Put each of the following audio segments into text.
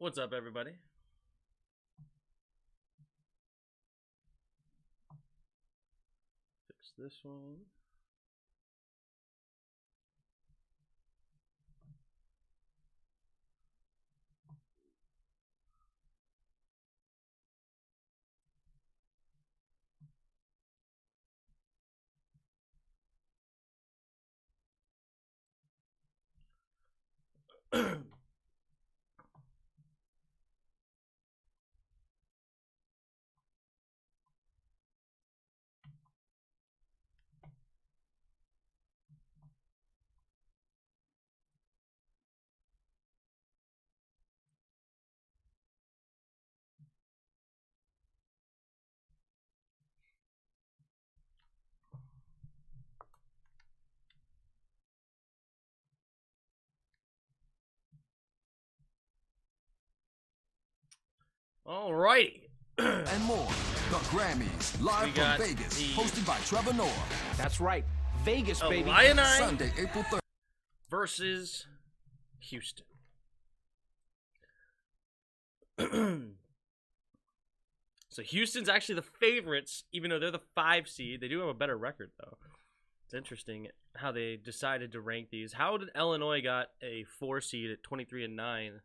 What's up, everybody? Fix this one. Alrighty. And more. The Grammys, live from Vegas, hosted by Trevor Noah. That's right. Vegas, baby. Illini Sunday, April 3rd. versus Houston. So Houston's actually the favorites, even though they're the 5 seed. They do have a better record, though. It's interesting how they decided to rank these. How did Illinois got a 4 seed at 23-9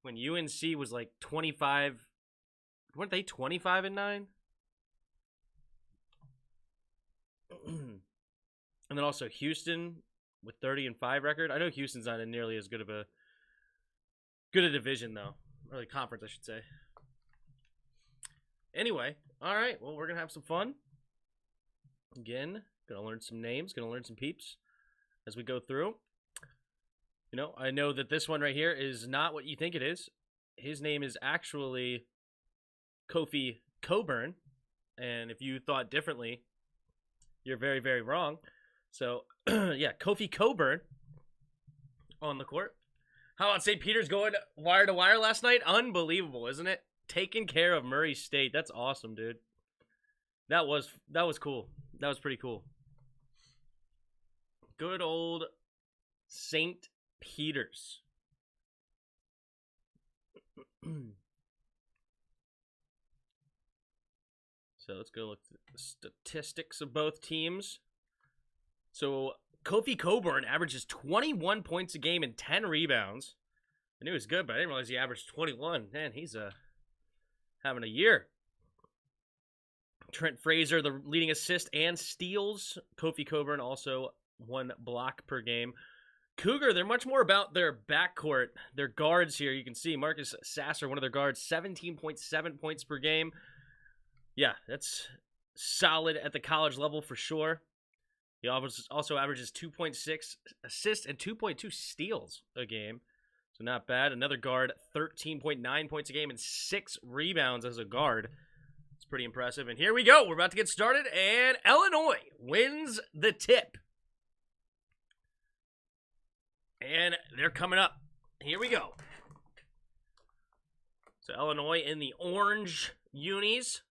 when UNC was like 25? Weren't they 25-9? And then also Houston with 30-5 record. I know Houston's not in nearly as good a division though, or the conference, I should say. Anyway, all right. Well, we're gonna have some fun. Again, gonna learn some names, gonna learn some peeps as we go through. You know, I know that this one right here is not what you think it is. His name is actually Kofi Coburn, and if you thought differently, you're very, very wrong. So, yeah, Kofi Coburn on the court. How about St. Peter's going wire to wire last night? Unbelievable, isn't it? Taking care of Murray State. That's awesome, dude. That was cool. That was pretty cool. Good old St. Peter's. So let's go look at the statistics of both teams. So Kofi Coburn averages 21 points a game and 10 rebounds. I knew he was good, but I didn't realize he averaged 21. Man, he's having a year. Trent Frazier, the leading assist and steals. Kofi Coburn also 1 block per game. Cougar, they're much more about their backcourt. Their guards here, you can see Marcus Sasser, one of their guards, 17.7 points per game. Yeah, that's solid at the college level for sure. He also averages 2.6 assists and 2.2 steals a game. So not bad. Another guard, 13.9 points a game and 6 rebounds as a guard. It's pretty impressive. And here we go. We're about to get started. And Illinois wins the tip. And they're coming up. Here we go. So Illinois in the orange unis.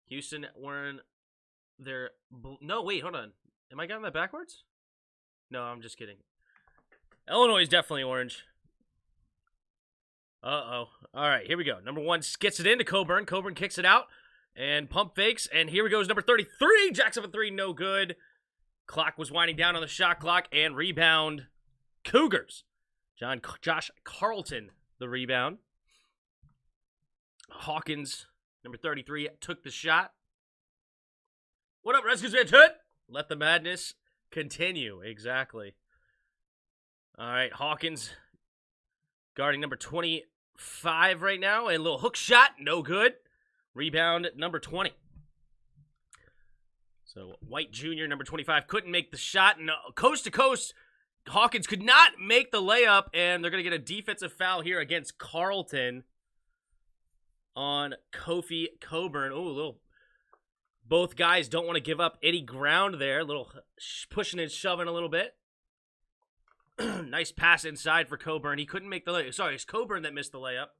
Houston wearing their... No, wait, hold on. Am I getting that backwards? No, I'm just kidding. Illinois is definitely orange. Uh-oh. All right, here we go. Number 1 gets it into Coburn. Coburn kicks it out and pump fakes. And here we goes, number 33. Jacks up a 3, no good. Clock was winding down on the shot clock. And rebound, Cougars. Josh Carlton, the rebound. Hawkins, number 33, took the shot. What up, Rescues Van Hood? Let the madness continue. Exactly. All right, Hawkins guarding number 25 right now. And a little hook shot, no good. Rebound, number 20. So White Jr., number 25, couldn't make the shot. And coast to coast, Hawkins could not make the layup. And they're going to get a defensive foul here against Carlton on Kofi Coburn. Oh, a little... Both guys don't want to give up any ground there. A little pushing and shoving a little bit. Nice pass inside for Coburn. He couldn't make the layup. Sorry, it's Coburn that missed the layup.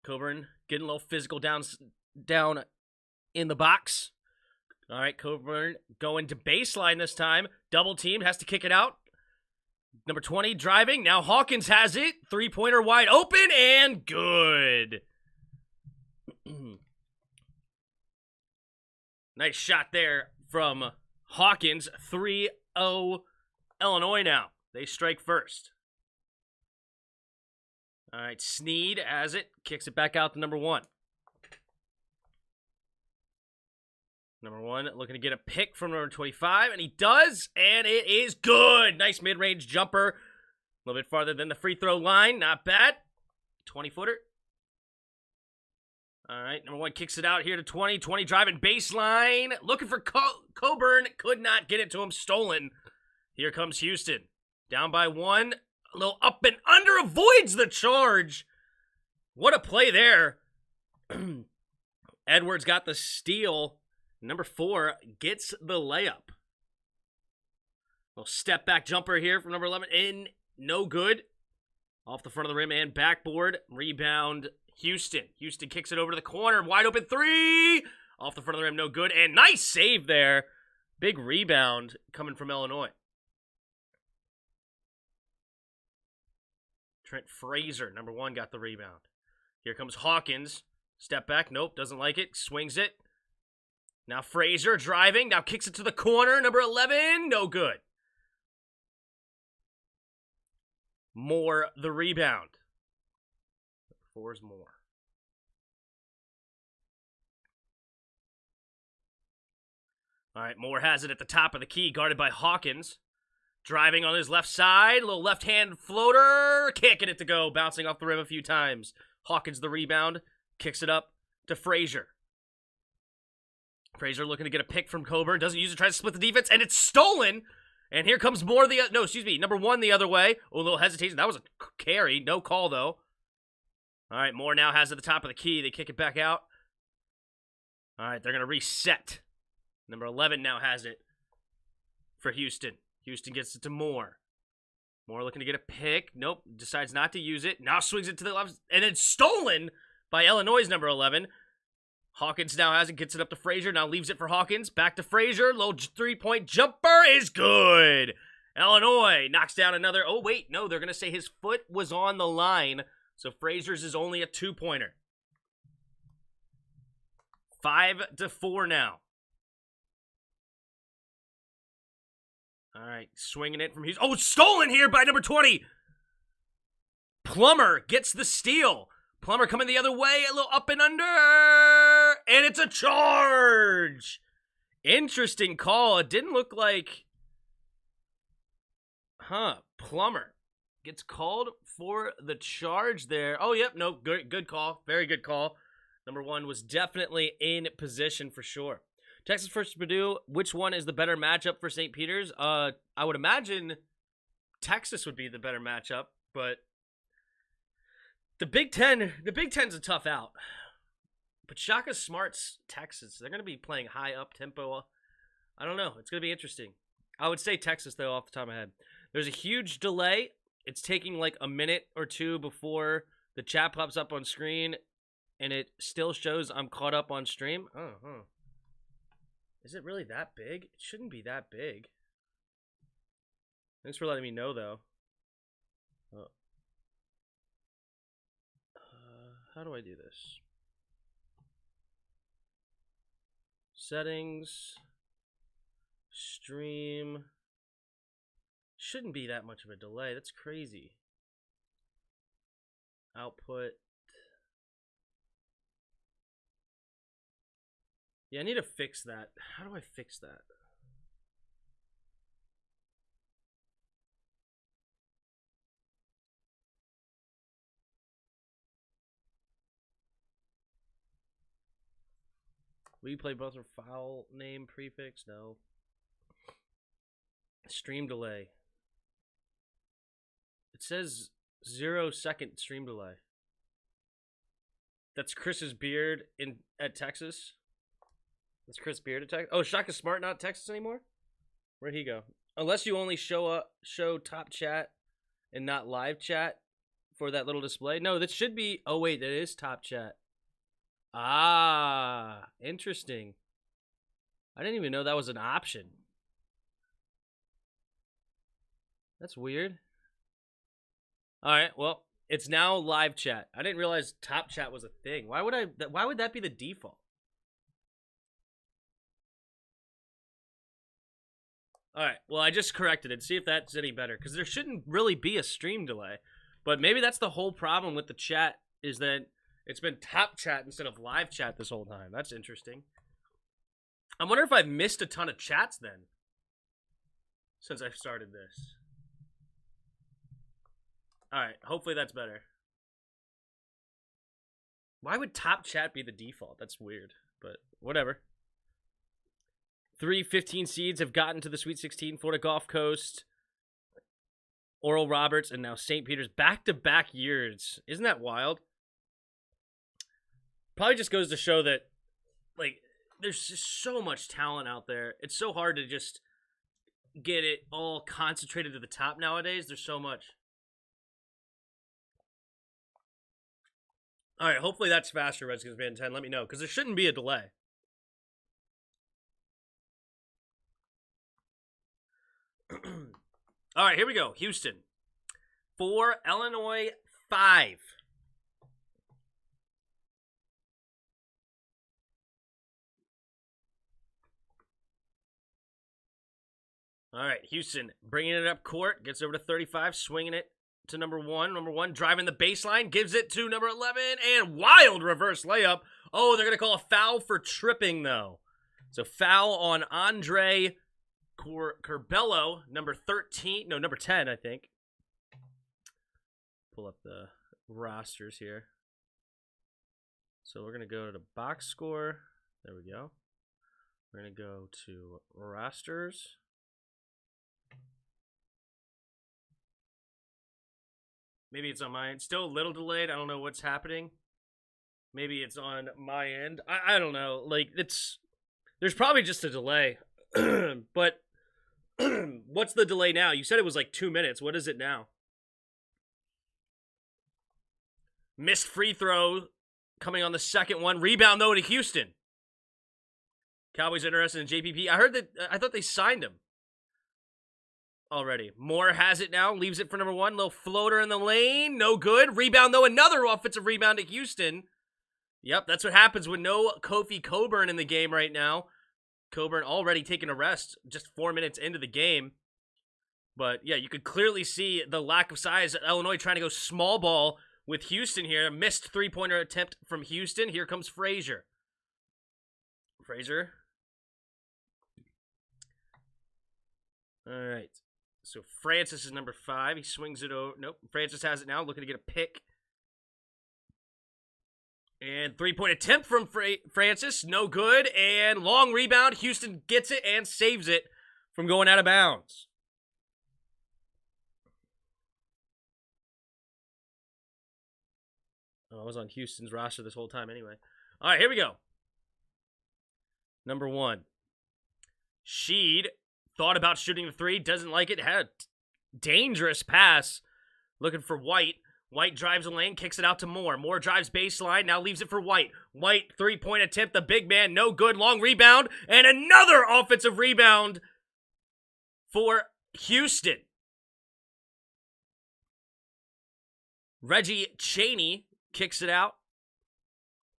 Coburn getting a little physical down in the box. All right, Coburn going to baseline this time. Double teamed, has to kick it out. Number 20, driving. Now Hawkins has it. Three-pointer wide open and good. Nice shot there from Hawkins. 3-0 Illinois now. They strike first. All right, Sneed has it. Kicks it back out to number 1. Number 1 looking to get a pick from number 25, and he does, and it is good. Nice mid-range jumper. A little bit farther than the free throw line. Not bad. 20-footer. All right, number 1 kicks it out here to 20. 20 driving baseline. Looking for Coburn. Could not get it to him. Stolen. Here comes Houston. Down by 1. A little up and under. Avoids the charge. What a play there. Edwards got the steal. Number 4 gets the layup. Little step back jumper here from number 11. In. No good. Off the front of the rim and backboard. Rebound. Houston. Houston kicks it over to the corner. Wide open 3. Off the front of the rim. No good. And nice save there. Big rebound coming from Illinois. Trent Frazier, number 1, got the rebound. Here comes Hawkins. Step back. Nope, doesn't like it. Swings it. Now Frazier driving. Now kicks it to the corner. Number 11. No good. Moore the rebound. 4 is Moore. All right, Moore has it at the top of the key, guarded by Hawkins. Driving on his left side, little left-hand floater, can't get it to go, bouncing off the rim a few times. Hawkins the rebound, kicks it up to Frazier. Frazier looking to get a pick from Coburn, doesn't use it, tries to split the defense, and it's stolen. And here comes Moore number 1 the other way. Oh, a little hesitation. That was a carry, no call though. All right, Moore now has it at the top of the key. They kick it back out. All right, they're going to reset. Number 11 now has it for Houston. Houston gets it to Moore. Moore looking to get a pick. Nope, decides not to use it. Now swings it to the left, and it's stolen by Illinois' number 11. Hawkins now has it, gets it up to Frazier. Now leaves it for Hawkins. Back to Frazier. Little three-point jumper is good. Illinois knocks down another. Oh, wait, no, they're going to say his foot was on the line. So Frazier's is only a 2-pointer. 5-4 now. All right, swinging it from Houston. Oh, stolen here by number 20. Plummer gets the steal. Plummer coming the other way, a little up and under, and it's a charge. Interesting call. It didn't look like, Plummer gets called for the charge there. Oh, yep, no, good call. Very good call. Number 1 was definitely in position for sure. Texas versus Purdue, which one is the better matchup for St. Peter's? I would imagine Texas would be the better matchup, but the Big Ten's a tough out. But Shaka Smart's Texas, they're going to be playing high up tempo. I don't know. It's going to be interesting. I would say Texas, though, off the top of my head. There's a huge delay. It's taking like a minute or two before the chat pops up on screen, and it still shows I'm caught up on stream. Is it really that big? It shouldn't be that big. Thanks for letting me know, though. How do I do this? Settings. Stream. Shouldn't be that much of a delay. That's crazy. Output. Yeah, I need to fix that. How do I fix that? Will you play buzzer file name prefix? No. Stream delay. It says 0-second stream delay. That's Chris's beard at Texas. That's Chris Beard at Texas. Oh, Shaka Smart not Texas anymore? Where'd he go? Unless you only show top chat and not live chat for that little display. No, that should be. Oh wait, that is top chat. Ah, interesting. I didn't even know that was an option. That's weird. All right, well, it's now live chat. I didn't realize top chat was a thing. Why would that be the default? All right, well, I just corrected it. See if that's any better, because there shouldn't really be a stream delay. But maybe that's the whole problem with the chat, is that it's been top chat instead of live chat this whole time. That's interesting. I wonder if I've missed a ton of chats then, since I started this. All right, hopefully that's better. Why would top chat be the default? That's weird, but whatever. 3 15 seeds have gotten to the Sweet 16. Florida Gulf Coast, Oral Roberts, and now St. Peter's. Back-to-back years. Isn't that wild? Probably just goes to show that, like, there's just so much talent out there. It's so hard to just get it all concentrated to the top nowadays. There's so much. All right, hopefully that's faster, Redskins Band 10. Let me know, because there shouldn't be a delay. All right, here we go. Houston 4, Illinois 5. All right, Houston bringing it up court, gets over to 35, swinging it to number 1. Number 1 driving the baseline, gives it to number 11, and wild reverse layup. Oh, they're going to call a foul for tripping, though. So foul on Andre Curbelo, number 10, I think. Pull up the rosters here. So we're going to go to box score. There we go. We're going to go to rosters. Maybe it's on my end. Still a little delayed. I don't know what's happening. Maybe it's on my end. I don't know. Like, there's probably just a delay. But what's the delay now? You said it was like 2 minutes. What is it now? Missed free throw coming on the second one. Rebound, though, to Houston. Cowboys interested in JPP. I thought they signed him already. Moore has it now. Leaves it for number 1. Little floater in the lane. No good. Rebound, though. Another offensive rebound to Houston. Yep, that's what happens with no Kofi Coburn in the game right now. Coburn already taking a rest just 4 minutes into the game. But, yeah, you could clearly see the lack of size. Illinois trying to go small ball with Houston here. Missed three-pointer attempt from Houston. Here comes Frazier. All right. So Francis is number 5. He swings it over. Nope. Francis has it now. Looking to get a pick. And three-point attempt from Francis. No good. And long rebound. Houston gets it and saves it from going out of bounds. Oh, I was on Houston's roster this whole time anyway. All right, here we go. Number 1. Sheed thought about shooting the 3. Doesn't like it. Had a dangerous pass. Looking for White. White drives the lane, kicks it out to Moore. Moore drives baseline, now leaves it for White. White, three-point attempt, the big man, no good. Long rebound, and another offensive rebound for Houston. Reggie Chaney kicks it out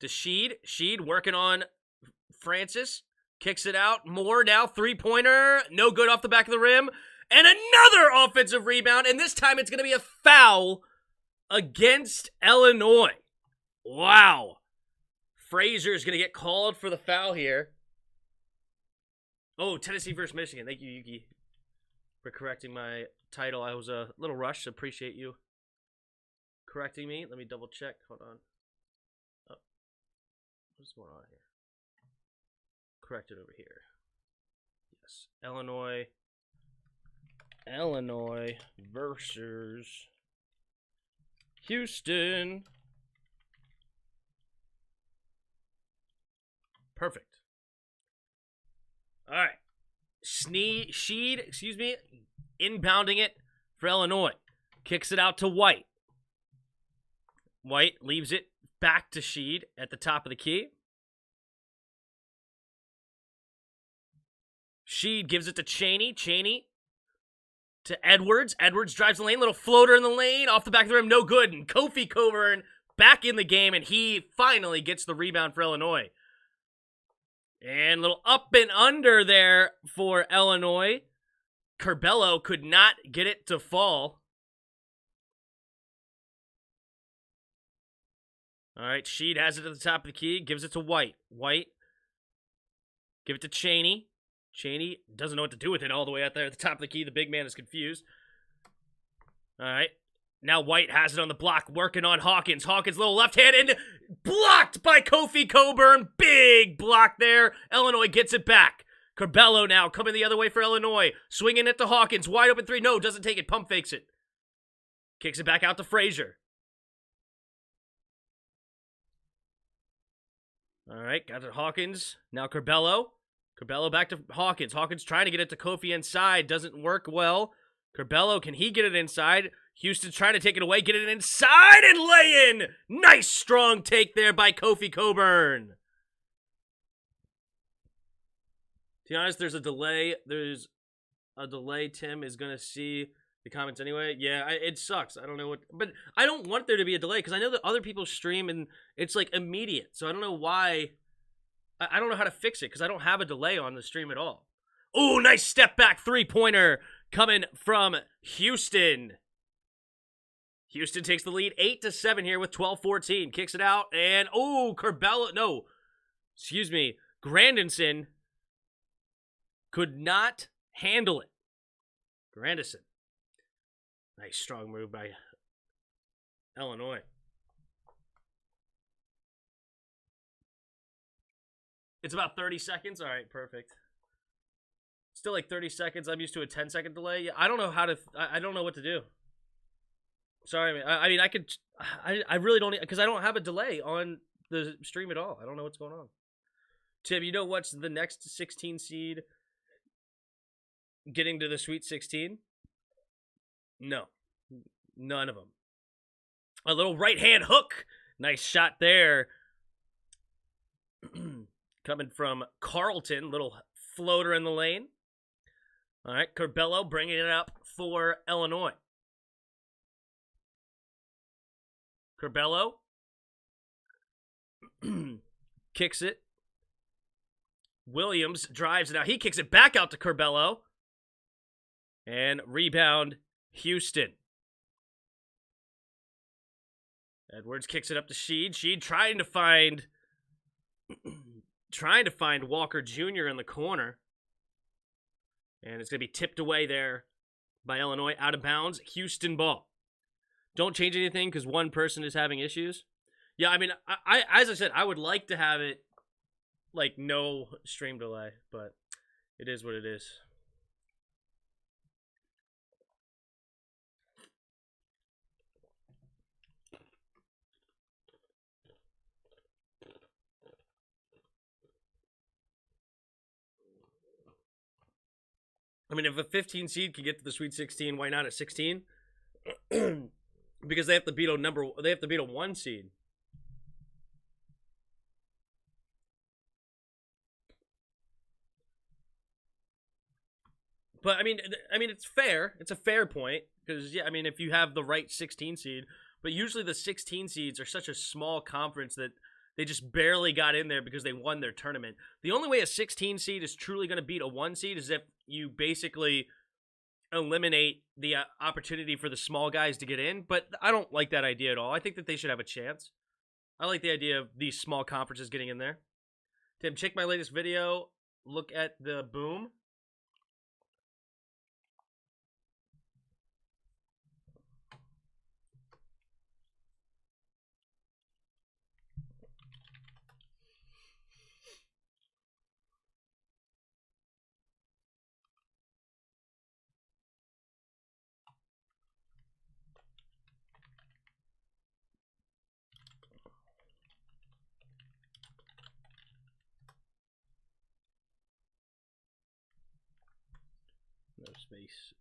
to Sheed. Sheed working on Francis. Kicks it out. Moore now, three-pointer. No good off the back of the rim. And another offensive rebound, and this time it's going to be a foul against Illinois. Wow. Frazier's going to get called for the foul here. Oh, Tennessee versus Michigan. Thank you, Yuki, for correcting my title. I was a little rushed. Appreciate you correcting me. Let me double check. Hold on. Oh. What's going on here? Correct it over here. Yes. Illinois versus Houston. Perfect. All right. Sheed, inbounding it for Illinois. Kicks it out to White. White leaves it back to Sheed at the top of the key. Sheed gives it to Chaney. Chaney to Edwards. Edwards drives the lane, little floater in the lane, off the back of the rim, no good. And Kofi Coburn back in the game, and he finally gets the rebound for Illinois. And little up and under there for Illinois. Curbelo could not get it to fall. All right, Sheed has it at the top of the key, gives it to White. White, give it to Chaney. Chaney doesn't know what to do with it all the way out there at the top of the key. The big man is confused. All right, now White has it on the block, working on Hawkins. Hawkins, little left hand, and blocked by Kofi Coburn. Big block there. Illinois gets it back. Curbelo now coming the other way for Illinois. Swinging it to Hawkins. Wide open three. No, doesn't take it. Pump fakes it. Kicks it back out to Frazier. All right, got it Hawkins. Now Curbelo. Curbelo back to Hawkins. Hawkins trying to get it to Kofi inside. Doesn't work well. Curbelo, can he get it inside? Houston's trying to take it away. Get it inside and lay in. Nice strong take there by Kofi Coburn. To be honest, there's a delay. Tim is going to see the comments anyway. Yeah, it sucks. I don't know what... But I don't want there to be a delay because I know that other people stream and it's like immediate. So I don't know why... I don't know how to fix it because I don't have a delay on the stream at all. Oh, nice step back three-pointer coming from Houston. Houston takes the lead 8-7 here with 12-14. Kicks it out and... Oh, Curbelo... No. Excuse me. Grandison could not handle it. Grandison. Nice strong move by Illinois. It's about 30 seconds. All right, perfect. Still like 30 seconds. I'm used to a 10-second delay. Yeah, I don't know how to... I don't know what to do. Sorry, I mean, I could... I really don't... Because I don't have a delay on the stream at all. I don't know what's going on. Tim, you know what's the next 16 seed getting to the Sweet 16? No. None of them. A little right-hand hook. Nice shot there. Coming from Carlton. Little floater in the lane. All right, Curbelo bringing it up for Illinois. Curbelo kicks it. Williams drives it out. He kicks it back out to Curbelo. And rebound, Houston. Edwards kicks it up to Sheed. Sheed trying to find Walker Jr. in the corner. And it's going to be tipped away there by Illinois. Out of bounds. Houston ball. Don't change anything because one person is having issues. Yeah, I mean, I as I said, I would like to have it like no stream delay, but it is what it is. I mean, if a 15 seed can get to the Sweet 16, why not at 16? Because they have to beat a 1 seed. But I mean, it's fair. It's a fair point because yeah, I mean, if you have the right 16 seed, but usually the 16 seeds are such a small conference that they just barely got in there because they won their tournament. The only way a 16 seed is truly going to beat a 1 seed is if you basically eliminate the opportunity for the small guys to get in. But I don't like that idea at all. I think that they should have a chance. I like the idea of these small conferences getting in there. Tim, check my latest video. Look at the boom. No space.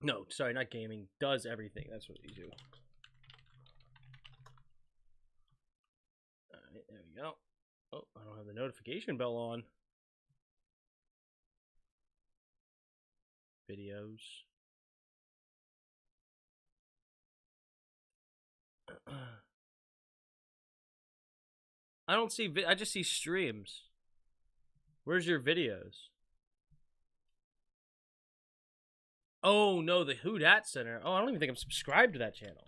No, sorry, not gaming. Does everything. That's what you do. Alright, there we go. Oh, I don't have the notification bell on. Videos. I don't see. I just see streams. Where's your videos? Oh no, the Who Dat Center. Oh, I don't even think I'm subscribed to that channel.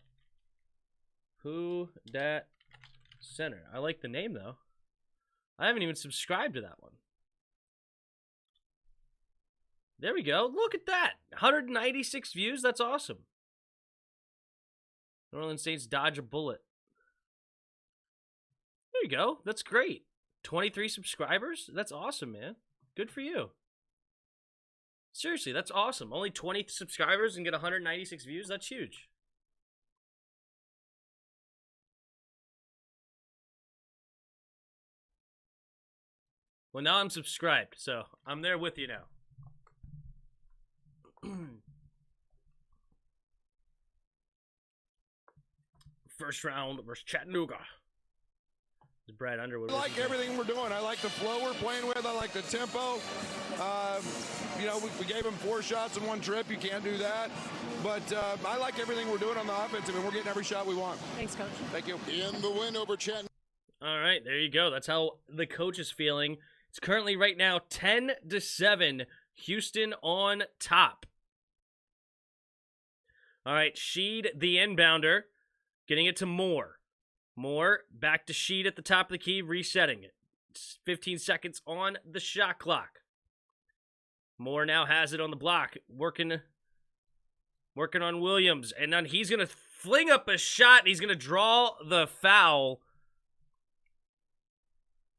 Who Dat Center. I like the name though. I haven't even subscribed to that one. There we go. Look at that. 196 views. That's awesome. New Orleans Saints dodge a bullet. There you go. That's great. 23 subscribers? That's awesome, man. Good for you. Seriously, that's awesome. Only 20 subscribers and get 196 views? That's huge. Well, now I'm subscribed, so I'm there with you now. First round versus Chattanooga. It's Brad Underwood. I like everything we're doing. I like the flow we're playing with. I like the tempo. You know, we gave him 4 shots in 1 trip. You can't do that. But I like everything we're doing on the offensive, and we're getting every shot we want. Thanks, Coach. Thank you. In the win over Chattanooga. All right, there you go. That's how the coach is feeling. It's currently right now 10-7. Houston on top. All right, Sheed, the inbounder, getting it to Moore. Moore, back to Sheed at the top of the key, resetting it. It's 15 seconds on the shot clock. Moore now has it on the block, working on Williams. And then he's going to fling up a shot, and he's going to draw the foul.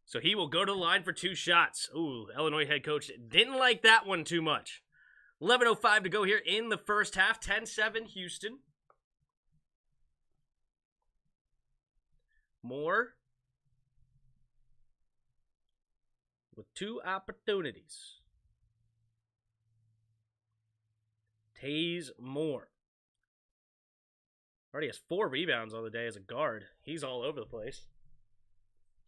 So he will go to the line for 2 shots. Ooh, Illinois head coach didn't like that one too much. 11:05 to go here in the first half. 10-7 Houston. Moore with 2 opportunities. Taze Moore. Already has 4 rebounds on the day as a guard. He's all over the place.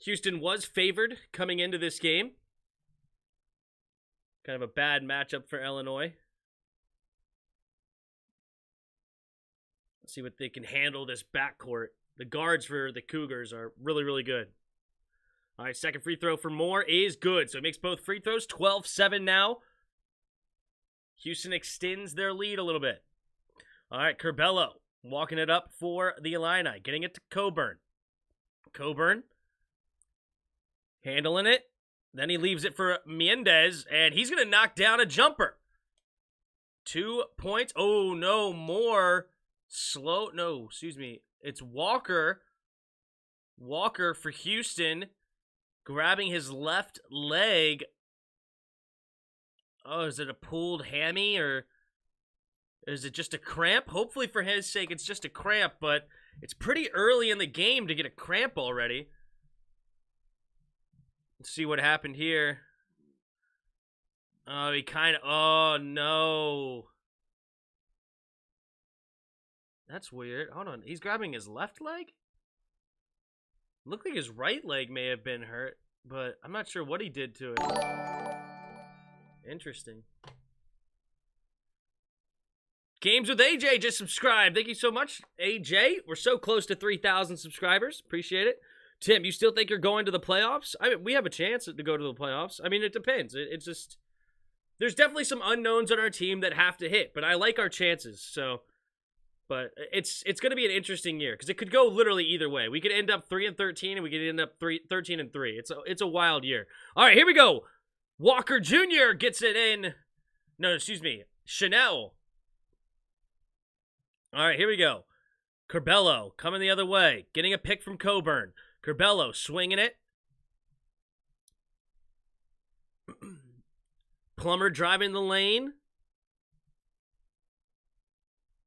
Houston was favored coming into this game. Kind of a bad matchup for Illinois. Let's see what they can handle this backcourt. The guards for the Cougars are really, really good. All right, second free throw for Moore is good. So it makes both free throws 12-7 now. Houston extends their lead a little bit. All right, Curbelo walking it up for the Illini. Getting it to Coburn. Coburn handling it. Then he leaves it for Mendez, and he's going to knock down a jumper. 2 points. Oh, no, Moore. Slow. No, excuse me. It's Walker. Walker for Houston. Grabbing his left leg. Oh, is it a pulled hammy or is it just a cramp? Hopefully for his sake it's just a cramp, but it's pretty early in the game to get a cramp already. Let's see what happened here. Oh, oh no. That's weird. Hold on. He's grabbing his left leg? Looked like his right leg may have been hurt, but I'm not sure what he did to it. Interesting. Games with AJ just subscribed. Thank you so much, AJ. We're so close to 3,000 subscribers. Appreciate it. Tim, you still think you're going to the playoffs? I mean, we have a chance to go to the playoffs. I mean, it depends. It's just, there's definitely some unknowns on our team that have to hit, but I like our chances. So, but it's going to be an interesting year because it could go literally either way. We could end up 3-13 and we could end up 13-3. It's a wild year. All right, here we go. Walker Jr. gets it in. No, excuse me. Chanel. All right, here we go. Curbelo coming the other way. Getting a pick from Coburn. Curbelo swinging it. Plummer driving the lane.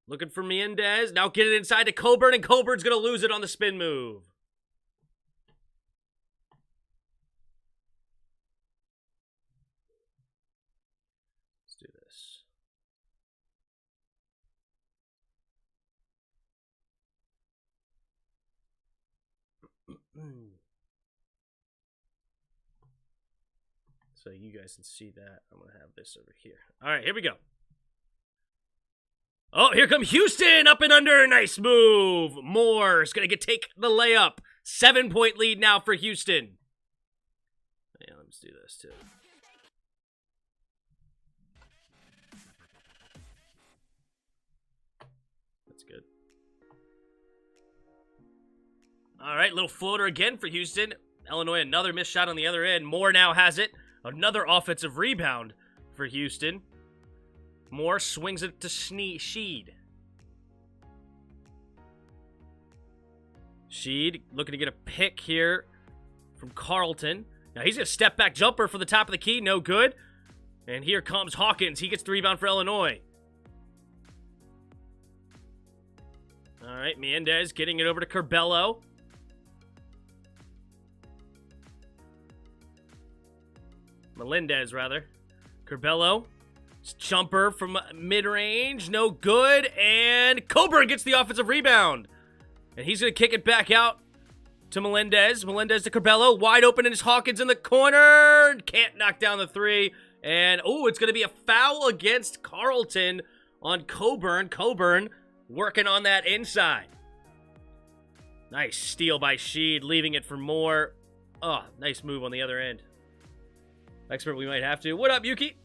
Looking for Mendez. Now get it inside to Coburn, and Coburn's going to lose it on the spin move. Let's do this. So you guys can see that. I'm going to have this over here. All right, here we go. Oh, here come Houston, up and under. Nice move. Moore's going to take the layup. 7-point lead now for Houston. Yeah, let's do this too. That's good. All right, little floater again for Houston. Illinois, another missed shot on the other end. Moore now has it. Another offensive rebound for Houston. Moore swings it to Sheed. Sheed looking to get a pick here from Carlton. Now he's going to step back jumper for the top of the key. No good. And here comes Hawkins. He gets the rebound for Illinois. All right, Mendez getting it over to Curbelo. Melendez, rather. Curbelo. Jumper from mid-range. No good. And Coburn gets the offensive rebound. And he's going to kick it back out to Melendez. Melendez to Curbelo. Wide open, and it's Hawkins in the corner. Can't knock down the three. And, it's going to be a foul against Carlton on Coburn. Coburn working on that inside. Nice steal by Sheed, leaving it for Moore. Oh, nice move on the other end. Expert, we might have to. What up, Yuki?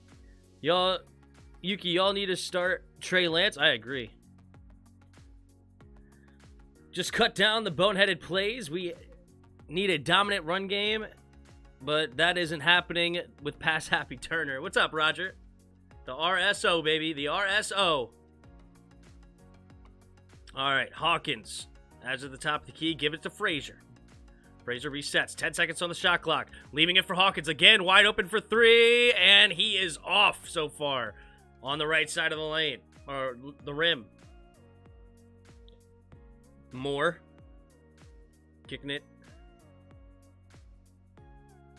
Y'all need to start Trey Lance. I agree. Just cut down the boneheaded plays. We need a dominant run game, but that isn't happening with pass-happy Turner. What's up, Roger? The RSO, baby. The RSO. All right, Hawkins. As at the top of the key, give it to Frazier. Frazier resets. 10 seconds on the shot clock. Leaving it for Hawkins again. Wide open for three, and he is off so far on the right side of the lane, or the rim. Moore. Kicking it.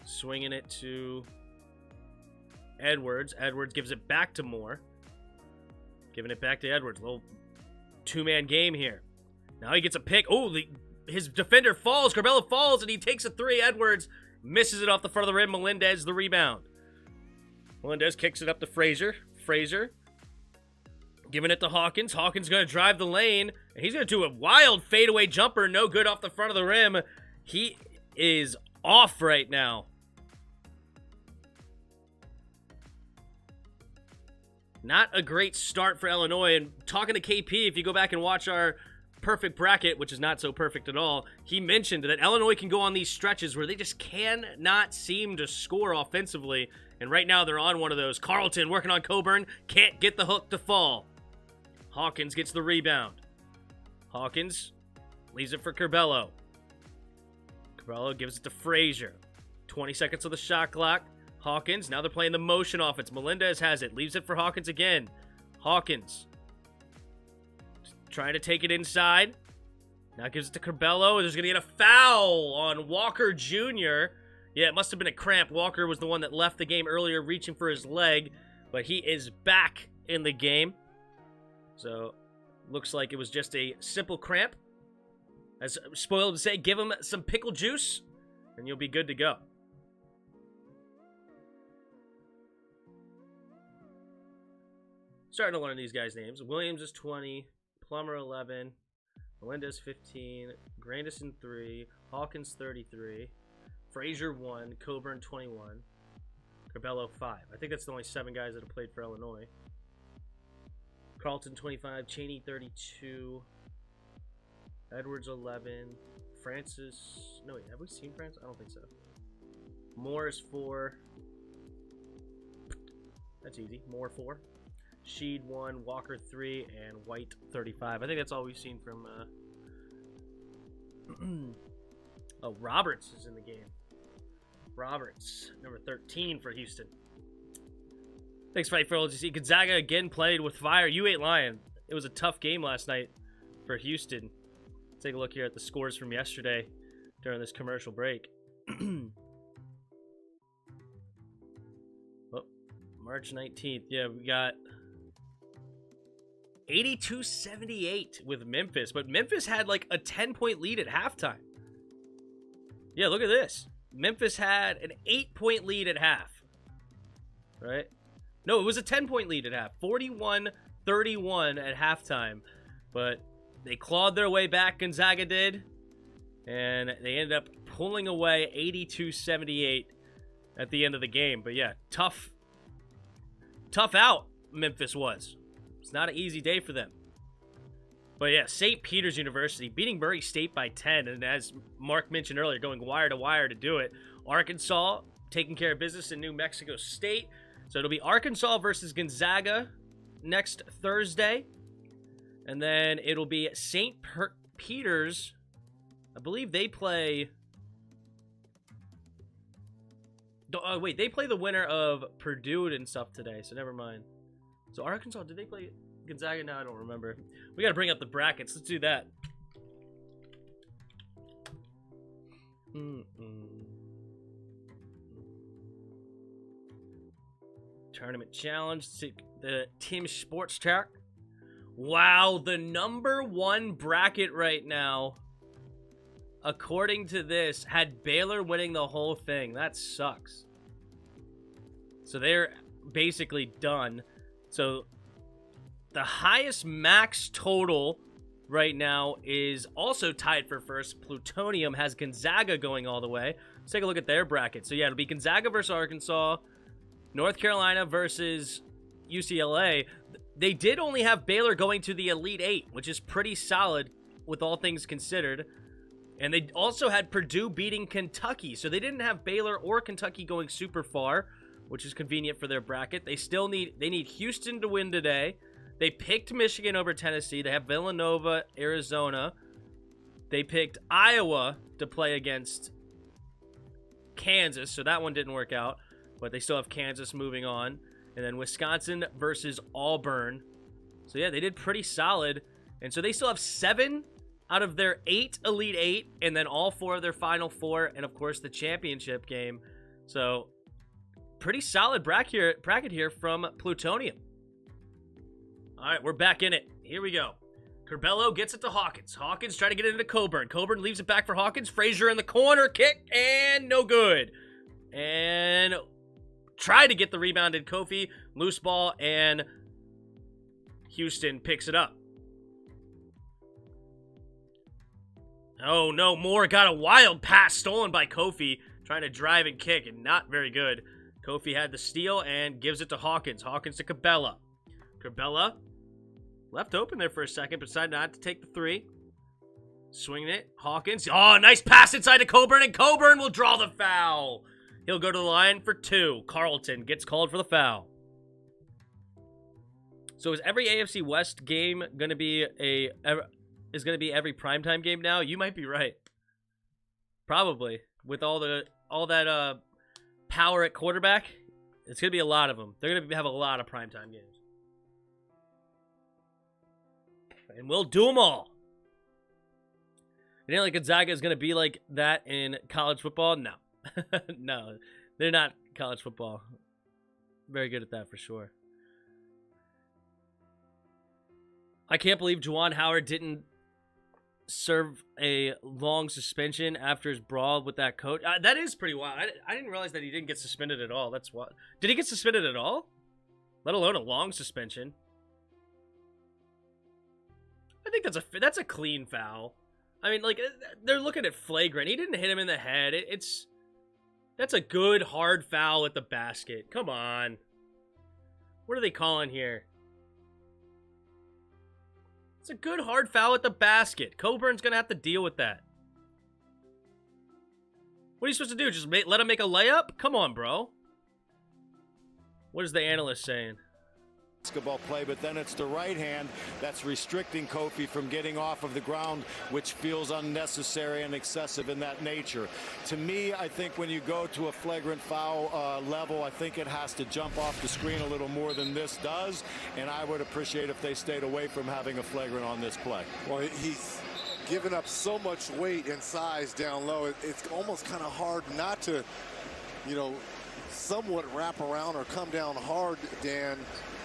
Swinging it to Edwards. Edwards gives it back to Moore. Giving it back to Edwards. Little two-man game here. Now he gets a pick. Oh, his defender falls. Curbelo falls, and he takes a three. Edwards misses it off the front of the rim. Melendez, the rebound. Melendez kicks it up to Frazier. Frazier giving it to Hawkins. Hawkins going to drive the lane, and he's going to do a wild fadeaway jumper. No good off the front of the rim. He is off right now. Not a great start for Illinois. And talking to KP, if you go back and watch our perfect bracket, which is not so perfect at all, he mentioned that Illinois can go on these stretches where they just cannot seem to score offensively. And right now they're on one of those. Carlton working on Coburn. Can't get the hook to fall. Hawkins gets the rebound. Hawkins leaves it for Curbelo. Curbelo gives it to Frazier. 20 seconds on the shot clock. Hawkins, now they're playing the motion offense. Melendez has it. Leaves it for Hawkins again. Hawkins trying to take it inside. Now gives it to Curbelo. There's going to get a foul on Walker Jr. Yeah, it must have been a cramp. Walker was the one that left the game earlier reaching for his leg, but he is back in the game. So, looks like it was just a simple cramp. As Spoiled would say, give him some pickle juice, and you'll be good to go. Starting to learn these guys' names. Williams is 20, Plummer 11, Melendez 15, Grandison 3, Hawkins 33, Frazier 1, Coburn 21, Curbelo 5. I think that's the only 7 guys that have played for Illinois. Carlton 25, Chaney 32, Edwards 11, Francis. No, wait, have we seen Francis? I don't think so. Moore is 4. That's easy. Moore 4. Sheed 1, Walker 3, and White 35. I think that's all we've seen from oh, Roberts is in the game. Roberts, number 13 for Houston. Thanks, Fight for LGC. Gonzaga again played with fire. You ain't lying. It was a tough game last night for Houston. Let's take a look here at the scores from yesterday during this commercial break. Oh, March 19th. Yeah, we got 82-78 with Memphis, but Memphis had like a 10-point lead at halftime. Yeah, look at this. Memphis had an 8-point lead at half. Right? No, it was a 10-point lead at half. 41-36 31 at halftime. But they clawed their way back, Gonzaga did. And they ended up pulling away 82-78 at the end of the game. But yeah, tough out Memphis was. It's not an easy day for them. But yeah, St. Peter's University beating Murray State by 10. And as Mark mentioned earlier, going wire to wire to do it. Arkansas taking care of business in New Mexico State. So it'll be Arkansas versus Gonzaga next Thursday. And then it'll be St. Peter's. I believe they play... wait, they play the winner of Purdue and stuff today, so never mind. So Arkansas, did they play Gonzaga? No, I don't remember. We got to bring up the brackets. Let's do that. Tournament challenge. The TimsSportsTalk. Wow, the number one bracket right now, according to this, had Baylor winning the whole thing. That sucks. So they're basically done. So the highest max total right now is also tied for first. Plutonium has Gonzaga going all the way. Let's take a look at their bracket. So yeah, it'll be Gonzaga versus Arkansas, North Carolina versus UCLA. They did only have Baylor going to the Elite Eight, which is pretty solid with all things considered. And they also had Purdue beating Kentucky. So they didn't have Baylor or Kentucky going super far, which is convenient for their bracket. They need Houston to win today. They picked Michigan over Tennessee. They have Villanova, Arizona. They picked Iowa to play against Kansas. So that one didn't work out. But they still have Kansas moving on. And then Wisconsin versus Auburn. So yeah, they did pretty solid. And so they still have 7 out of their 8 Elite 8, and then all 4 of their Final 4, and of course the championship game. So pretty solid bracket here from Plutonium. All right, we're back in it. Here we go. Curbelo gets it to Hawkins. Hawkins trying to get it into Coburn. Coburn leaves it back for Hawkins. Frazier in the corner, kick, and no good. And try to get the rebound in Kofi. Loose ball, and Houston picks it up. Oh, no. Moore got a wild pass stolen by Kofi. Trying to drive and kick, and not very good. Kofi had the steal and gives it to Hawkins. Hawkins to Cabela. Cabela left open there for a second, but decided not to take the 3. Swinging it. Hawkins. Oh, nice pass inside to Coburn, and Coburn will draw the foul. He'll go to the line for 2. Carlton gets called for the foul. So is every AFC West game going to be every primetime game now? You might be right. Probably. With all that power at quarterback, it's going to be a lot of them. They're going to have a lot of primetime games. And we'll do them all. You think like Gonzaga is going to be like that in college football? No. No, they're not college football. Very good at that for sure. I can't believe Juwan Howard didn't serve a long suspension after his brawl with that coach. That is pretty wild. I didn't realize that he didn't get suspended at all. That's what. Did he get suspended at all? Let alone a long suspension. I think that's a clean foul. I mean, like, they're looking at flagrant. He didn't hit him in the head. That's a good hard foul at the basket. Come on. What are they calling here? It's a good hard foul at the basket. Coburn's going to have to deal with that. What are you supposed to do? Just let him make a layup? Come on, bro. What is the analyst saying? Basketball play, but then it's the right hand that's restricting Kofi from getting off of the ground, which feels unnecessary and excessive in that nature. To me, I think when you go to a flagrant foul level, I think it has to jump off the screen a little more than this does, and I would appreciate if they stayed away from having a flagrant on this play. Well, he's given up so much weight and size down low. It's almost kind of hard not to, somewhat wrap around or come down hard, Dan,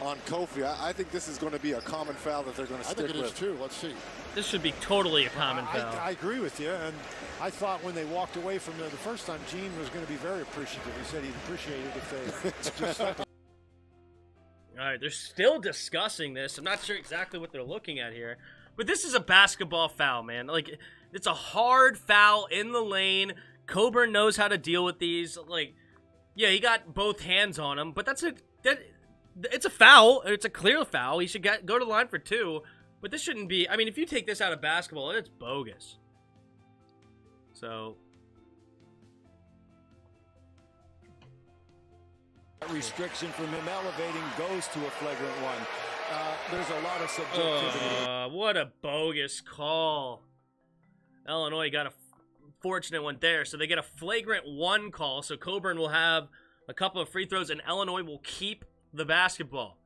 on Kofi. I think this is going to be a common foul that they're going to stick with. I think it is too. Let's see. This should be totally a common foul. I agree with you, and I thought when they walked away from the first time, Gene was going to be very appreciative. He said he'd appreciate it if they just stuck. All right, they're still discussing this. I'm not sure exactly what they're looking at here. But this is a basketball foul, man. Like, it's a hard foul in the lane. Coburn knows how to deal with these. Like, yeah, he got both hands on him, but it's a foul. It's a clear foul. He should go to the line for 2. But this shouldn't be. I mean, if you take this out of basketball, it's bogus. So restriction from him elevating goes to a flagrant one. There's a lot of subjectivity. What a bogus call. Illinois got a fortunate one there, so they get a flagrant 1 call, so Coburn will have a couple of free throws, and Illinois will keep the basketball.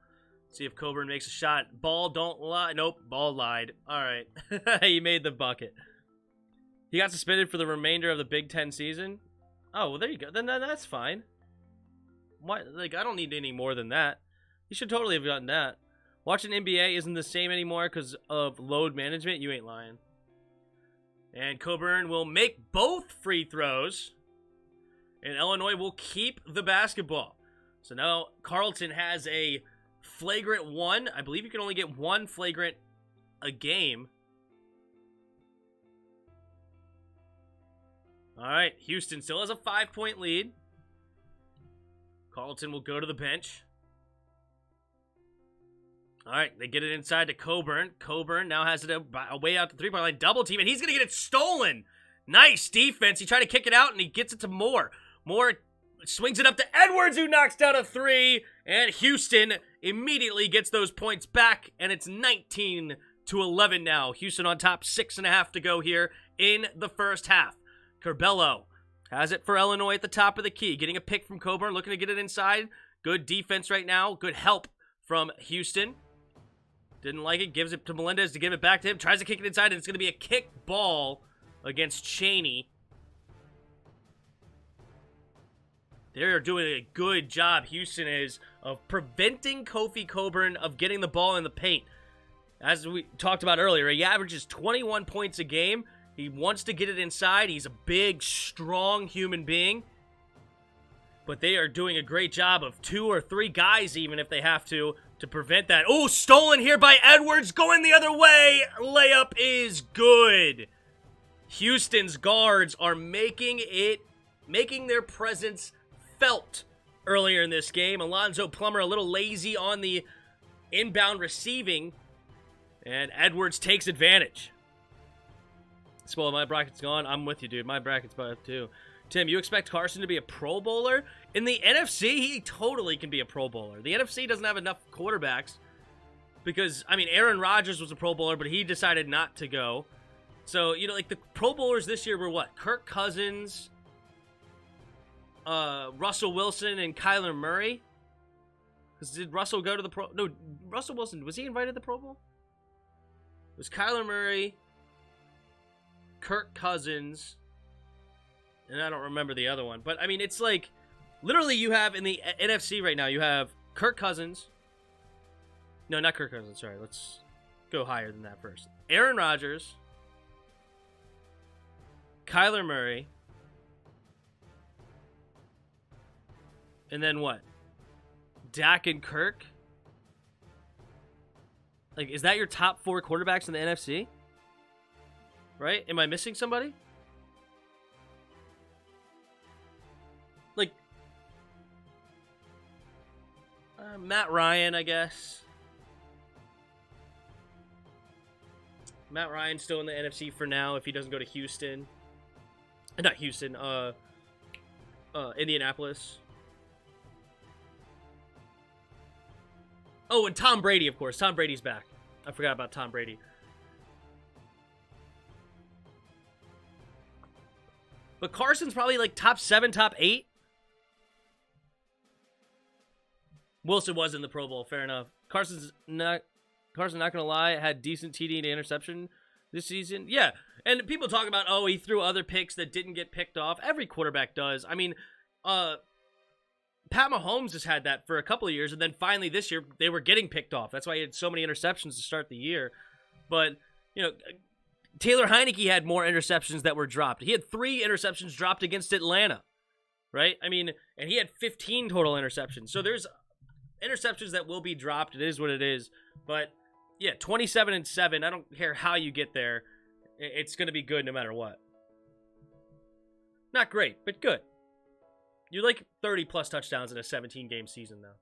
See if Coburn makes a shot. Ball don't lie. Nope, ball lied. All right. He made the bucket. He got suspended for the remainder of the Big Ten season. Oh, well, there you go. Then that's fine. Why? Like, I don't need any more than that. He should totally have gotten that. Watching NBA isn't the same anymore because of load management. You ain't lying. And Coburn will make both free throws. And Illinois will keep the basketball. So now Carleton has a flagrant 1. I believe you can only get 1 flagrant a game. All right, Houston still has a 5-point lead. Carleton will go to the bench. All right, they get it inside to Coburn. Coburn now has it a way out to 3-point line. Double team, and he's going to get it stolen. Nice defense. He tried to kick it out, and he gets it to Moore. Moore swings it up to Edwards, who knocks down a 3. And Houston immediately gets those points back, and it's 19-11 now. Houston on top, 6.5 to go here in the first half. Curbelo has it for Illinois at the top of the key. Getting a pick from Coburn, looking to get it inside. Good defense right now. Good help from Houston. Didn't like it. Gives it to Melendez to give it back to him. Tries to kick it inside, and it's going to be a kick ball against Cheney. They're doing a good job, Houston is, of preventing Kofi Coburn of getting the ball in the paint. As we talked about earlier, he averages 21 points a game. He wants to get it inside. He's a big, strong human being. But they are doing a great job of 2 or 3 guys, even if they have to prevent that. Oh, stolen here by Edwards, going the other way. Layup is good. Houston's guards are making their presence felt earlier in this game. Alonzo Plummer a little lazy on the inbound receiving, and Edwards takes advantage. Spoiler, my bracket's gone. I'm with you, dude. My bracket's up too. Tim, you expect Carson to be a Pro Bowler? In the NFC, he totally can be a Pro Bowler. The NFC doesn't have enough quarterbacks because, I mean, Aaron Rodgers was a Pro Bowler, but he decided not to go. So, you know, like the Pro Bowlers this year were what? Kirk Cousins, Russell Wilson, and Kyler Murray. Because did Russell go to the Pro? No, Russell Wilson, was he invited to the Pro Bowl? It was Kyler Murray, Kirk Cousins, and I don't remember the other one. But, I mean, it's like, literally you have in the NFC right now, you have Kirk Cousins. No, not Kirk Cousins, sorry. Let's go higher than that first. Aaron Rodgers, Kyler Murray, and then what? Dak and Kirk? Like, is that your top 4 quarterbacks in the NFC? Right? Am I missing somebody? Like, Matt Ryan, I guess. Matt Ryan's still in the NFC for now if he doesn't go to Houston. Not Houston, Indianapolis. Oh, and Tom Brady, of course. Tom Brady's back. I forgot about Tom Brady. But Carson's probably like top 7, top 8. Wilson was in the Pro Bowl, fair enough. Carson's not gonna lie, had decent TD to interception this season. Yeah, and people talk about, oh, he threw other picks that didn't get picked off. Every quarterback does. I mean, Pat Mahomes has had that for a couple of years, and then finally this year they were getting picked off. That's why he had so many interceptions to start the year. But, you know, Taylor Heineke had more interceptions that were dropped. He had 3 interceptions dropped against Atlanta, right? I mean, and he had 15 total interceptions. So there's interceptions that will be dropped. It is what it is. But, yeah, 27-7. I don't care how you get there. It's going to be good no matter what. Not great, but good. You like 30-plus touchdowns in a 17-game season, though.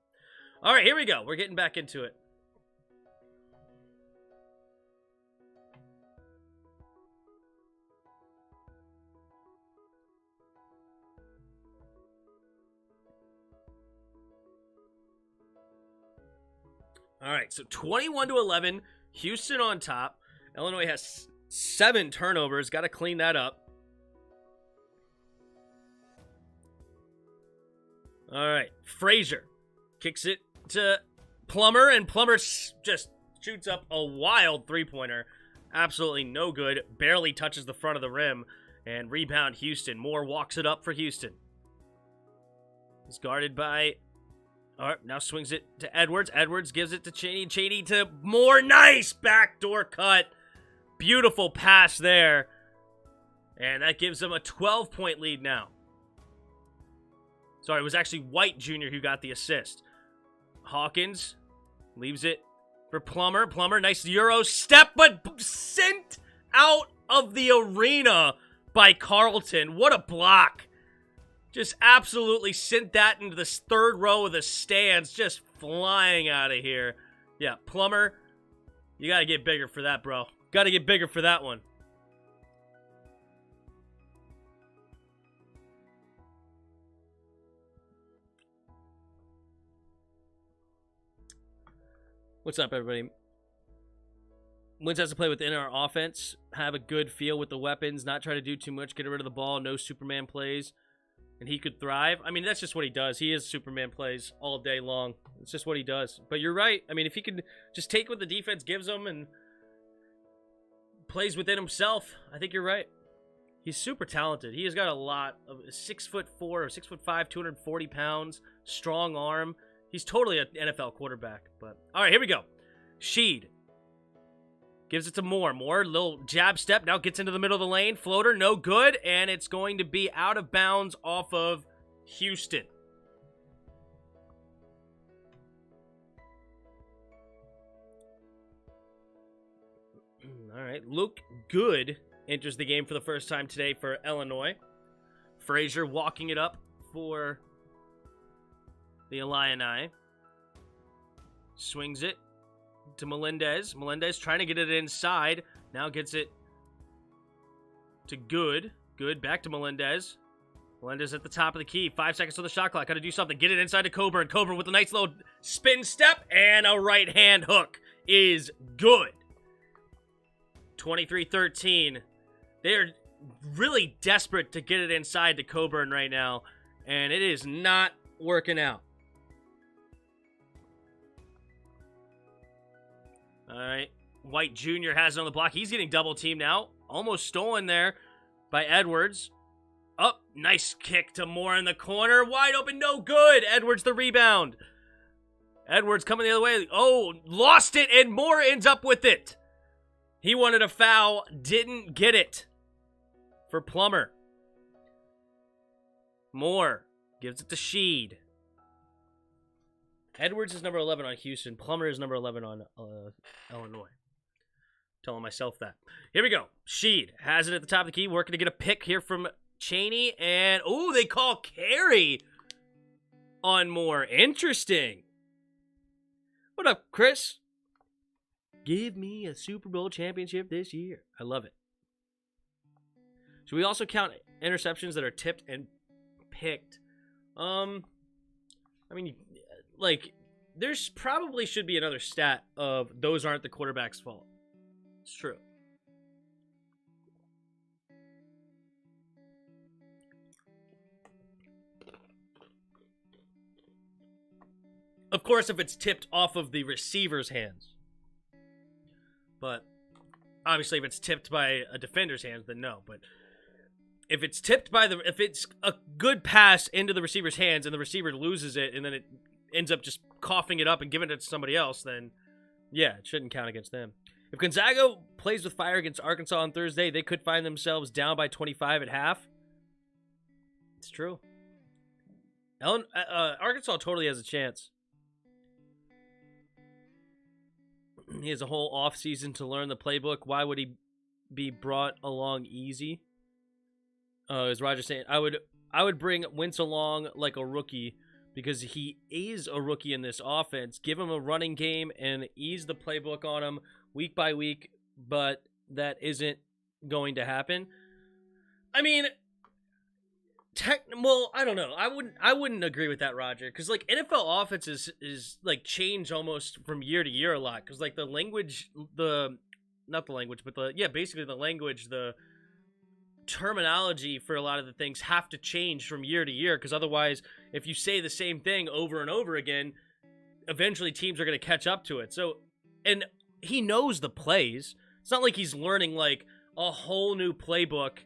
All right, here we go. We're getting back into it. All right, so 21-11, Houston on top. Illinois has 7 turnovers. Got to clean that up. All right, Frazier kicks it to Plummer, and Plummer just shoots up a wild three-pointer. Absolutely no good. Barely touches the front of the rim, and rebound Houston. Moore walks it up for Houston. He's guarded by... All right, now swings it to Edwards. Edwards gives it to Chaney. Chaney to Moore. Nice backdoor cut. Beautiful pass there. And that gives them a 12-point lead now. Sorry, it was actually White Jr. who got the assist. Hawkins leaves it for Plummer. Plummer, nice Euro step, but sent out of the arena by Carlton. What a block. Just absolutely sent that into the third row of the stands, just flying out of here. Yeah, Plummer, you got to get bigger for that, bro. Got to get bigger for that one. What's up, everybody? Wins has to play within our offense, have a good feel with the weapons, not try to do too much, get rid of the ball, no Superman plays. And he could thrive. I mean, that's just what he does. He is Superman plays all day long. It's just what he does. But you're right. I mean, if he could just take what the defense gives him and plays within himself, I think you're right. He's super talented. He has got a lot of 6'4" or 6'5", 240 pounds, strong arm. He's totally an NFL quarterback. But all right, here we go. Sheed gives it to Moore. Moore, little jab step, now gets into the middle of the lane. Floater, no good, and it's going to be out of bounds off of Houston. All right, Luke Good enters the game for the first time today for Illinois. Frazier walking it up for the Illini. Swings it to Melendez. Melendez trying to get it inside. Now gets it to Good. Good back to Melendez. Melendez at the top of the key. 5 seconds on the shot clock. Got to do something. Get it inside to Coburn. Coburn with a nice little spin step and a right hand hook is good. 23-13. They're really desperate to get it inside to Coburn right now, and it is not working out. All right, White Jr. has it on the block. He's getting double teamed now. Almost stolen there by Edwards. Up, nice kick to Moore in the corner. Wide open, no good. Edwards the rebound. Edwards coming the other way. Oh, lost it, and Moore ends up with it. He wanted a foul, didn't get it for Plummer. Moore gives it to Sheed. Edwards is number 11 on Houston. Plummer is number 11 on Illinois. Telling myself that. Here we go. Sheed has it at the top of the key. Working to get a pick here from Chaney. And, ooh, they call carry on Moore. Interesting. What up, Chris? Give me a Super Bowl championship this year. I love it. Should we also count interceptions that are tipped and picked? I mean, like, there's probably should be another stat of those aren't the quarterback's fault. It's true. Of course, if it's tipped off of the receiver's hands. But obviously, if it's tipped by a defender's hands, then no. But if it's tipped by if it's a good pass into the receiver's hands and the receiver loses it and then it ends up just coughing it up and giving it to somebody else, then yeah, it shouldn't count against them. If Gonzaga plays with fire against Arkansas on Thursday, they could find themselves down by 25 at half. It's true. Arkansas totally has a chance. He has a whole offseason to learn the playbook. Why would he be brought along easy? Is Roger saying, I would bring Wentz along like a rookie because he is a rookie in this offense. Give him a running game and ease the playbook on him week by week, but that isn't going to happen. I mean, I don't know. I wouldn't agree with that, Roger, because like NFL offenses is like change almost from year to year a lot, because like basically the language, the terminology for a lot of the things have to change from year to year, because otherwise, if you say the same thing over and over again, eventually teams are going to catch up to it. So, and he knows the plays. It's not like he's learning like a whole new playbook,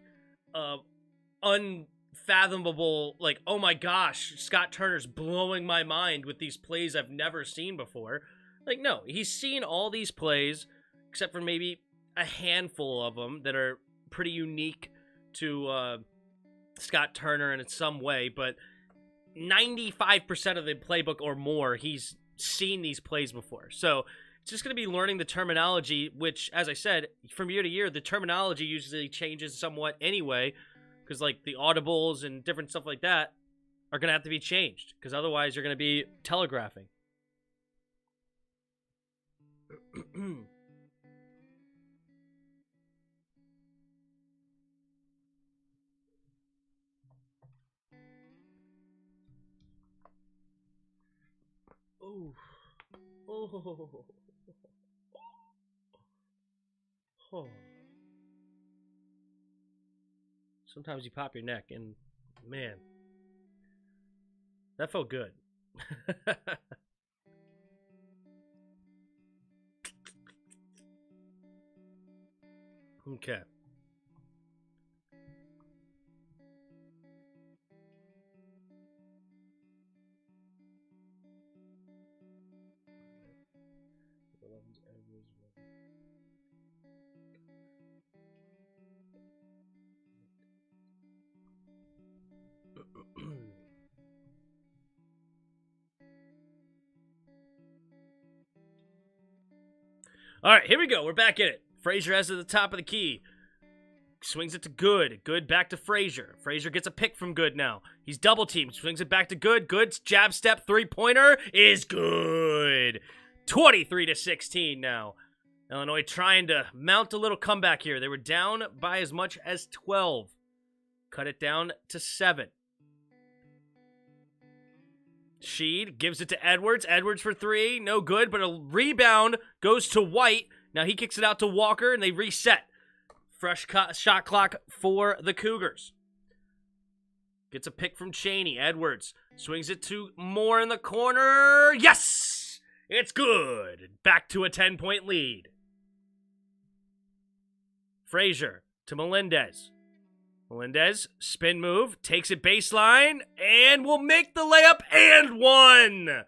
unfathomable, like, oh my gosh, Scott Turner's blowing my mind with these plays I've never seen before. Like, no, he's seen all these plays, except for maybe a handful of them that are pretty unique to Scott Turner in some way, but 95% of the playbook or more, he's seen these plays before. So it's just going to be learning the terminology, which, as I said, from year to year, the terminology usually changes somewhat anyway, because like the audibles and different stuff like that are going to have to be changed, because otherwise you're going to be telegraphing. Oh. Sometimes you pop your neck, and man, that felt good. Okay. All right, here we go. We're back in it. Frazier has it at the top of the key. Swings it to Good. Good back to Frazier. Frazier gets a pick from Good now. He's double teamed. Swings it back to Good. Good's jab step three-pointer is good. 23-16 now. Illinois trying to mount a little comeback here. They were down by as much as 12. Cut it down to 7. Sheed gives it to Edwards. Edwards for 3. No good, but a rebound goes to White. Now he kicks it out to Walker, and they reset. Fresh shot clock for the Cougars. Gets a pick from Chaney. Edwards swings it to Moore in the corner. Yes! It's good. Back to a 10-point lead. Frazier to Melendez. Melendez, spin move, takes it baseline, and will make the layup and one.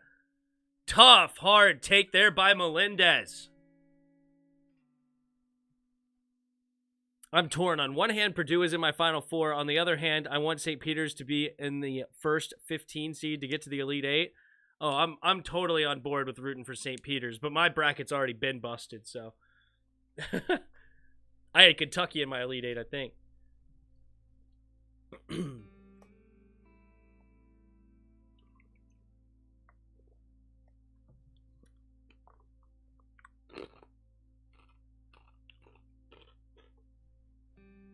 Tough, hard take there by Melendez. I'm torn. On one hand, Purdue is in my Final Four. On the other hand, I want St. Peter's to be in the first 15 seed to get to the Elite Eight. Oh, I'm totally on board with rooting for St. Peter's, but my bracket's already been busted, so. I had Kentucky in my Elite Eight, I think.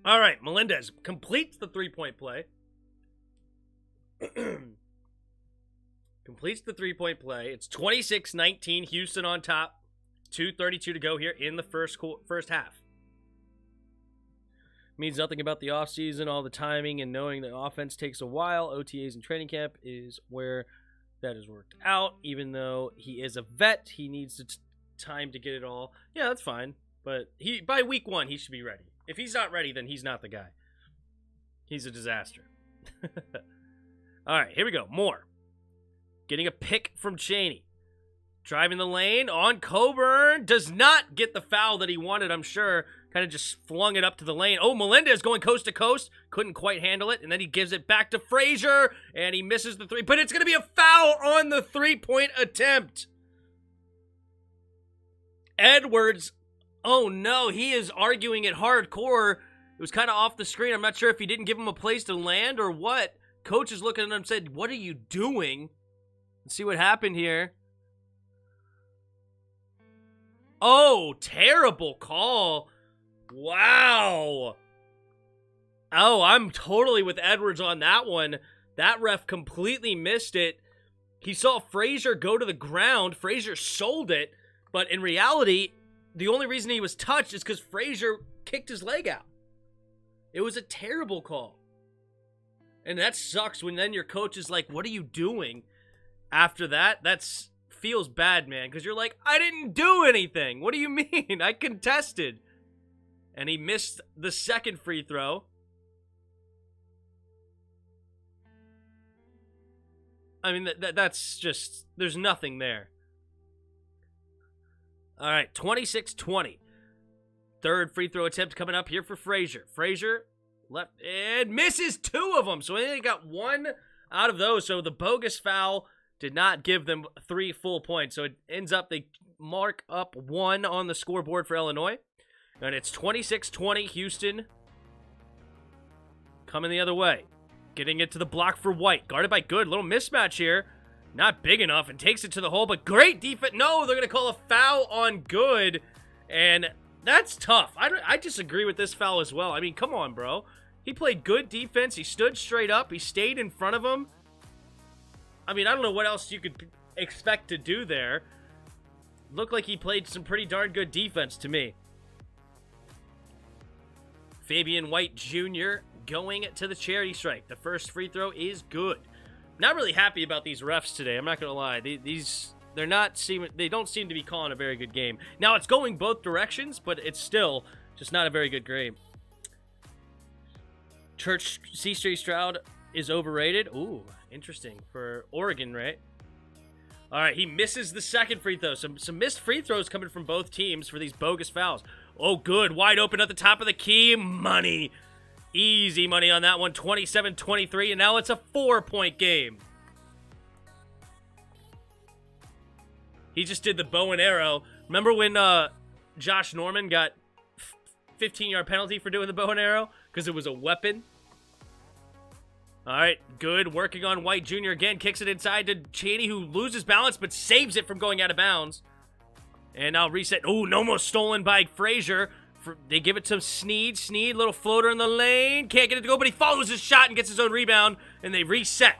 All right, Melendez completes the three-point play. Completes the three-point play. It's 26-19, Houston on top. 2:32 to go here in the first half. Means nothing about the offseason, all the timing, and knowing the offense takes a while. OTAs and training camp is where that is worked out. Even though he is a vet, he needs time to get it all. Yeah, that's fine. But by week 1, he should be ready. If he's not ready, then he's not the guy. He's a disaster. All right, here we go. Moore. Getting a pick from Chaney. Driving the lane on Coburn. Does not get the foul that he wanted, I'm sure. Kind of just flung it up to the lane. Oh, Melendez going coast to coast. Couldn't quite handle it. And then he gives it back to Frazier. And he misses the 3. But it's going to be a foul on the 3-point attempt. Edwards. Oh, no. He is arguing it hardcore. It was kind of off the screen. I'm not sure if he didn't give him a place to land or what. Coach is looking at him and said, what are you doing? Let's see what happened here. Oh, terrible call. Wow. Oh, I'm totally with Edwards on that one. That ref completely missed it. He saw Frazier go to the ground. Frazier sold it. But in reality, the only reason he was touched is because Frazier kicked his leg out. It was a terrible call. And that sucks when then your coach is like, what are you doing? After that, that's feels bad, man, because you're like, I didn't do anything. What do you mean? I contested. And he missed the second free throw. I mean, that's just, there's nothing there. All right, 26-20. Third free throw attempt coming up here for Frazier. Frazier left and misses 2 of them. So they got 1 out of those. So the bogus foul did not give them 3 full points. So it ends up, they mark up 1 on the scoreboard for Illinois. And it's 26-20, Houston coming the other way. Getting it to the block for White. Guarded by Good. Little mismatch here. Not big enough and takes it to the hole, but great defense. No, they're going to call a foul on Good. And that's tough. I disagree with this foul as well. I mean, come on, bro. He played good defense. He stood straight up. He stayed in front of him. I mean, I don't know what else you could expect to do there. Looked like he played some pretty darn good defense to me. Fabian White Jr. going to the charity stripe. The first free throw is good. Not really happy about these refs today. I'm not going to lie. They don't seem to be calling a very good game. Now, it's going both directions, but it's still just not a very good game. Church C. Stroud is overrated. Ooh, interesting. For Oregon, right? All right, he misses the second free throw. Some missed free throws coming from both teams for these bogus fouls. Oh, good. Wide open at the top of the key. Money. Easy money on that one. 27-23, and now it's a 4-point game. He just did the bow and arrow. Remember when Josh Norman got 15-yard penalty for doing the bow and arrow? Because it was a weapon. All right, Good. Working on White Jr. again. Kicks it inside to Chaney, who loses balance but saves it from going out of bounds. And now reset. Oh, no more stolen by Frazier. They give it to Sneed. Sneed, little floater in the lane. Can't get it to go, but he follows his shot and gets his own rebound. And they reset.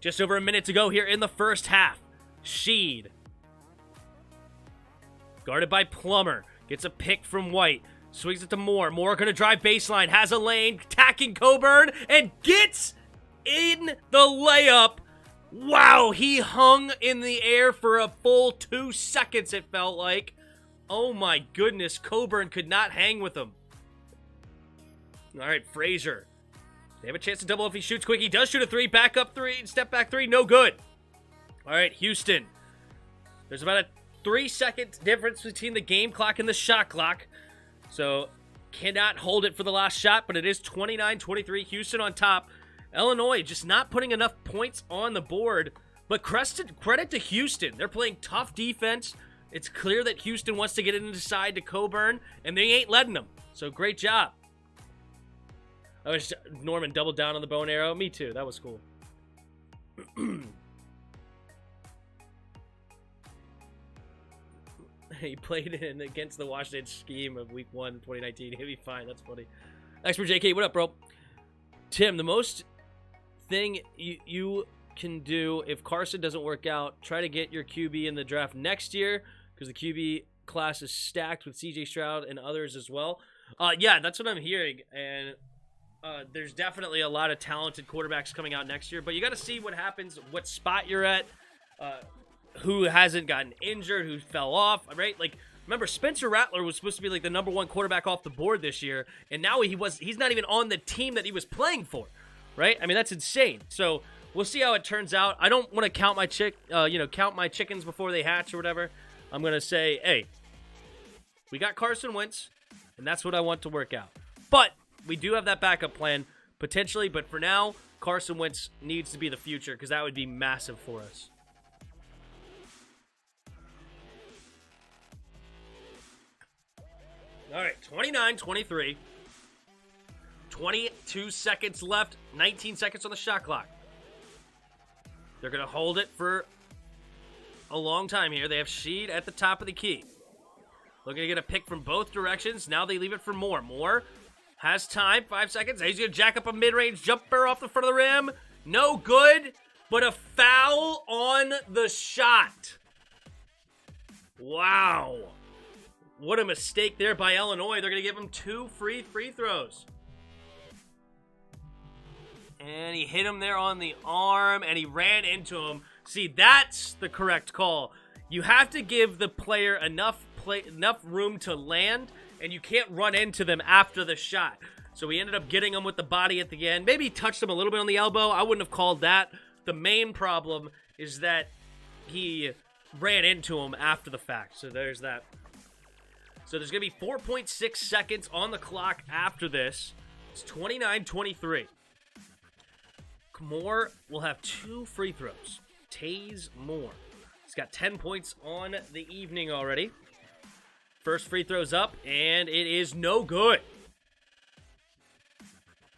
Just over a minute to go here in the first half. Sheed. Guarded by Plummer. Gets a pick from White. Swings it to Moore. Moore going to drive baseline. Has a lane. Attacking Coburn. And gets in the layup. Wow, he hung in the air for a full 2 seconds, it felt like. Oh my goodness, Coburn could not hang with him. All right, Frazier. They have a chance to double if he shoots quick. He does shoot a 3, back up 3, step back 3, no good. All right, Houston. There's about a 3-second difference between the game clock and the shot clock. So, cannot hold it for the last shot, but it is 29-23, Houston on top. Illinois just not putting enough points on the board, but credit to Houston. They're playing tough defense. It's clear that Houston wants to get it inside to Coburn, and they ain't letting them. So, great job. I wish Norman doubled down on the bow and arrow. Me too. That was cool. He played in against the Washington scheme of Week 1, 2019. He'll be fine. That's funny. Expert JK, what up, bro? Tim, the most thing you can do if Carson doesn't work out, try to get your QB in the draft next year, because the QB class is stacked with CJ Stroud and others as well. Yeah, that's what I'm hearing, and there's definitely a lot of talented quarterbacks coming out next year, but you got to see what happens, what spot you're at, who hasn't gotten injured, who fell off, right? Like, remember, Spencer Rattler was supposed to be like the #1 quarterback off the board this year, and now he's not even on the team that he was playing for, right? I mean, that's insane. So we'll see how it turns out. I don't want to count my chickens before they hatch or whatever. I'm gonna say, hey, we got Carson Wentz, and that's what I want to work out. But we do have that backup plan potentially. But for now, Carson Wentz needs to be the future, because that would be massive for us. All right, 29-23. 22 seconds left, 19 seconds on the shot clock. They're going to hold it for a long time here. They have Sheed at the top of the key. Looking to get a pick from both directions. Now they leave it for Moore. Moore has time, 5 seconds. He's going to jack up a mid-range jumper off the front of the rim. No good, but a foul on the shot. Wow. What a mistake there by Illinois. They're going to give him 2 free throws. And he hit him there on the arm, and he ran into him. See, that's the correct call. You have to give the player enough room to land, and you can't run into them after the shot. So he ended up getting him with the body at the end. Maybe he touched him a little bit on the elbow. I wouldn't have called that. The main problem is that he ran into him after the fact. So there's that. So there's going to be 4.6 seconds on the clock after this. It's 29-23. Moore will have 2 free throws. Taze Moore. He's got 10 points on the evening already. First free throw's up, and it is no good.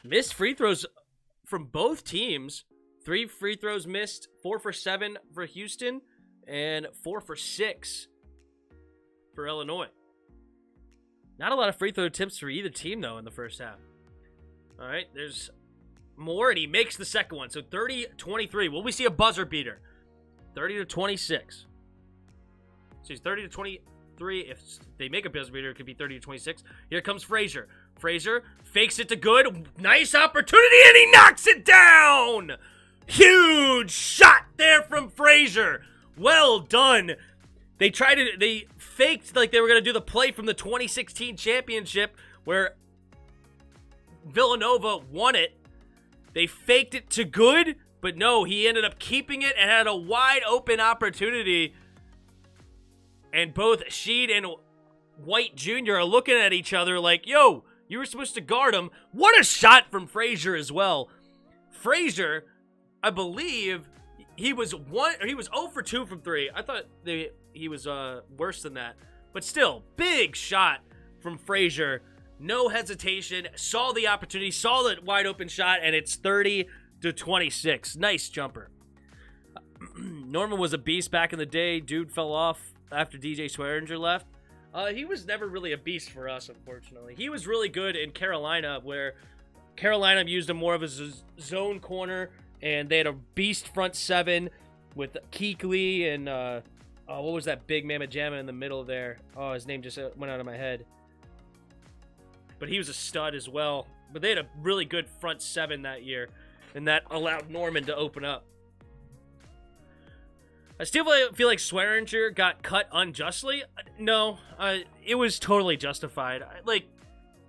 Missed free throws from both teams. 3 free throws missed, 4 for 7 for Houston, and 4 for 6 for Illinois. Not a lot of free throw attempts for either team, though, in the first half. All right, there's Moore, and he makes the second one. So 30-23. Will we see a buzzer beater? 30-26. So he's 30-23. If they make a buzzer beater, it could be 30-26. Here comes Frazier. Frazier fakes it to good. Nice opportunity, and he knocks it down. Huge shot there from Frazier. Well done. They faked like they were going to do the play from the 2016 championship where Villanova won it. They faked it to good, but no, he ended up keeping it and had a wide open opportunity. And both Sheed and White Jr. are looking at each other like, yo, you were supposed to guard him. What a shot from Frazier as well. Frazier, I believe he was 0 for 2 from 3. I thought he was worse than that. But still, big shot from Frazier. No hesitation, saw the opportunity, saw the wide open shot, and it's 30-26. Nice jumper. Norman was a beast back in the day. Dude fell off after DJ Swearinger left. He was never really a beast for us, unfortunately. He was really good in Carolina, where Carolina used him more of a zone corner, and they had a beast front 7 with Keekly and, what was that big mamma jamma in the middle there? Oh, his name just went out of my head. But he was a stud as well. But they had a really good front 7 that year, and that allowed Norman to open up. I still feel like Swearinger got cut unjustly. No, it was totally justified. Like,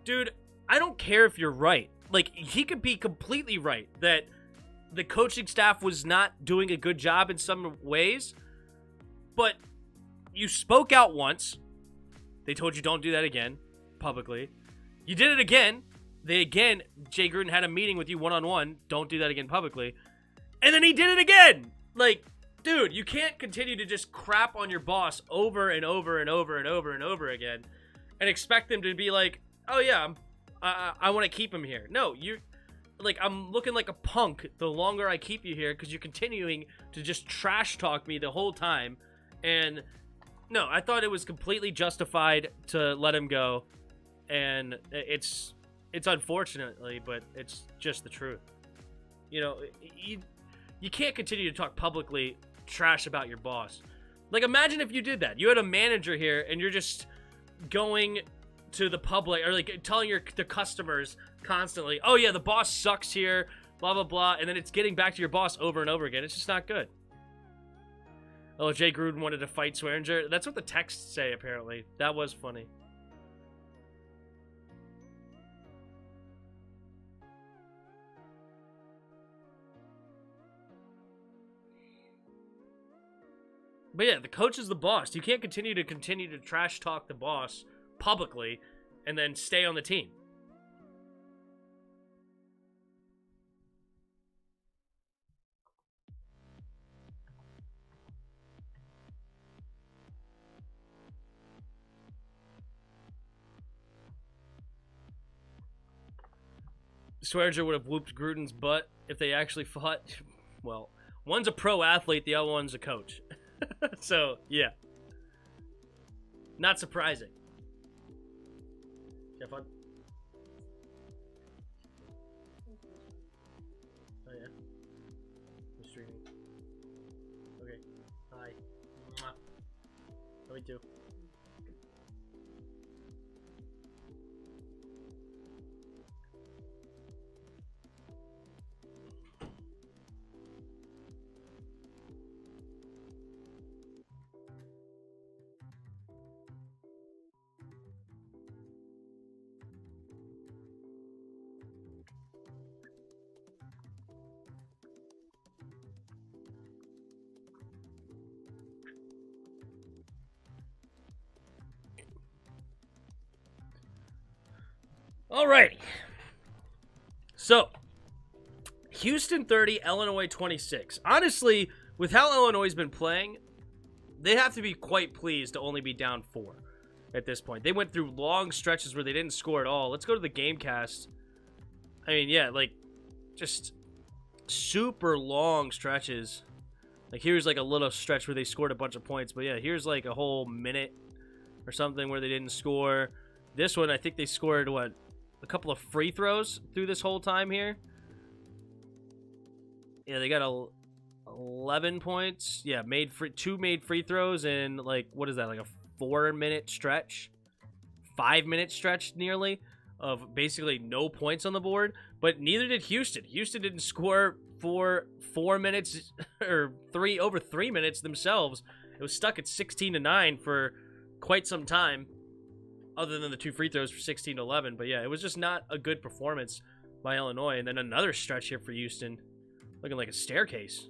dude, I don't care if you're right. Like, he could be completely right that the coaching staff was not doing a good job in some ways, but you spoke out once. They told you don't do that again, publicly. You did it again. Jay Gruden had a meeting with you one-on-one. Don't do that again publicly. And then he did it again. Like, dude, you can't continue to just crap on your boss over and over and over and over and over again and expect them to be like, oh yeah, I want to keep him here. No, I'm looking like a punk the longer I keep you here because you're continuing to just trash talk me the whole time. And no, I thought it was completely justified to let him go. And it's unfortunately, but it's just the truth. You know, you can't continue to talk publicly trash about your boss. Like, imagine if you did that. You had a manager here, and you're just going to the public, or like telling the customers constantly, oh yeah, the boss sucks here, blah, blah, blah, and then it's getting back to your boss over and over again. It's just not good. Oh, Jay Gruden wanted to fight Swearinger. That's what the texts say, apparently. That was funny. But yeah, the coach is the boss. You can't continue to trash talk the boss publicly and then stay on the team. Swearinger would have whooped Gruden's butt if they actually fought. Well, one's a pro athlete, the other one's a coach. So, yeah. Not surprising. Have fun. Oh, yeah. I'm streaming. Okay. Hi. Mwah. Love you too. Alrighty. So, Houston 30, Illinois 26. Honestly, with how Illinois has been playing, they have to be quite pleased to only be down 4 at this point. They went through long stretches where they didn't score at all. Let's go to the game cast. I mean, yeah, like, just super long stretches. Like, here's like a little stretch where they scored a bunch of points. But yeah, here's like a whole minute or something where they didn't score. This one, I think they scored, what, a couple of free throws through this whole time here. Yeah, they got 11 points. Yeah, two made free throws in, like, what is that, like a 4-minute stretch? 5-minute stretch nearly of basically no points on the board. But neither did Houston. Houston didn't score for 4 minutes or over 3 minutes themselves. It was stuck at 16-9 for quite some time, other than the 2 free throws for 16-11. But yeah, it was just not a good performance by Illinois. And then another stretch here for Houston, looking like a staircase.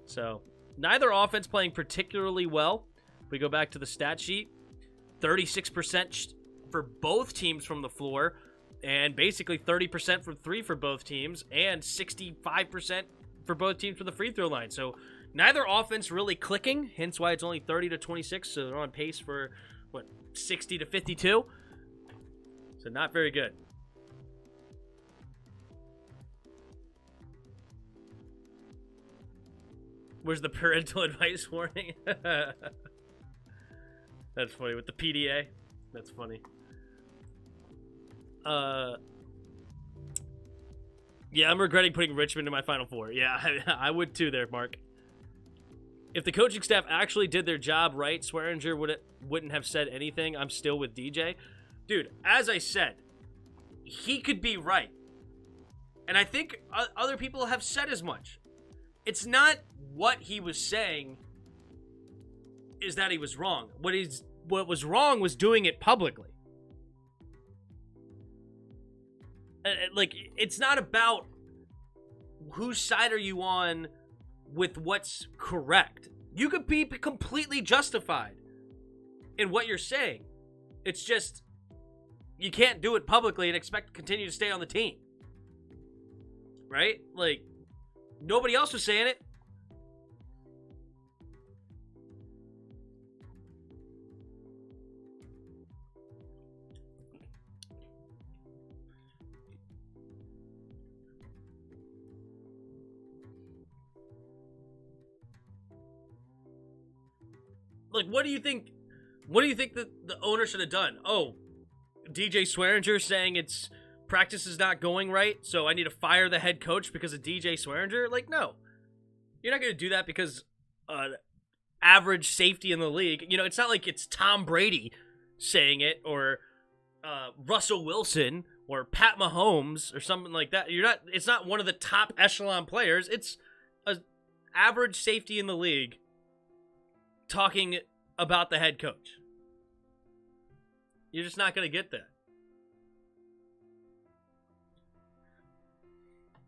So neither offense playing particularly well. If we go back to the stat sheet, 36% for both teams from the floor, and basically 30% from 3 for both teams, and 65% for both teams from the free throw line. So neither offense really clicking, hence why it's only 30-26. So they're on pace for, what, 60-52? So not very good. Where's the parental advice warning? That's funny. With the PDA? That's funny. Yeah, I'm regretting putting Richmond in my Final Four. Yeah, I would too there, Mark. If the coaching staff actually did their job right, Swearinger wouldn't have said anything. I'm still with DJ. Dude, as I said, he could be right. And I think other people have said as much. It's not what he was saying is that he was wrong. What was wrong was doing it publicly. Like, it's not about whose side are you on with what's correct. You could be completely justified in what you're saying. It's just you can't do it publicly and expect to continue to stay on the team. Right? Like, nobody else was saying it. Like, what do you think that the owner should have done? Oh, DJ Swearinger saying practice is not going right, so I need to fire the head coach because of DJ Swearinger? Like, no. You're not going to do that because average safety in the league. You know, it's not like it's Tom Brady saying it, or Russell Wilson, or Pat Mahomes, or something like that. It's not one of the top echelon players. It's an average safety in the league talking about the head coach. You're just not going to get that.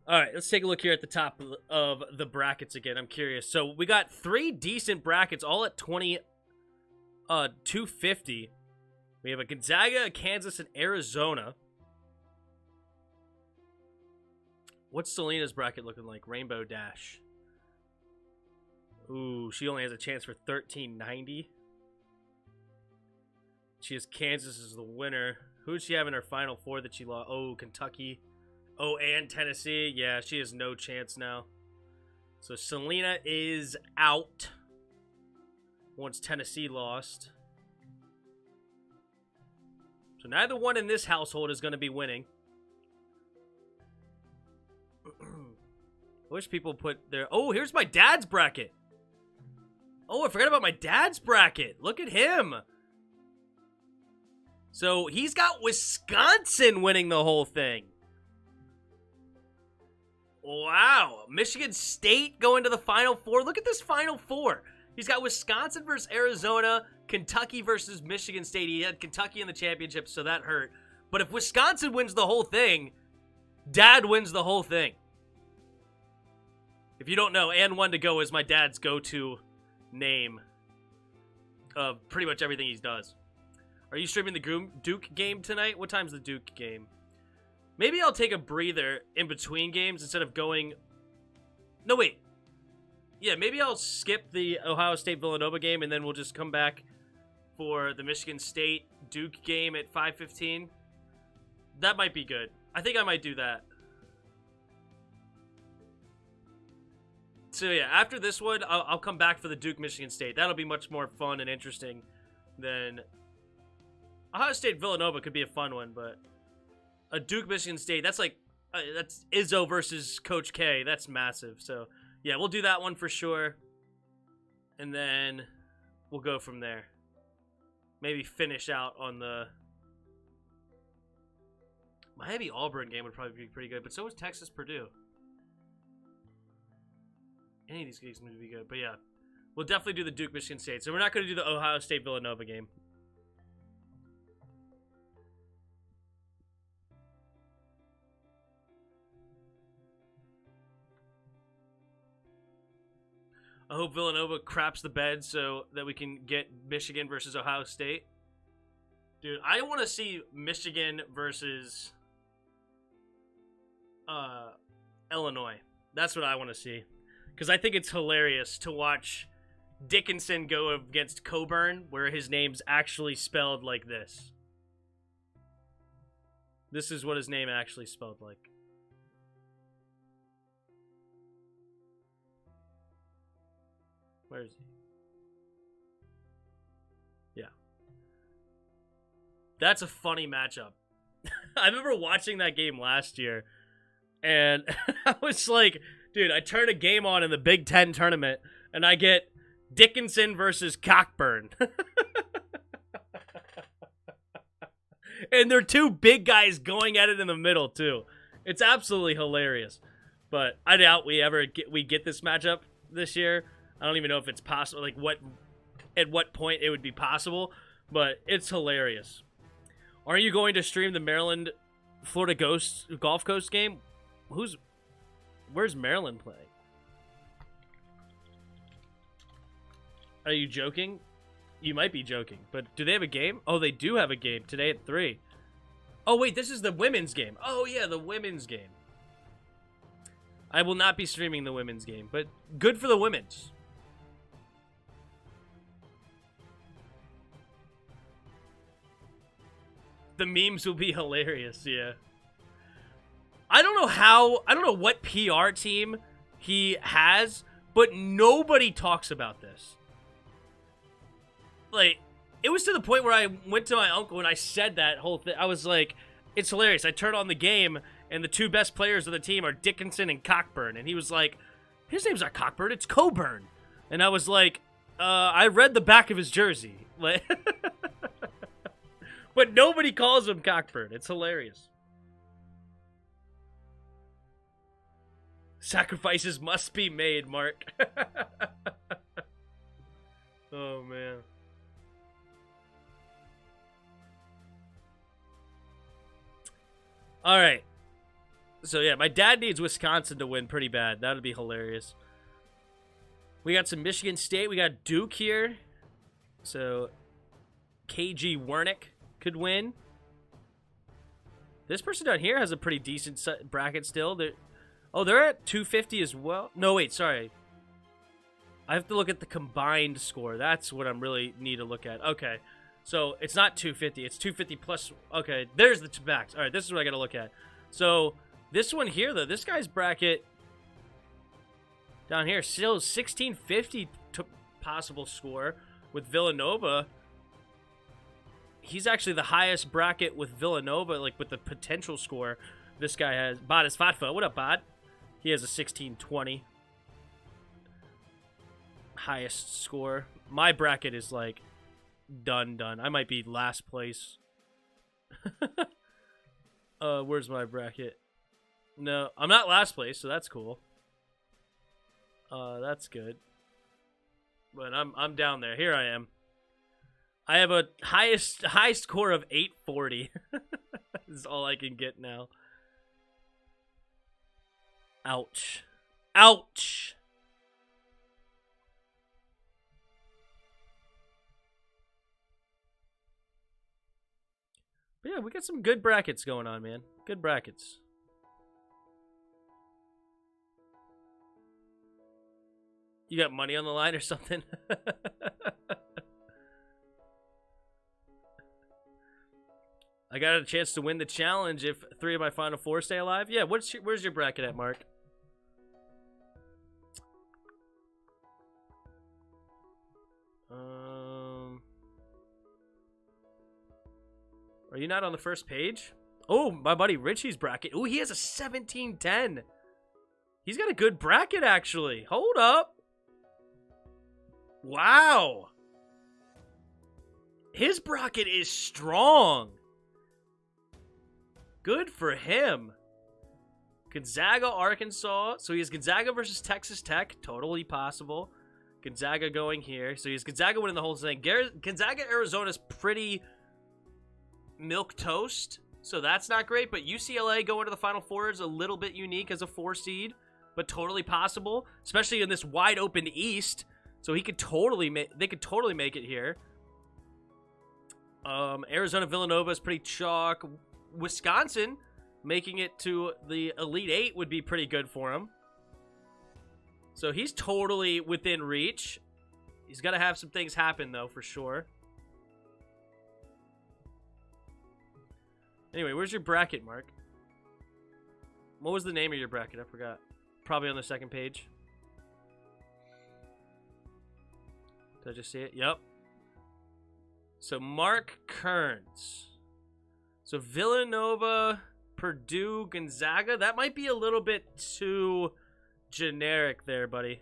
All right, let's take a look here at the top of the brackets again. I'm curious. So we got 3 decent brackets, all at 250. We have a Gonzaga, a Kansas, and Arizona. What's Selena's bracket looking like? Rainbow Dash. Ooh, she only has a chance for 1390. She has Kansas as the winner. Who's she have in her Final Four that she lost? Oh, Kentucky. Oh, and Tennessee. Yeah, she has no chance now. So Selena is out once Tennessee lost. So neither one in this household is going to be winning. I wish people put their... Oh, here's my dad's bracket. Oh, I forgot about my dad's bracket. Look at him. So he's got Wisconsin winning the whole thing. Wow. Michigan State going to the Final Four. Look at this Final Four. He's got Wisconsin versus Arizona, Kentucky versus Michigan State. He had Kentucky in the championship, so that hurt. But if Wisconsin wins the whole thing, Dad wins the whole thing. If you don't know, and one to go is my dad's go-to name of pretty much everything he does. Are you streaming the Duke game tonight? What time's the Duke game? Maybe I'll take a breather in between games instead of going... No, wait. Yeah, maybe I'll skip the Ohio State-Villanova game, and then we'll just come back for the Michigan State-Duke game at 5:15. That might be good. I think I might do that. So, yeah, after this one, I'll come back for the Duke-Michigan State. That'll be much more fun and interesting than... Ohio State-Villanova could be a fun one, but... A Duke-Michigan State, that's like... that's Izzo versus Coach K. That's massive, so... Yeah, we'll do that one for sure. And then we'll go from there. Maybe finish out on the... Miami-Auburn game would probably be pretty good, but so is Texas-Purdue. Any of these games would be good, but yeah. We'll definitely do the Duke-Michigan State. So we're not going to do the Ohio State-Villanova game. I hope Villanova craps the bed so that we can get Michigan versus Ohio State. Dude, I want to see Michigan versus Illinois. That's what I want to see. Because I think it's hilarious to watch Dickinson go against Coburn, where his name's actually spelled like this. This is what his name actually spelled like. Where is he? Yeah. That's a funny matchup. I remember watching that game last year, and I was like, dude, I turn a game on in the Big Ten tournament, and I get Dickinson versus Cockburn. And they're two big guys going at it in the middle, too. It's absolutely hilarious. But I doubt we get this matchup this year. I don't even know if it's possible, like at what point it would be possible, but it's hilarious. Are you going to stream the Maryland Florida Gulf Coast game? Where's Maryland playing? Are you joking? You might be joking, but do they have a game? Oh, they do have a game today at 3. Oh, wait, this is the women's game. Oh, yeah, the women's game. I will not be streaming the women's game, but good for the women's. The memes will be hilarious, yeah. I don't know what PR team he has, but nobody talks about this. Like, it was to the point where I went to my uncle and I said that whole thing. I was like, it's hilarious. I turned on the game, and the two best players of the team are Dickinson and Cockburn. And he was like, his name's not Cockburn, it's Coburn. And I was like, I read the back of his jersey. Like... But nobody calls him Cockburn. It's hilarious. Sacrifices must be made, Mark. Oh, man. All right. So, yeah, my dad needs Wisconsin to win pretty bad. That would be hilarious. We got some Michigan State. We got Duke here. So, KG Wernick could win. This person down here has a pretty decent bracket still. They're at 250 as well. No, wait, sorry. I have to look at the combined score. That's what I really need to look at. Okay. So it's not 250. It's 250 plus. Okay, there's the max. All right, this is what I got to look at. So this one here, though, this guy's bracket down here still 1650 possible score with Villanova. He's actually the highest bracket with Villanova, like with the potential score. This guy has. Bot is Fatfa. What up, Bot? He has a 1620. Highest score. My bracket is like done. I might be last place. Where's my bracket? No, I'm not last place, so that's cool. That's good. But I'm down there. Here I am. I have a high score of 840. This is all I can get now. Ouch. Ouch. But yeah, we got some good brackets going on, man. Good brackets. You got money on the line or something? I got a chance to win the challenge if 3 of my final 4 stay alive. Yeah, where's your bracket at, Mark? Are you not on the first page? Oh, my buddy Richie's bracket. Oh, he has a 1710. He's got a good bracket, actually. Hold up. Wow. His bracket is strong. Good for him. Gonzaga, Arkansas. So he has Gonzaga versus Texas Tech. Totally possible. Gonzaga going here. So he has Gonzaga winning the whole thing. Gonzaga, Arizona's pretty milquetoast. So that's not great. But UCLA going to the Final Four is a little bit unique as a 4 seed. But totally possible. Especially in this wide open East. So he could totally they could totally make it here. Arizona, Villanova is pretty chalk. Wisconsin making it to the Elite 8 would be pretty good for him. So he's totally within reach. He's got to have some things happen, though, for sure. Anyway, where's your bracket, Mark? What was the name of your bracket? I forgot. Probably on the second page. Did I just see it? Yep. So Mark Kearns. So Villanova, Purdue, Gonzaga. That might be a little bit too generic there, buddy.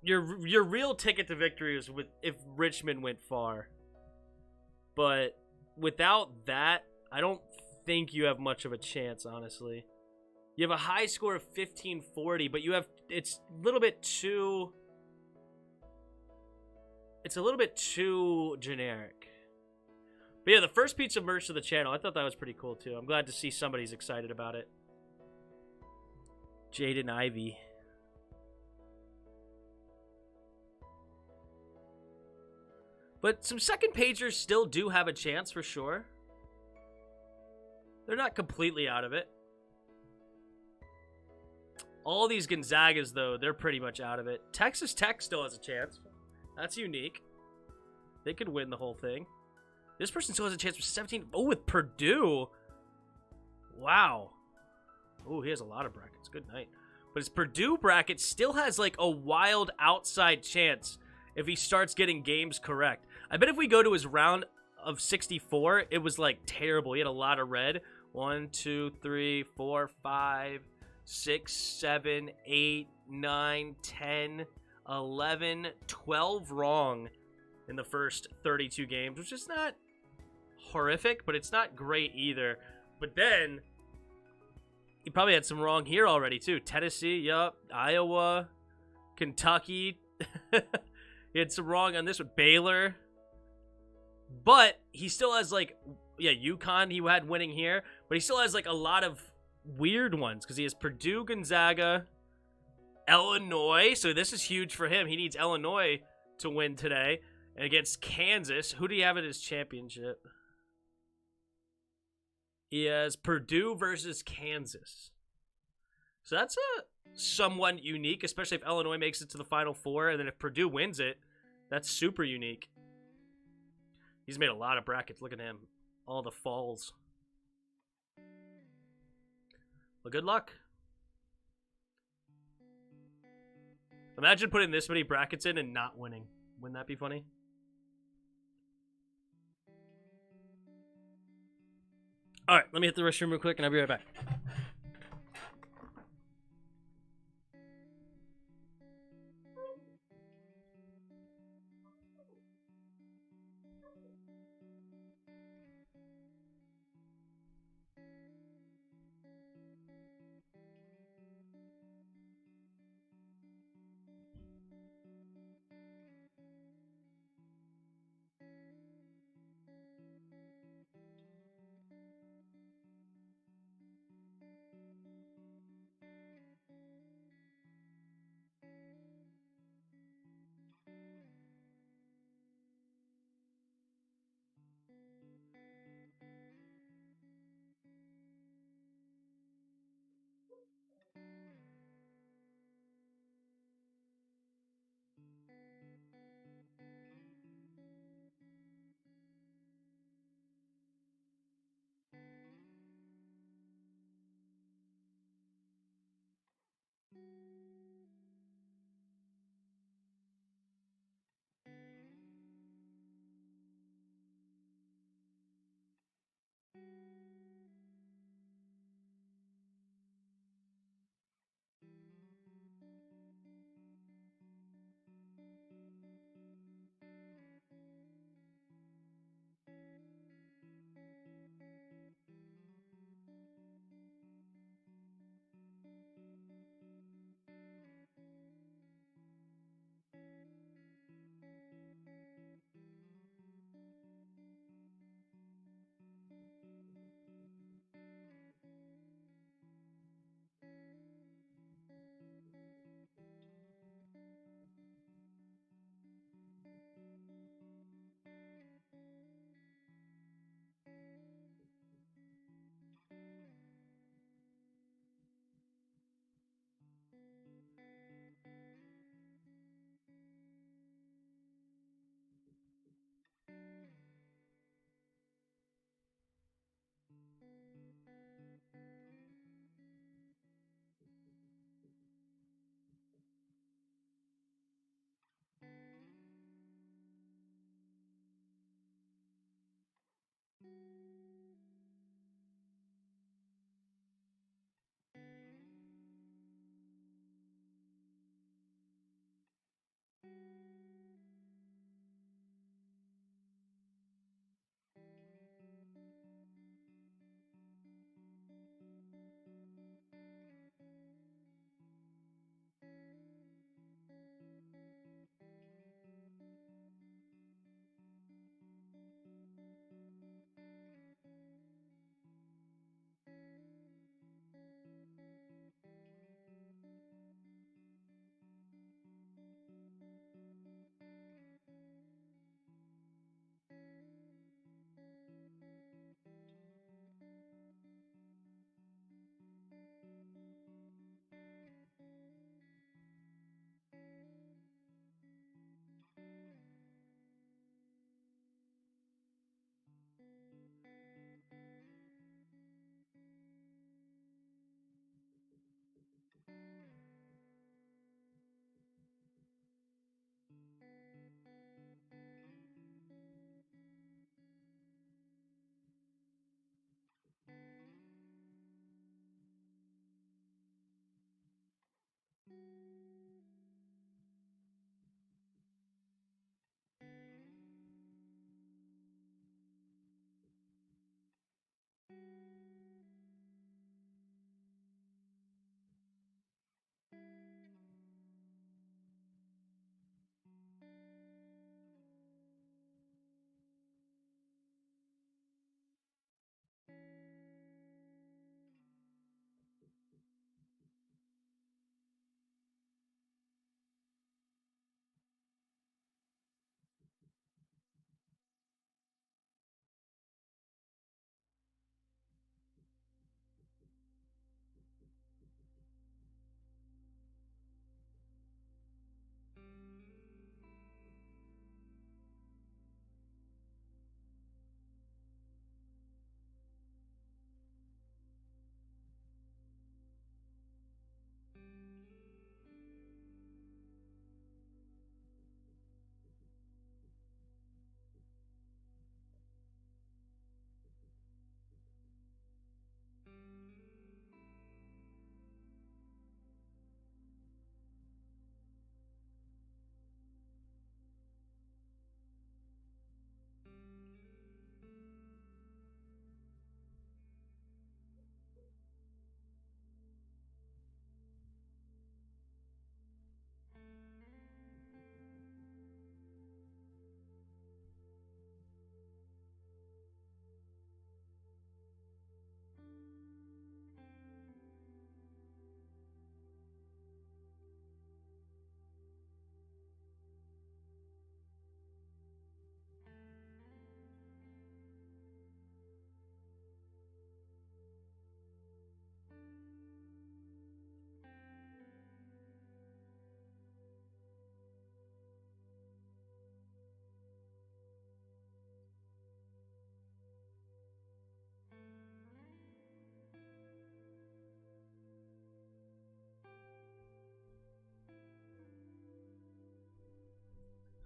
Your real ticket to victory is if Richmond went far. But without that, I don't think you have much of a chance, honestly. You have a high score of 1540, but it's a little bit too generic. But yeah, the first piece of merch to the channel, I thought that was pretty cool too. I'm glad to see somebody's excited about it. Jaden Ivey. But some second pagers still do have a chance for sure. They're not completely out of it. All these Gonzagas, though, they're pretty much out of it. Texas Tech still has a chance. That's unique. They could win the whole thing. This person still has a chance for 17. Oh, with Purdue. Wow. Oh, he has a lot of brackets. Good night. But his Purdue bracket still has, like, a wild outside chance if he starts getting games correct. I bet if we go to his round of 64, it was, like, terrible. He had a lot of red. 1, 2, 3, 4, 5, 6, 7, 8, 9, 10, 11, 12 wrong in the first 32 games, which is not horrific, but it's not great either. But then he probably had some wrong here already too. Tennessee, yup. Iowa, Kentucky. He had some wrong on this one. Baylor. But he still has like, yeah, UConn he had winning here, but he still has like a lot of weird ones because he has Purdue, Gonzaga, Illinois. So this is huge for him. He needs Illinois to win today. And against Kansas, who do you have in his championship? He has Purdue versus Kansas. So that's a somewhat unique, especially if Illinois makes it to the Final Four. And then if Purdue wins it, That's super unique. He's made a lot of brackets. Look at him. All the falls. Well, good luck. Imagine putting this many brackets in and not winning. Wouldn't that be funny? All right, let me hit the restroom real quick and I'll be right back.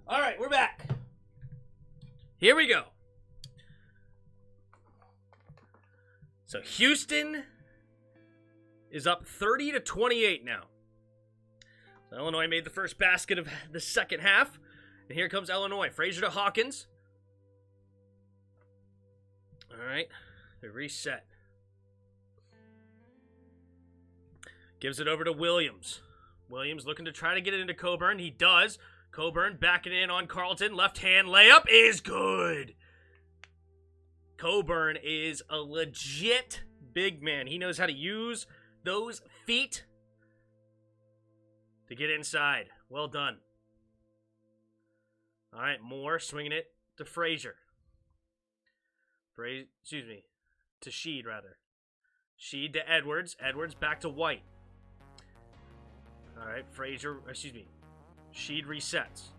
All right, we're back. Here we go. So Houston is up 30-28 now. So Illinois made the first basket of the second half. And here comes Illinois. Frazier to Hawkins. All right, they reset. Gives it over to Williams. Williams looking to try to get it into Coburn. He does. Coburn backing in on Carlton. Left hand layup is good. Coburn is a legit big man. He knows how to use those feet to get inside. Well done. All right, Moore swinging it to Frazier. To Sheed, rather. Sheed to Edwards. Edwards back to White. All right, Sheed resets.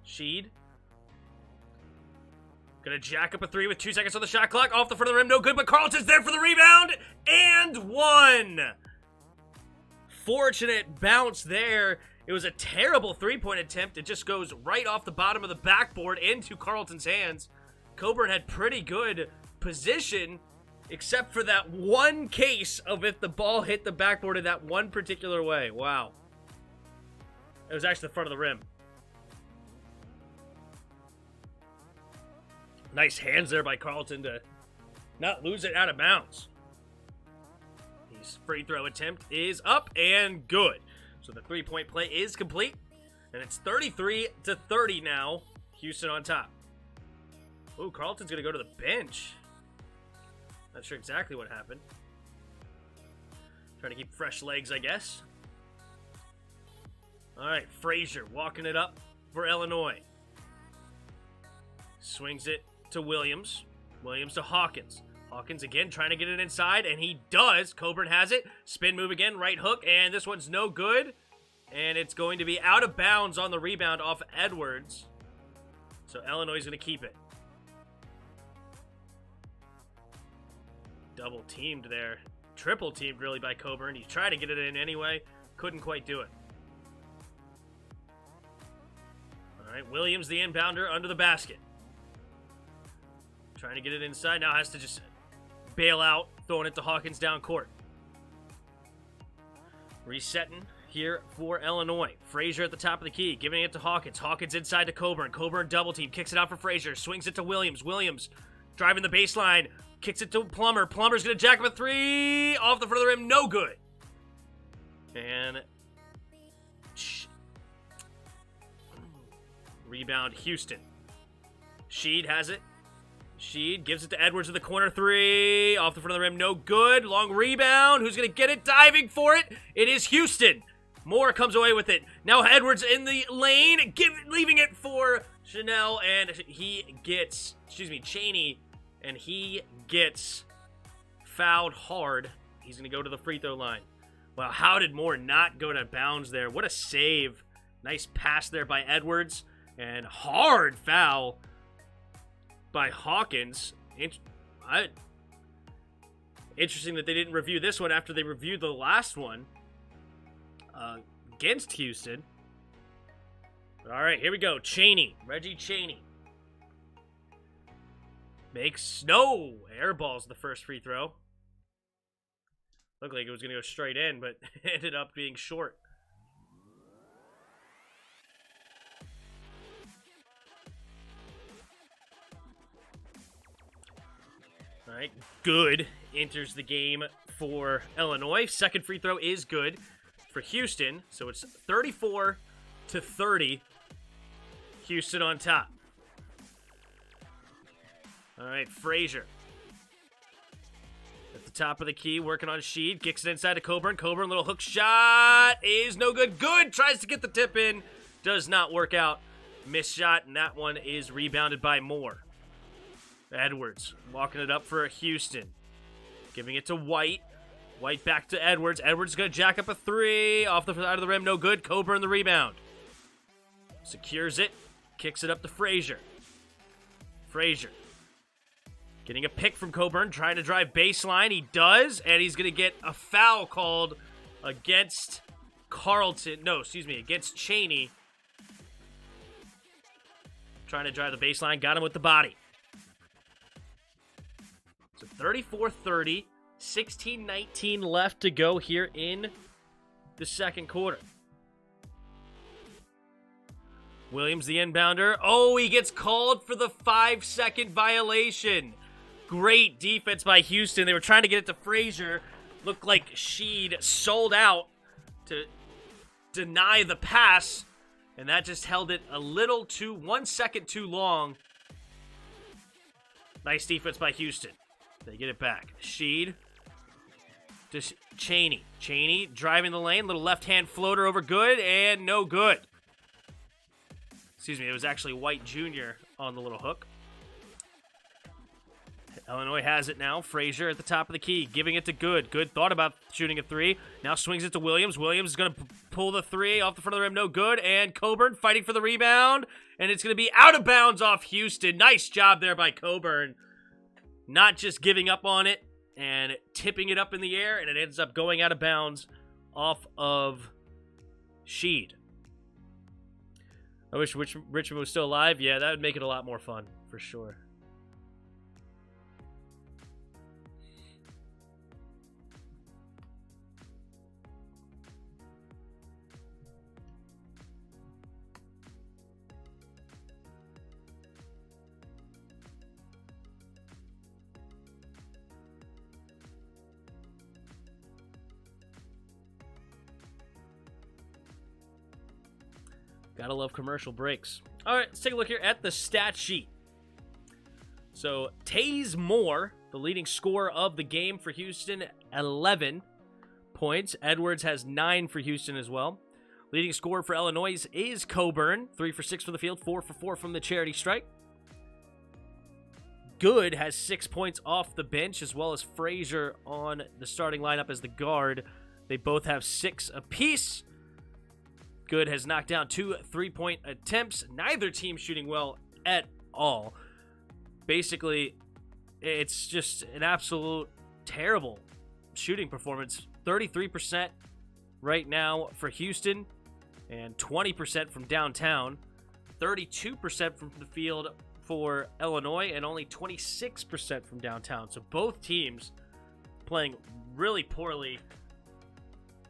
Sheed. Gonna jack up a three with 2 seconds on the shot clock. Off the front of the rim, no good, but Carlton's there for the rebound. And one. Fortunate bounce there. It was a terrible three-point attempt. It just goes right off the bottom of the backboard into Carlton's hands. Coburn had pretty good position, except for that one case of if the ball hit the backboard in that one particular way. Wow. It was actually the front of the rim. Nice hands there by Carlton to not lose it out of bounds. His free throw attempt is up and good. So the three-point play is complete. And it's 33-30 now. Houston on top. Ooh, Carlton's going to go to the bench. Not sure exactly what happened. Trying to keep fresh legs, I guess. All right, Frazier walking it up for Illinois. Swings it to Williams. Williams to Hawkins. Hawkins again trying to get it inside, and he does. Coburn has it. Spin move again, right hook, and this one's no good. And it's going to be out of bounds on the rebound off Edwards. So Illinois is going to keep it. Double teamed there. Triple teamed really by Coburn. He tried to get it in anyway. Couldn't quite do it. All right, Williams, the inbounder, under the basket. Trying to get it inside. Now has to just bail out, throwing it to Hawkins down court. Resetting here for Illinois. Frazier at the top of the key, giving it to Hawkins. Hawkins inside to Coburn. Coburn double team, kicks it out for Frazier, swings it to Williams. Williams driving the baseline, kicks it to Plummer. Plummer's going to jack up a three off the front of the rim. No good. And rebound Houston. Sheed has it. Sheed gives it to Edwards in the corner three. Off the front of the rim, no good. Long rebound. Who's going to get it? Diving for it. It is Houston. Moore comes away with it. Now Edwards in the lane. Leaving it for Chanel. And he gets, Chaney. And he gets fouled hard. He's going to go to the free throw line. Wow, how did Moore not go to bounds there? What a save. Nice pass there by Edwards. And hard foul by Hawkins. Interesting that they didn't review this one after they reviewed the last one against Houston. All right, here we go. Chaney, Reggie Chaney. Makes airballs the first free throw. Looked like it was going to go straight in, but ended up being short. All right, good enters the game for Illinois. Second free throw is good for Houston, so it's 34-30. Houston on top. All right, Frazier at the top of the key, working on Sheed. Kicks it inside to Coburn. Coburn, little hook shot is no good. Good, tries to get the tip in. Does not work out. Missed shot, and that one is rebounded by Moore. Edwards walking it up for Houston. Giving it to White. White back to Edwards. Edwards is going to jack up a three. Off the side of the rim, no good. Coburn the rebound. Secures it. Kicks it up to Frazier. Frazier. Getting a pick from Coburn. Trying to drive baseline. He does. And he's going to get a foul called against Carlton. No, excuse me. Against Chaney. trying to drive the baseline. Got him with the body. So 34-30, 16-19 left to go here in the second quarter. Williams, the inbounder. Oh, he gets called for the 5-second violation. Great defense by Houston. They were trying to get it to Frazier. Looked like Sheed sold out to deny the pass, and that just held it a little too, 1 second too long. Nice defense by Houston. They get it back. Sheed to Chaney. Chaney driving the lane. Little left-hand floater over good and no good. Excuse me, it was actually White Jr. on the little hook. Illinois has it now. Frazier at the top of the key, giving it to Good. Good thought about shooting a three. Now swings it to Williams. Williams is going to pull the three off the front of the rim. No good. And Coburn fighting for the rebound. And it's going to be out of bounds off Houston. Nice job there by Coburn. Not just giving up on it and tipping it up in the air. And it ends up going out of bounds off of Sheed. I wish Richmond was still alive. Yeah, that would make it a lot more fun, for sure. Gotta love commercial breaks. All right, let's take a look here at the stat sheet. So, Taze Moore, the leading scorer of the game for Houston, 11 points. Edwards has 9 for Houston as well. Leading scorer for Illinois is Coburn, 3 for 6 from the field, 4 for 4 from the charity stripe. Good has 6 points off the bench, as well as Frazier on the starting lineup as the guard. They both have 6 apiece. Good has knocked down 2 3-point attempts. Neither team shooting well at all. Basically, it's just an absolute terrible shooting performance. 33% right now for Houston and 20% from downtown. 32% from the field for Illinois and only 26% from downtown. So both teams playing really poorly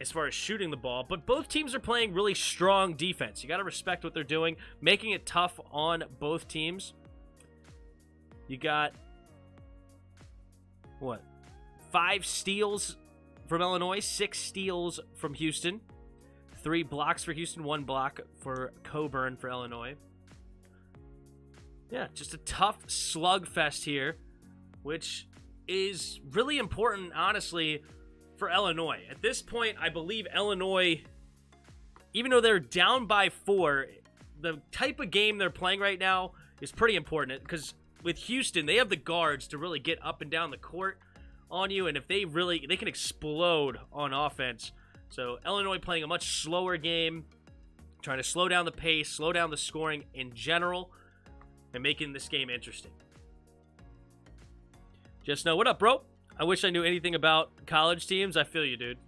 as far as shooting the ball, but both teams are playing really strong defense. You got to respect what they're doing, making it tough on both teams. You got, 5 steals from Illinois, 6 steals from Houston, 3 blocks for Houston, 1 block for Coburn for Illinois. Yeah, just a tough slugfest here, which is really important, honestly, for Illinois. At this point, I believe Illinois, even though they're down by 4, the type of game they're playing right now is pretty important, because with Houston, they have the guards to really get up and down the court on you, and if they can explode on offense. So Illinois playing a much slower game, trying to slow down the pace, slow down the scoring in general, and making this game interesting. Just know, what up, bro? I wish I knew anything about college teams. I feel you, dude.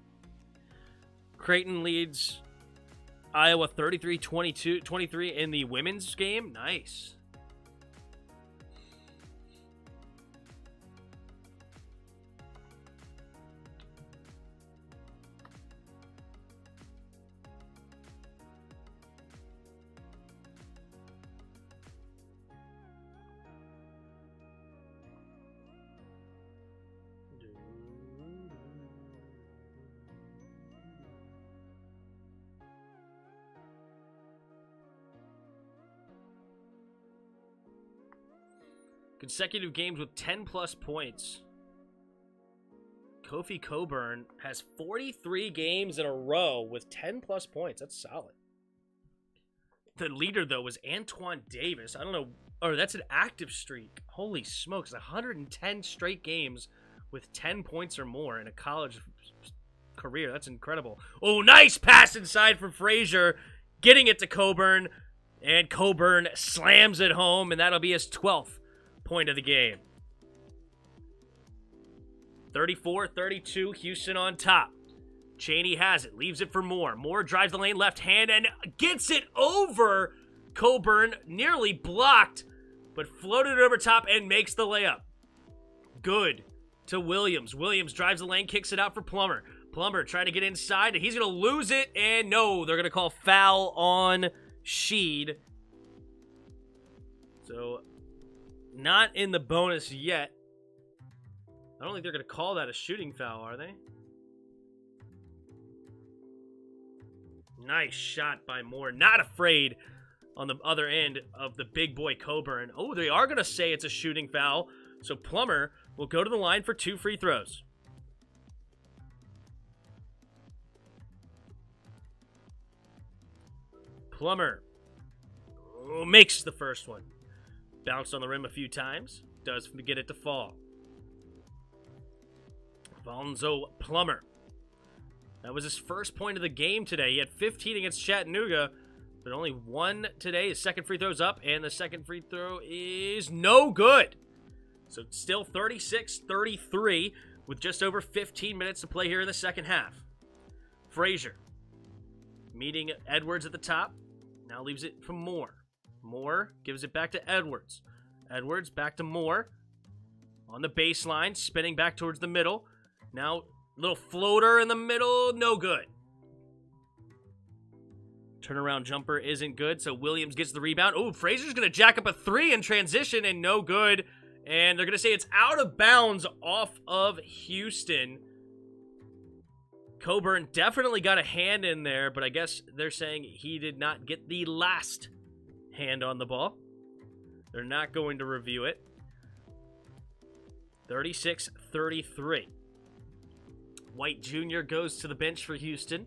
Creighton leads Iowa 33-23 in the women's game. Nice. Consecutive games with 10-plus points. Kofi Coburn has 43 games in a row with 10-plus points. That's solid. The leader, though, was Antoine Davis. I don't know. Oh, that's an active streak. Holy smokes. 110 straight games with 10 points or more in a college career. That's incredible. Oh, nice pass inside from Frazier. Getting it to Coburn. And Coburn slams it home, and that'll be his 12th point of the game. 34-32, Houston on top. Chaney has it, leaves it for Moore. Moore drives the lane left hand and gets it over Coburn nearly blocked, but floated it over top and makes the layup. Good to Williams. Williams drives the lane, kicks it out for Plummer. Plummer trying to get inside, and he's going to lose it, and no, they're going to call foul on Sheed. So, not in the bonus yet. I don't think they're going to call that a shooting foul, are they? Nice shot by Moore. Not afraid on the other end of the big boy Coburn. Oh, they are going to say it's a shooting foul. So Plummer will go to the line for 2 free throws. Plummer makes the first one. Bounced on the rim a few times. Does get it to fall. Vonzo Plummer. That was his first point of the game today. He had 15 against Chattanooga, but only 1 today. His second free throw's up, and the second free throw is no good. So it's still 36-33 with just over 15 minutes to play here in the second half. Frazier meeting Edwards at the top. Now leaves it for Moore. Moore gives it back to Edwards. Edwards back to Moore. On the baseline, spinning back towards the middle. Now, little floater in the middle, no good. Turnaround jumper isn't good, so Williams gets the rebound. Oh, Frazier's going to jack up a 3 in transition, and no good. And they're going to say it's out of bounds off of Houston. Coburn definitely got a hand in there, but I guess they're saying he did not get the last hand on the ball. They're not going to review it. 36-33. White Jr. goes to the bench for Houston.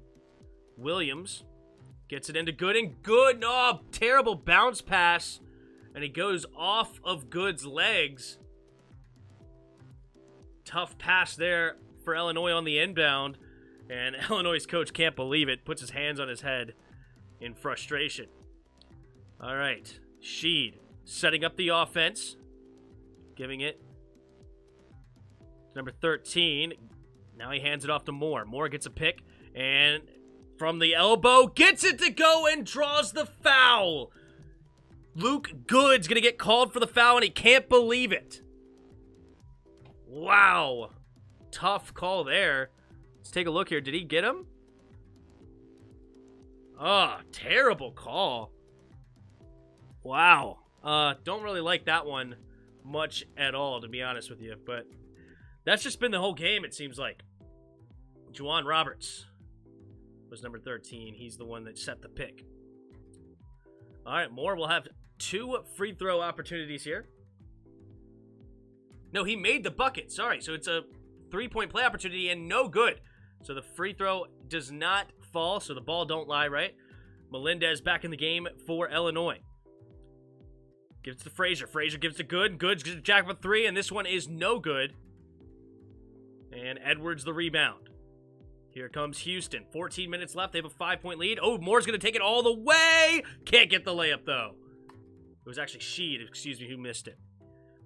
Williams gets it into Good, and Good, no, terrible bounce pass. And he goes off of Good's legs. Tough pass there for Illinois on the inbound. And Illinois' coach can't believe it. Puts his hands on his head in frustration. All right. Sheed setting up the offense. Giving it to number 13. Now he hands it off to Moore. Moore gets a pick. And from the elbow, gets it to go and draws the foul. Luke Good's going to get called for the foul, and he can't believe it. Wow. Tough call there. Let's take a look here. Did he get him? Oh, terrible call. Wow. Don't really like that one much at all, to be honest with you. But that's just been the whole game, it seems like. Juwan Roberts was number 13. He's the one that set the pick. All right, Moore will have 2 free throw opportunities here. No, he made the bucket. Sorry. So it's a 3-point play opportunity and no good. So the free throw does not fall. So the ball don't lie, right? Melendez back in the game for Illinois. Gives it to Frazier. Frazier gives it to Good. Good's going to jack up a 3, and this one is no good. And Edwards the rebound. Here comes Houston. 14 minutes left. They have a 5-point lead. Oh, Moore's going to take it all the way. Can't get the layup, though. It was actually Sheed, who missed it.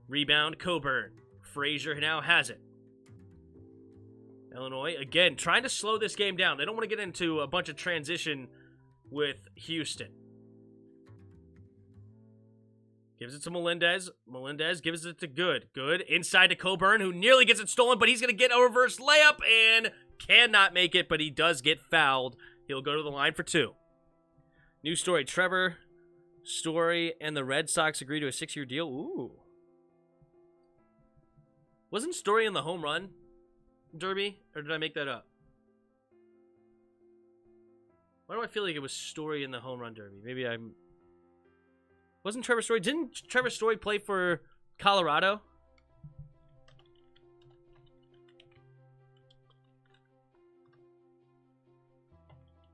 Rebound, Coburn. Frazier now has it. Illinois, again, trying to slow this game down. They don't want to get into a bunch of transition with Houston. Gives it to Melendez. Melendez gives it to Good. Good inside to Coburn, who nearly gets it stolen, but he's going to get a reverse layup and cannot make it, but he does get fouled. He'll go to the line for 2. New story, Trevor Story and the Red Sox agree to a 6-year deal. Ooh. Wasn't Story in the home run derby, or did I make that up? Why do I feel like it was Story in the home run derby? Maybe I'm... Wasn't Trevor Story... Didn't Trevor Story play for Colorado?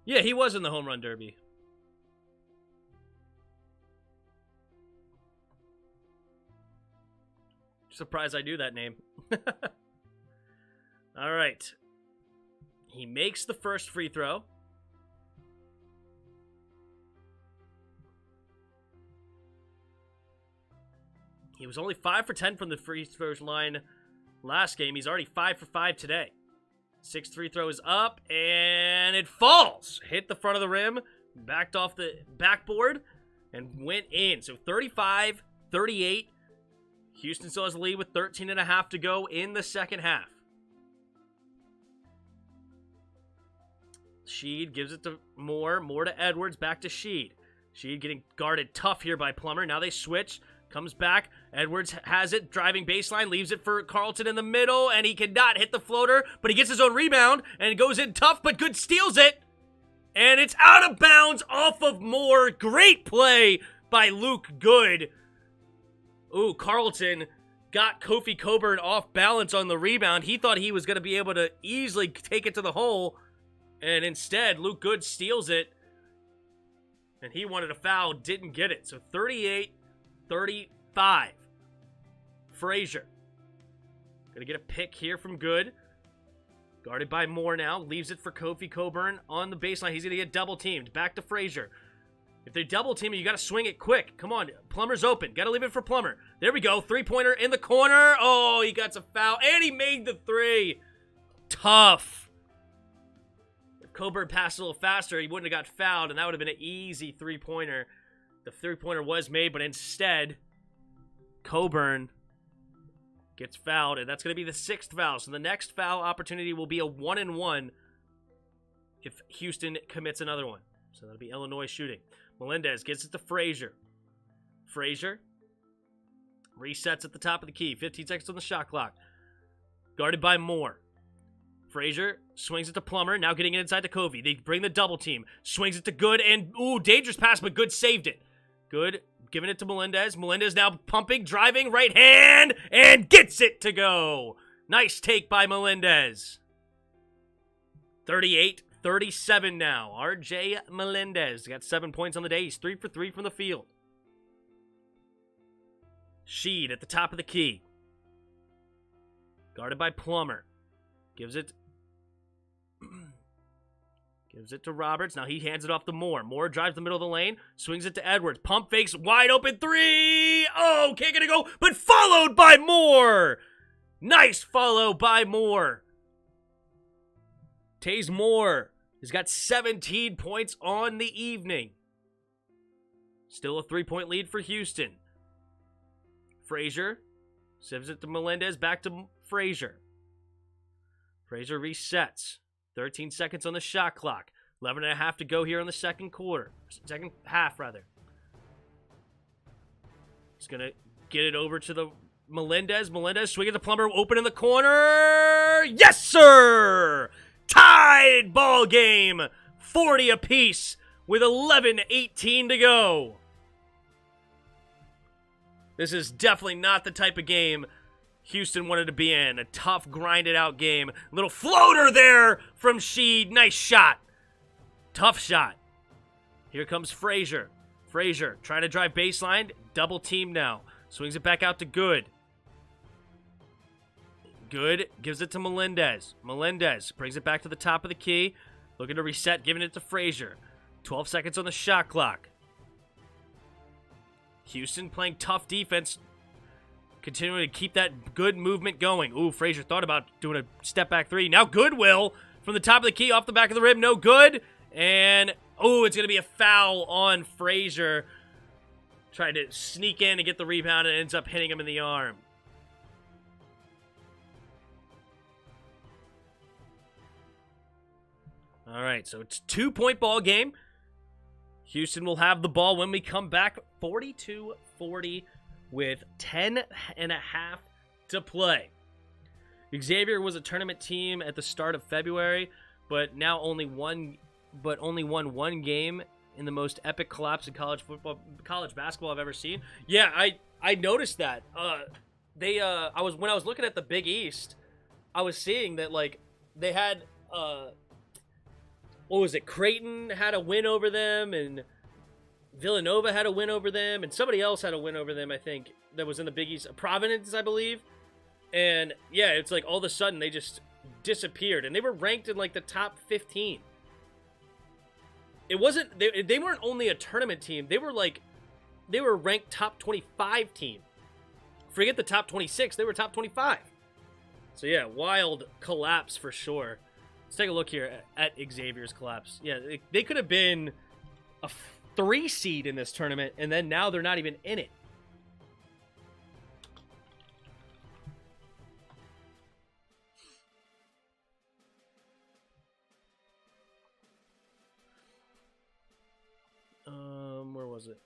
Yeah, he was in the home run derby. Surprised I knew that name. All right. He makes the first free throw. He was only 5 for 10 from the free throws line last game. He's already 5 for 5 today. 6th free throw is up, and it falls. Hit the front of the rim, backed off the backboard, and went in. So 35-38. Houston still has the lead with 13.5 to go in the second half. Sheed gives it to Moore. Moore to Edwards. Back to Sheed. Sheed getting guarded tough here by Plummer. Now they switch. Comes back. Edwards has it. Driving baseline. Leaves it for Carlton in the middle. And he cannot hit the floater. But he gets his own rebound. And it goes in tough. But Good steals it. And it's out of bounds off of Moore. Great play by Luke Good. Ooh, Carlton got Kofi Coburn off balance on the rebound. He thought he was going to be able to easily take it to the hole. And instead, Luke Good steals it. And he wanted a foul, didn't get it. So 38-35. Frazier. Gonna get a pick here from Good. Guarded by Moore now. Leaves it for Kofi Coburn on the baseline. He's gonna get double teamed. Back to Frazier. If they double team you gotta swing it quick. Come on, Plummer's open. Gotta leave it for Plummer. There we go. Three-pointer in the corner. Oh, he got a foul. And he made the three. Tough. If Coburn passed a little faster, he wouldn't have got fouled, and that would have been an easy three-pointer. The three-pointer was made, but instead, Coburn gets fouled, and that's going to be the 6th foul. So the next foul opportunity will be a 1-and-1 if Houston commits another one. So that'll be Illinois shooting. Melendez gets it to Frazier. Frazier resets at the top of the key. 15 seconds on the shot clock. Guarded by Moore. Frazier swings it to Plummer. Now getting it inside to Covey. They bring the double team. Swings it to Good. And, ooh, dangerous pass, but Good saved it. Good. Giving it to Melendez. Melendez now pumping, driving, right hand, and gets it to go. Nice take by Melendez. 38-37 now. RJ Melendez got 7 points on the day. He's 3 for 3 from the field. Sheed at the top of the key. Guarded by Plummer. Gives it to Roberts. Now he hands it off to Moore. Moore drives the middle of the lane. Swings it to Edwards. Pump fakes. Wide open three. Oh, can't get it go. But followed by Moore. Nice follow by Moore. Taze Moore has got 17 points on the evening. Still a 3-point lead for Houston. Frazier gives it to Melendez. Back to Frazier. Frazier resets. 13 seconds on the shot clock. 11.5 to go here in the second half. He's going to get it over to the Melendez. Melendez swinging the Plummer, open in the corner. Yes, sir! Tied ball game. 40 apiece with 11:18 to go. This is definitely not the type of game Houston wanted to be in. A tough, grinded-out game. Little floater there from Sheed. Nice shot. Tough shot. Here comes Frazier. Frazier trying to drive baseline. Double team now. Swings it back out to Good. Good gives it to Melendez. Melendez brings it back to the top of the key. Looking to reset, giving it to Frazier. 12 seconds on the shot clock. Houston playing tough defense. Continuing to keep that good movement going. Ooh, Frazier thought about doing a step-back three. Now Goodwill from the top of the key, off the back of the rim. No good. And, oh, it's going to be a foul on Frazier. Tried to sneak in and get the rebound and ends up hitting him in the arm. All right, so it's a 2-point ball game. Houston will have the ball when we come back. 42-40. With 10.5 to play. Xavier was a tournament team at the start of February, but now only won one game in the most epic collapse in college basketball I've ever seen. Yeah, I noticed that. When I was looking at the Big East, I was seeing that like they had what was it? Creighton had a win over them, and Villanova had a win over them, and somebody else had a win over them, I think, that was in the Big East. Providence, I believe. And, yeah, it's like all of a sudden they just disappeared. And they were ranked in, like, the top 15. It wasn't... They weren't only a tournament team. They were ranked top 25 team. Forget the top 26. They were top 25. So, yeah, wild collapse for sure. Let's take a look here at Xavier's collapse. Yeah, they could have been 3 seed in this tournament, and then now they're not even in it. Where was it?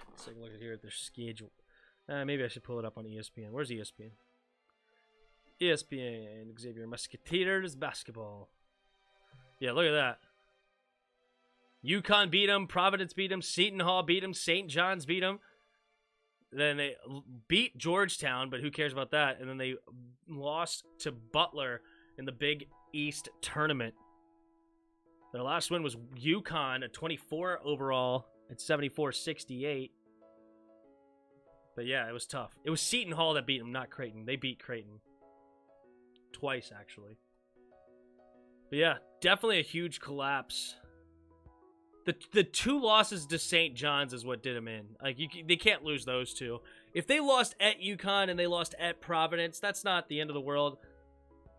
Let's take a look here at their schedule. Maybe I should pull it up on ESPN. Where's ESPN? ESPN, Xavier Musketeers basketball. Yeah, look at that. UConn beat them. Providence beat them. Seton Hall beat them. St. John's beat them. Then they beat Georgetown, but who cares about that? And then they lost to Butler in the Big East tournament. Their last win was UConn, a 24 overall at 74-68. But yeah, it was tough. It was Seton Hall that beat them, not Creighton. They beat Creighton. Twice, actually. But yeah, definitely a huge collapse. The 2 losses to St. John's is what did them in. Like, they can't lose those 2. If they lost at UConn and they lost at Providence, that's not the end of the world.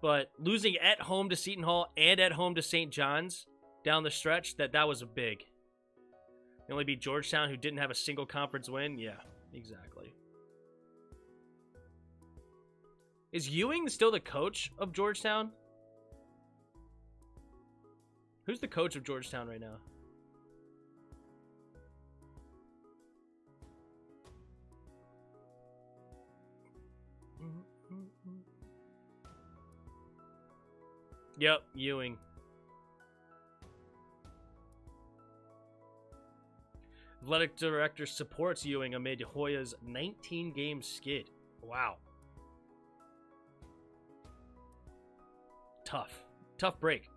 But losing at home to Seton Hall and at home to St. John's down the stretch, that was a big. They only beat Georgetown, who didn't have a single conference win. Yeah, exactly. Is Ewing still the coach of Georgetown? Who's the coach of Georgetown right now? Yep, Ewing. Athletic director supports Ewing amid Hoya's 19-game skid. Wow. Tough break.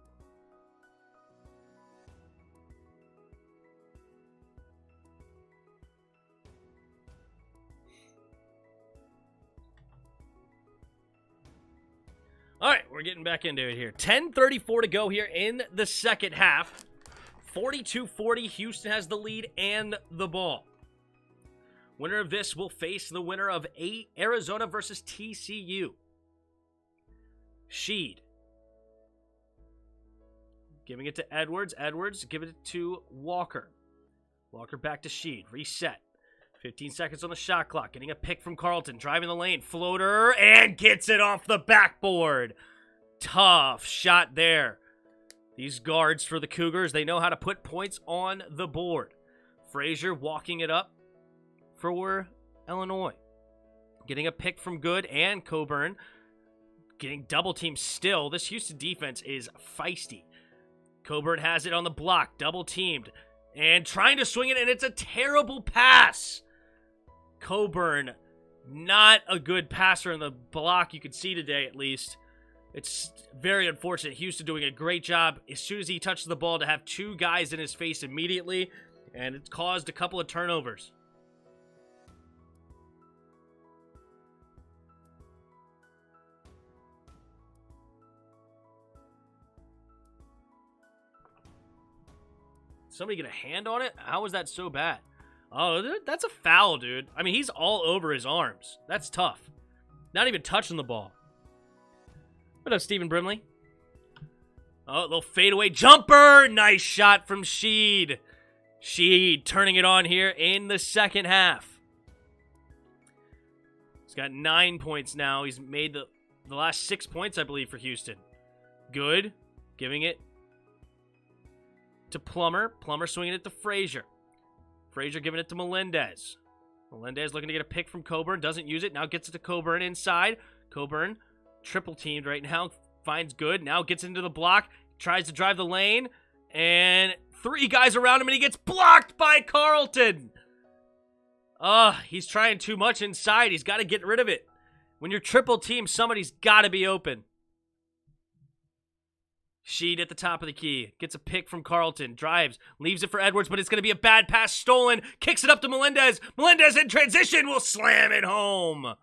All right, we're getting back into it here. 10:34 to go here in the second half. 42-40, Houston has the lead and the ball. Winner of this will face the winner of Arizona versus TCU. Sheed. Giving it to Edwards. Edwards giving it to Walker. Walker back to Sheed. Reset. 15 seconds on the shot clock. Getting a pick from Carlton. Driving the lane. Floater. And gets it off the backboard. Tough shot there. These guards for the Cougars, they know how to put points on the board. Frazier walking it up for Illinois. Getting a pick from Good and Coburn. Getting double teamed still. This Houston defense is feisty. Coburn has it on the block. Double teamed. And trying to swing it, and it's a terrible pass. Coburn, not a good passer in the block you could see today, at least. It's very unfortunate. Houston doing a great job as soon as he touches the ball to have 2 guys in his face immediately, and it's caused a couple of turnovers. Somebody get a hand on it? How was that so bad? Oh, that's a foul, dude. I mean, he's all over his arms. That's tough. Not even touching the ball. What up, Stephen Brimley? Oh, a little fadeaway jumper. Nice shot from Sheed. Sheed turning it on here in the second half. He's got 9 points now. He's made the last 6 points, I believe, for Houston. Good. Giving it to Plummer. Plummer swinging it to Frazier. Frazier giving it to Melendez. Melendez looking to get a pick from Coburn. Doesn't use it. Now gets it to Coburn inside. Coburn triple teamed right now. Finds Good. Now gets into the block. Tries to drive the lane. And 3 guys around him, and he gets blocked by Carlton. He's trying too much inside. He's got to get rid of it. When you're triple teamed, somebody's got to be open. Sheed at the top of the key. Gets a pick from Carlton. Drives. Leaves it for Edwards, but it's going to be a bad pass. Stolen. Kicks it up to Melendez. Melendez in transition will slam it home.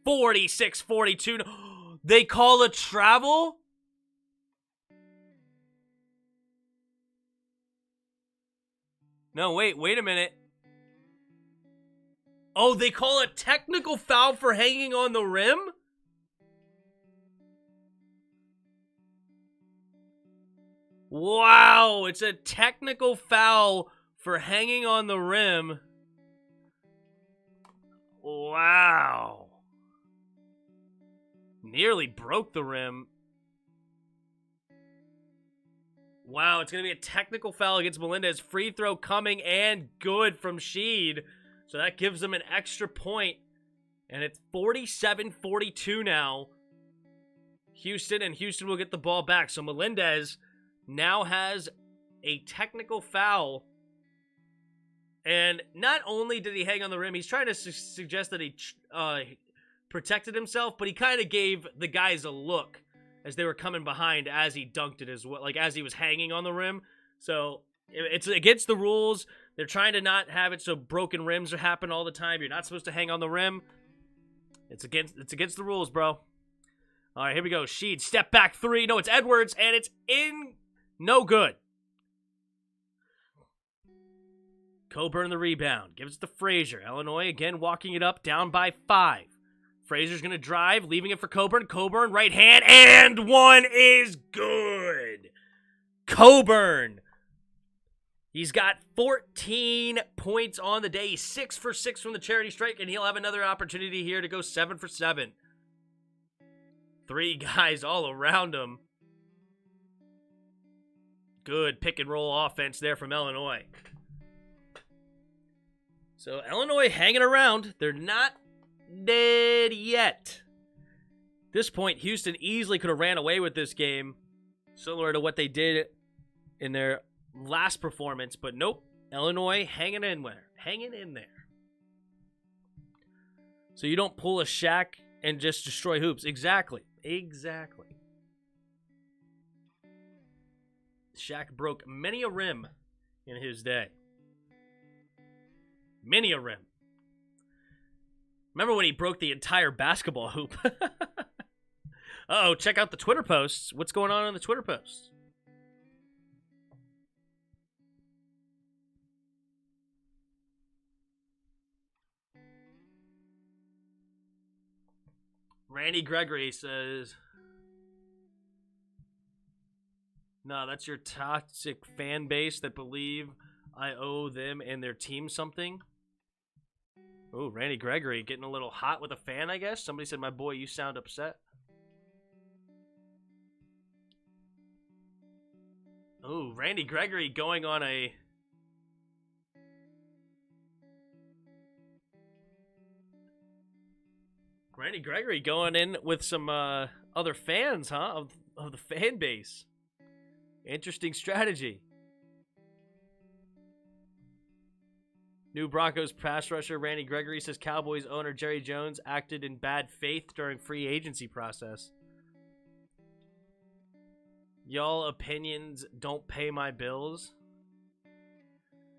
46-42. They call a travel? No, wait a minute. Oh, they call a technical foul for hanging on the rim? Wow, it's a technical foul for hanging on the rim. Wow. Nearly broke the rim. Wow, it's going to be a technical foul against Melendez. Free throw coming and good from Sheed. So that gives them an extra point. And it's 47-42 now. Houston, and Houston will get the ball back. So Melendez now has a technical foul. And not only did he hang on the rim, he's trying to suggest that he protected himself, but he kind of gave the guys a look as they were coming behind as he dunked it as well, like as he was hanging on the rim. So it's against the rules. They're trying to not have it so broken rims happen all the time. You're not supposed to hang on the rim. It's against the rules, bro. All right, here we go. Sheed, step back three. No, it's Edwards, and it's in. No good. Coburn the rebound. Gives it to Frazier. Illinois again walking it up, down by 5. Frazier's going to drive, leaving it for Coburn. Coburn, right hand, and one is good. Coburn. He's got 14 points on the day. He's 6 for 6 from the charity strike, and he'll have another opportunity here to go 7 for 7. 3 guys all around him. Good pick and roll offense there from Illinois. So Illinois hanging around. They're not dead yet. At this point, Houston easily could have ran away with this game, similar to what they did in their last performance, but nope. Illinois hanging in there. So you don't pull a Shaq and just destroy hoops. Exactly. Shaq broke many a rim in his day. Many a rim. Remember when he broke the entire basketball hoop? Uh-oh, check out the Twitter posts. What's going on the Twitter posts? Randy Gregory says, no, that's your toxic fan base that believe I owe them and their team something. Oh, Randy Gregory getting a little hot with a fan, I guess. Somebody said, my boy, you sound upset. Oh, Randy Gregory going on a... Randy Gregory going in with some other fans, huh? Of the fan base. Interesting strategy. New Broncos pass rusher Randy Gregory says Cowboys owner Jerry Jones acted in bad faith during free agency process. Y'all opinions don't pay my bills.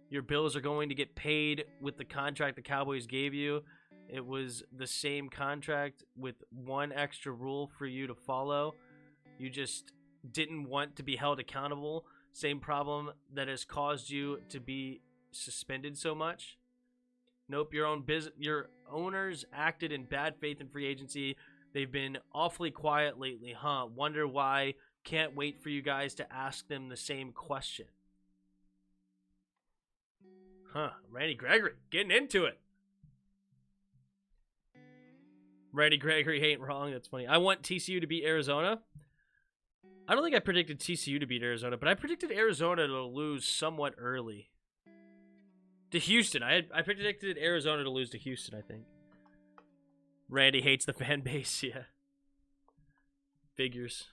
Your bills are going to get paid with the contract the Cowboys gave you. It was the same contract with one extra rule for you to follow. You just didn't want to be held accountable. Same problem that has caused you to be suspended so much. Nope, your owners acted in bad faith in free agency. They've been awfully quiet lately, huh? Wonder why. Can't wait for you guys to ask them the same question. Huh, Randy Gregory getting into it. Randy Gregory ain't wrong. That's funny. I want TCU to beat Arizona. I don't think I predicted TCU to beat Arizona, but I predicted Arizona to lose somewhat early. To Houston. I predicted Arizona to lose to Houston, I think. Randy hates the fan base, yeah. Figures.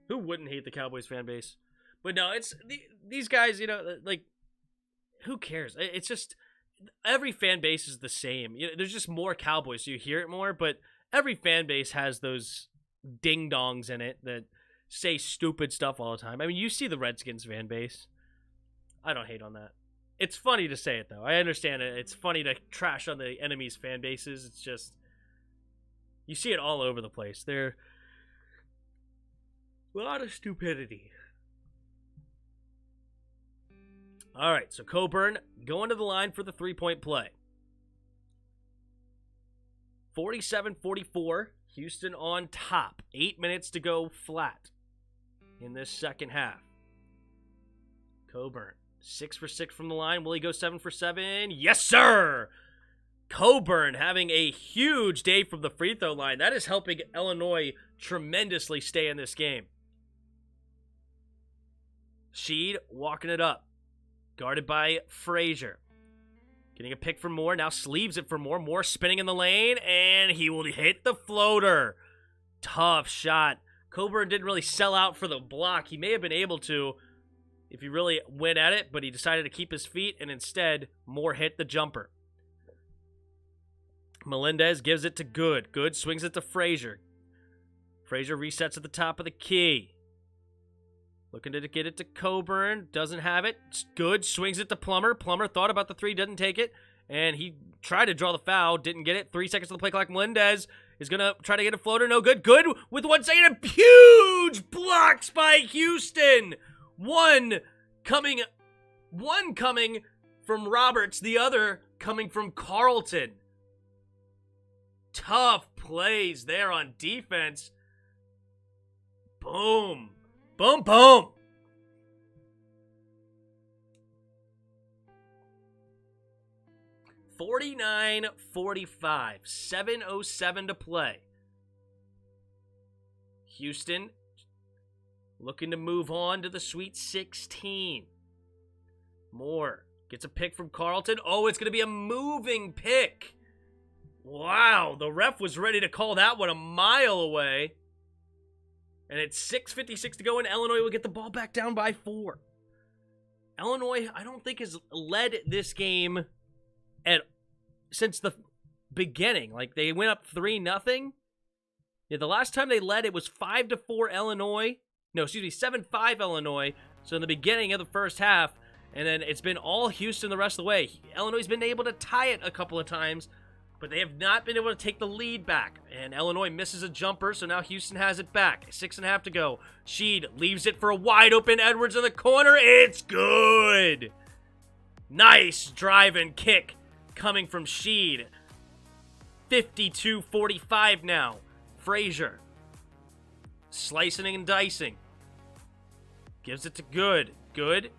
Who wouldn't hate the Cowboys fan base? But no, it's these guys, you know, like, who cares? It's just... Every fan base is the same. You know, there's just more Cowboys, so you hear it more, but every fan base has those ding-dongs in it that say stupid stuff all the time. I mean, you see the Redskins fan base. I don't hate on that. It's funny to say it, though. I understand it. It's funny to trash on the enemy's fan bases. It's just... You see it all over the place. There's a lot of stupidity. All right, so Coburn going to the line for the three-point play. 47-44, Houston on top. 8 minutes to go flat. in this second half. Coburn, 6 for 6 from the line. Will he go 7 for 7? Yes, sir! Coburn having a huge day from the free throw line. That is helping Illinois tremendously stay in this game. Sheed walking it up. Guarded by Frazier. Getting a pick for Moore. Now sleeves it for Moore. Moore spinning in the lane, and he will hit the floater. Tough shot. Coburn didn't really sell out for the block. He may have been able to if he really went at it, but he decided to keep his feet, and instead, Moore hit the jumper. Melendez gives it to Good. Good swings it to Frazier. Frazier resets at the top of the key. Looking to get it to Coburn. Doesn't have it. Good swings it to Plummer. Plummer thought about the three, didn't take it. And he tried to draw the foul. Didn't get it. 3 seconds on the play clock. Melendez is going to try to get a floater. No good. Good with 1 second. Huge blocks by Houston. One coming from Roberts. The other coming from Carlton. Tough plays there on defense. Boom. Boom, boom. $49-45. 7:07 to play. Houston looking to move on to the Sweet 16. Moore gets a pick from Carlton. Oh, it's going to be a moving pick. Wow, the ref was ready to call that one a mile away. And it's 6:56 to go, and Illinois will get the ball back down by 4. Illinois, I don't think, has led this game since the beginning. Like, they went up 3-0. Yeah, the last time they led, it was 5-4 Illinois. No, excuse me, 7-5 Illinois. So in the beginning of the first half, and then it's been all Houston the rest of the way. Illinois has been able to tie it a couple of times, but they have not been able to take the lead back. And Illinois misses a jumper, so now Houston has it back. 6.5 to go. Sheed leaves it for a wide open Edwards in the corner. It's good. Nice drive and kick coming from Sheed. 52-45 now. Frazier slicing and dicing. Gives it to Good. Good.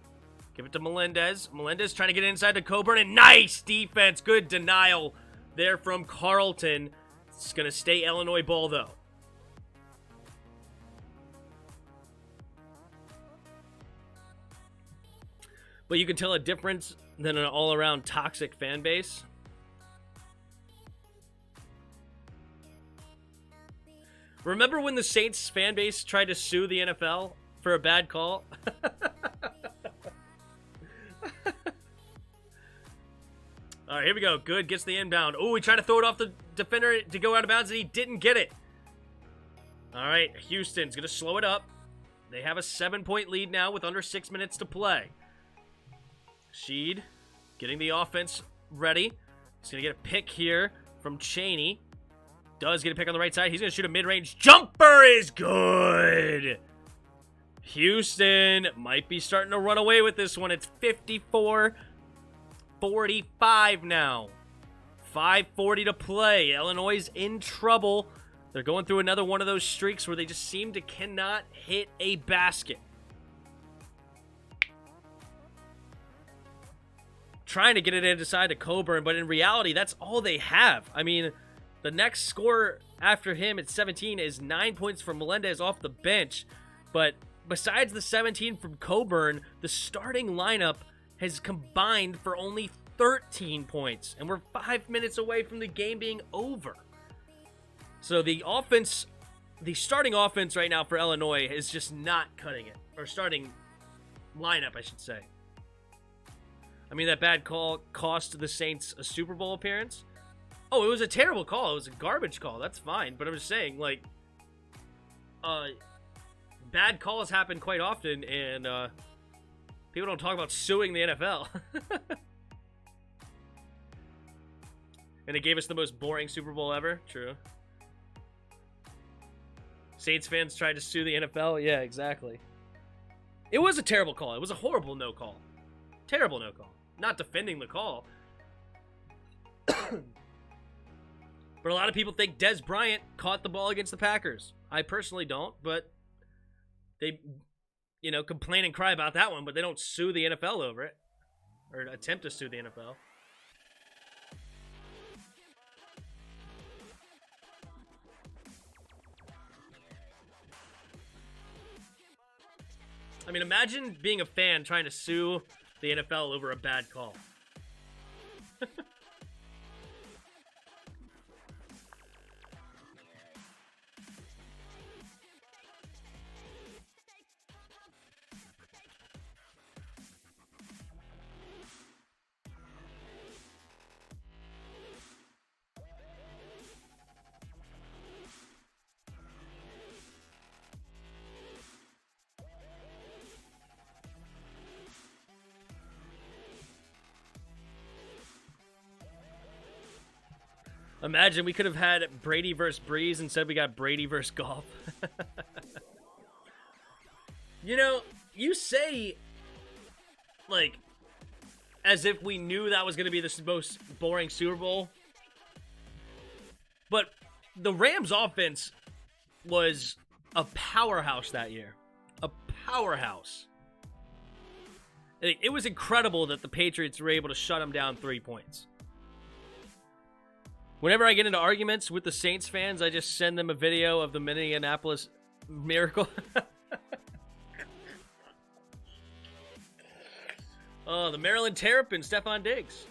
Give it to Melendez. Melendez trying to get inside to Coburn, and nice defense. Good denial there from Carlton. It's going to stay Illinois ball, though. But you can tell a difference than an all-around toxic fan base. Remember when the Saints fan base tried to sue the NFL for a bad call? All right, here we go. Good gets the inbound. Oh, he tried to throw it off the defender to go out of bounds, and he didn't get it. All right, Houston's going to slow it up. They have a 7-point lead now with under 6 minutes to play. Sheed getting the offense ready. He's going to get a pick here from Chaney. Does get a pick on the right side. He's going to shoot a mid-range jumper. Is good. Houston might be starting to run away with this one. It's 54-45 now. 5:40 to play. Illinois is in trouble. They're going through another one of those streaks where they just seem to cannot hit a basket. Trying to get it inside to Coburn, but in reality, that's all they have. I mean, the next score after him at 17 is 9 points from Melendez off the bench. But besides the 17 from Coburn, the starting lineup has combined for only 13 points. And we're 5 minutes away from the game being over. So the starting offense right now for Illinois is just not cutting it. Or starting lineup, I should say. I mean, that bad call cost the Saints a Super Bowl appearance. Oh, it was a terrible call. It was a garbage call. That's fine. But I'm just saying, like, bad calls happen quite often, and people don't talk about suing the NFL. And it gave us the most boring Super Bowl ever. True. Saints fans tried to sue the NFL. Yeah, exactly. It was a terrible call. It was a horrible no call. Terrible no call. Not defending the call. But a lot of people think Dez Bryant caught the ball against the Packers. I personally don't, but they complain and cry about that one, but they don't sue the NFL over it or attempt to sue the NFL. I mean, imagine being a fan trying to sue the NFL over a bad call. Imagine we could have had Brady versus Breeze. Instead we got Brady versus Golf. You say, like, as if we knew that was going to be the most boring Super Bowl. But the Rams offense was a powerhouse that year. A powerhouse. It was incredible that the Patriots were able to shut them down 3 points. Whenever I get into arguments with the Saints fans, I just send them a video of the Minneapolis Miracle. Oh, the Maryland Terrapin, Stephon Diggs.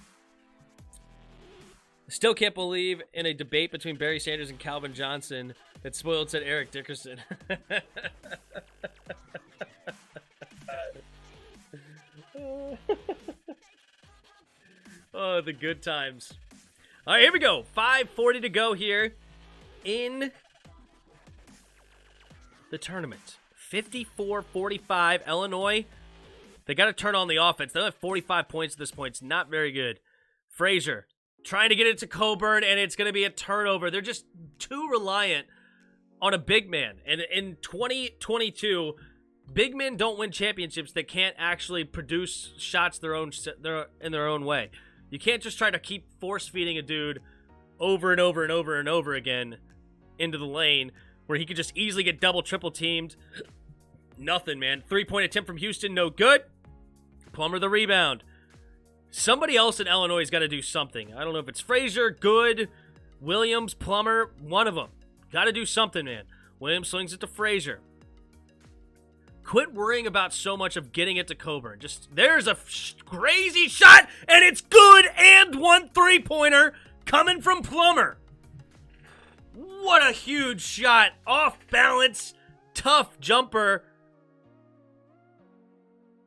Still can't believe in a debate between Barry Sanders and Calvin Johnson that spoiled said Eric Dickerson. Oh, the good times. All right, here we go. 5:40 to go here in the tournament. 54-45, Illinois. They got to turn on the offense. They only have 45 points at this point. It's not very good. Frazier trying to get it to Coburn, and it's going to be a turnover. They're just too reliant on a big man. And in 2022, big men don't win championships. They can't actually produce shots in their own way. You can't just try to keep force-feeding a dude over and over and over and over again into the lane where he could just easily get double, triple teamed. Nothing, man. 3-point attempt from Houston, no good. Plummer the rebound. Somebody else in Illinois has got to do something. I don't know if it's Frazier, Good, Williams, Plummer, one of them. Got to do something, man. Williams swings it to Frazier. Quit worrying about so much of getting it to Coburn. Just, there's a crazy shot, and it's good, and 1 3-pointer coming from Plummer. What a huge shot. Off balance, tough jumper.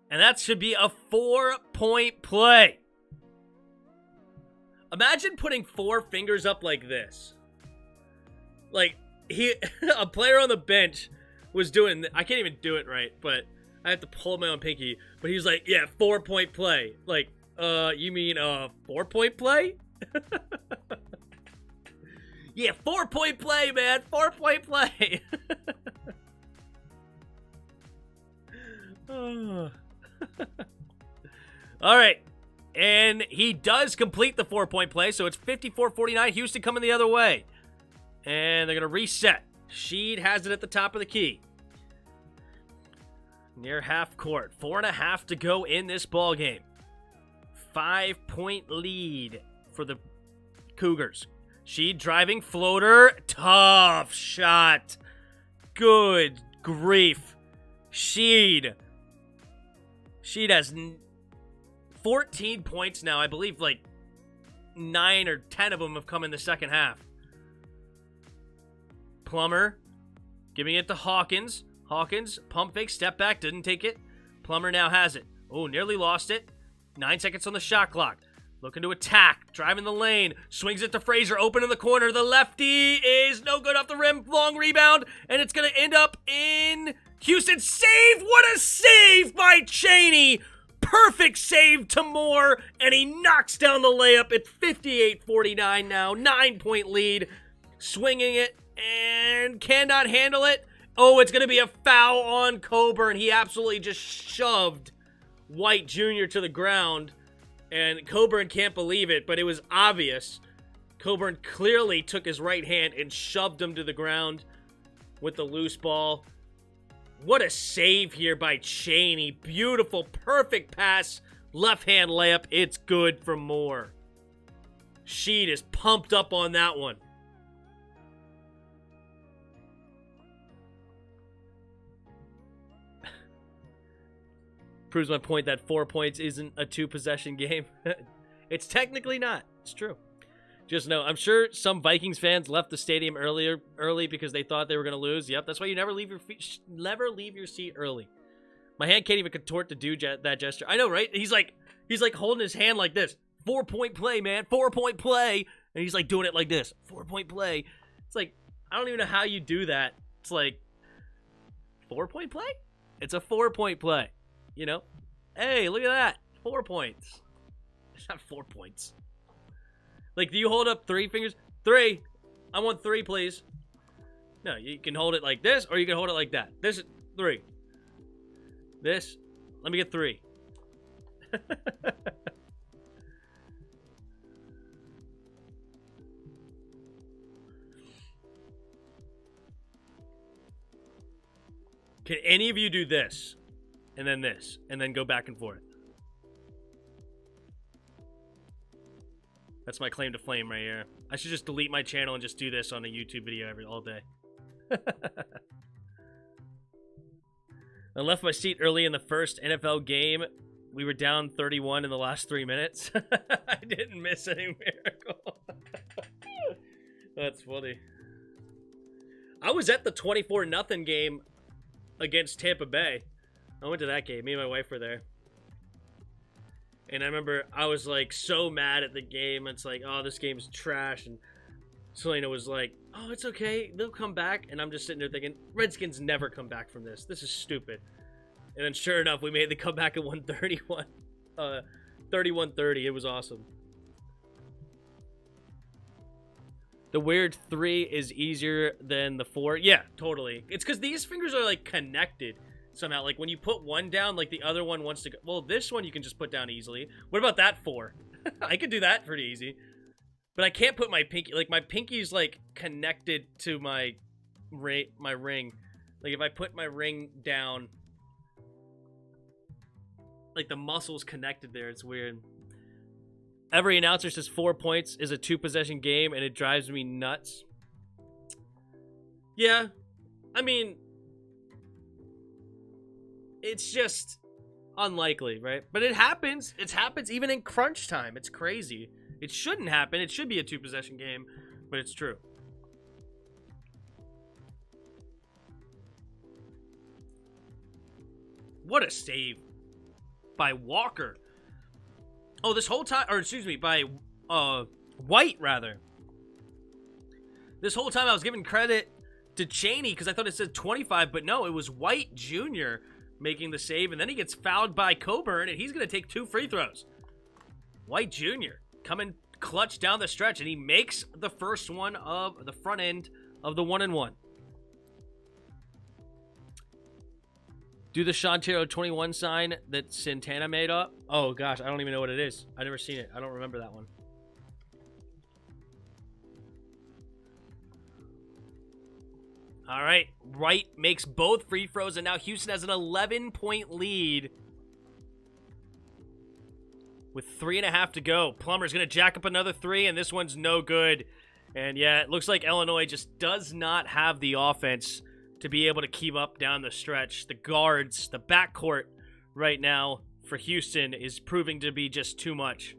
And that should be a 4-point play. Imagine putting 4 fingers up like this. Like, a player on the bench was doing, I can't even do it right, but I have to pull my own pinky. But he's like, yeah, 4-point play. Like, you mean 4-point play? Yeah, 4-point play, man. 4-point play. All right. And he does complete the 4-point play, so it's 54-49. Houston coming the other way. And they're going to reset. Sheed has it at the top of the key. Near half court. 4.5 to go in this ball game. 5-point lead for the Cougars. Sheed driving floater. Tough shot. Good grief. Sheed has 14 points now. I believe like 9 or 10 of them have come in the second half. Plummer giving it to Hawkins. Hawkins, pump fake, step back, didn't take it. Plummer now has it. Oh, nearly lost it. 9 seconds on the shot clock. Looking to attack, driving the lane, swings it to Frazier, open in the corner. The lefty is no good off the rim. Long rebound, and it's going to end up in Houston. Save! What a save by Chaney! Perfect save to Moore, and he knocks down the layup at 58-49 now. 9-point lead. Swinging it, and cannot handle it. Oh, it's going to be a foul on Coburn. He absolutely just shoved White Jr. to the ground, and Coburn can't believe it, but it was obvious. Coburn clearly took his right hand and shoved him to the ground with the loose ball. What a save here by Cheney. Beautiful, perfect pass. Left-hand layup. It's good for more. Sheed is pumped up on that one. Proves my point that 4 points isn't a 2-possession game. It's technically not. It's true. Just know, I'm sure some Vikings fans left the stadium early because they thought they were going to lose. Yep, that's why you never leave your seat early. My hand can't even contort to do that gesture. I know, right? He's like holding his hand like this. 4-point play, man. 4-point play. And he's like doing it like this. 4-point play. It's like, I don't even know how you do that. It's like, 4-point play? It's a 4-point play. You know? Hey, look at that. 4 points. It's not 4 points. Like, do you hold up 3 fingers? 3. I want 3, please. No, you can hold it like this, or you can hold it like that. This is 3. This. Let me get 3. Can any of you do this? And then go back and forth? That's my claim to fame right here. I should just delete my channel and just do this on a YouTube video all day. I left my seat early in the first NFL game. We were down 31 in the last 3 minutes. I didn't miss any miracle. That's funny. I was at the 24-0 game against Tampa Bay. I went to that game. Me and my wife were there. And I remember I was like so mad at the game. It's like, oh, this game's trash. And Selena was like, oh, it's okay. They'll come back. And I'm just sitting there thinking, Redskins never come back from this. This is stupid. And then sure enough, we made the comeback at 131. 31-30. It was awesome. The weird 3 is easier than the 4. Yeah, totally. It's because these fingers are like connected somehow. Like when you put one down, like the other one wants to go. Well, this one you can just put down easily. What about that 4? I could do that pretty easy. But I can't put my pinky. Like my pinky's like connected to my ring. Like if I put my ring down, like the muscle's connected there. It's weird. Every announcer says 4 points is a 2-possession game, and it drives me nuts. Yeah, I mean, it's just unlikely, right? But it happens. It happens even in crunch time. It's crazy. It shouldn't happen. It should be a 2-possession game, but it's true. What a save by Walker. Oh, this whole time, or excuse me, by White, rather. This whole time I was giving credit to Cheney because I thought it said 25, but no, it was White Jr. making the save, and then he gets fouled by Coburn, and he's going to take 2 free throws. White Jr. coming clutch down the stretch, and he makes the first one of the front end of the 1-and-1. Do the Shantiro 21 sign that Santana made up. Oh, gosh, I don't even know what it is. I've never seen it. I don't remember that one. All right, Wright makes both free throws, and now Houston has an 11-point lead with 3.5 to go. Plummer's going to jack up another 3, and this one's no good. And, yeah, it looks like Illinois just does not have the offense to be able to keep up down the stretch. The guards, the backcourt right now for Houston is proving to be just too much.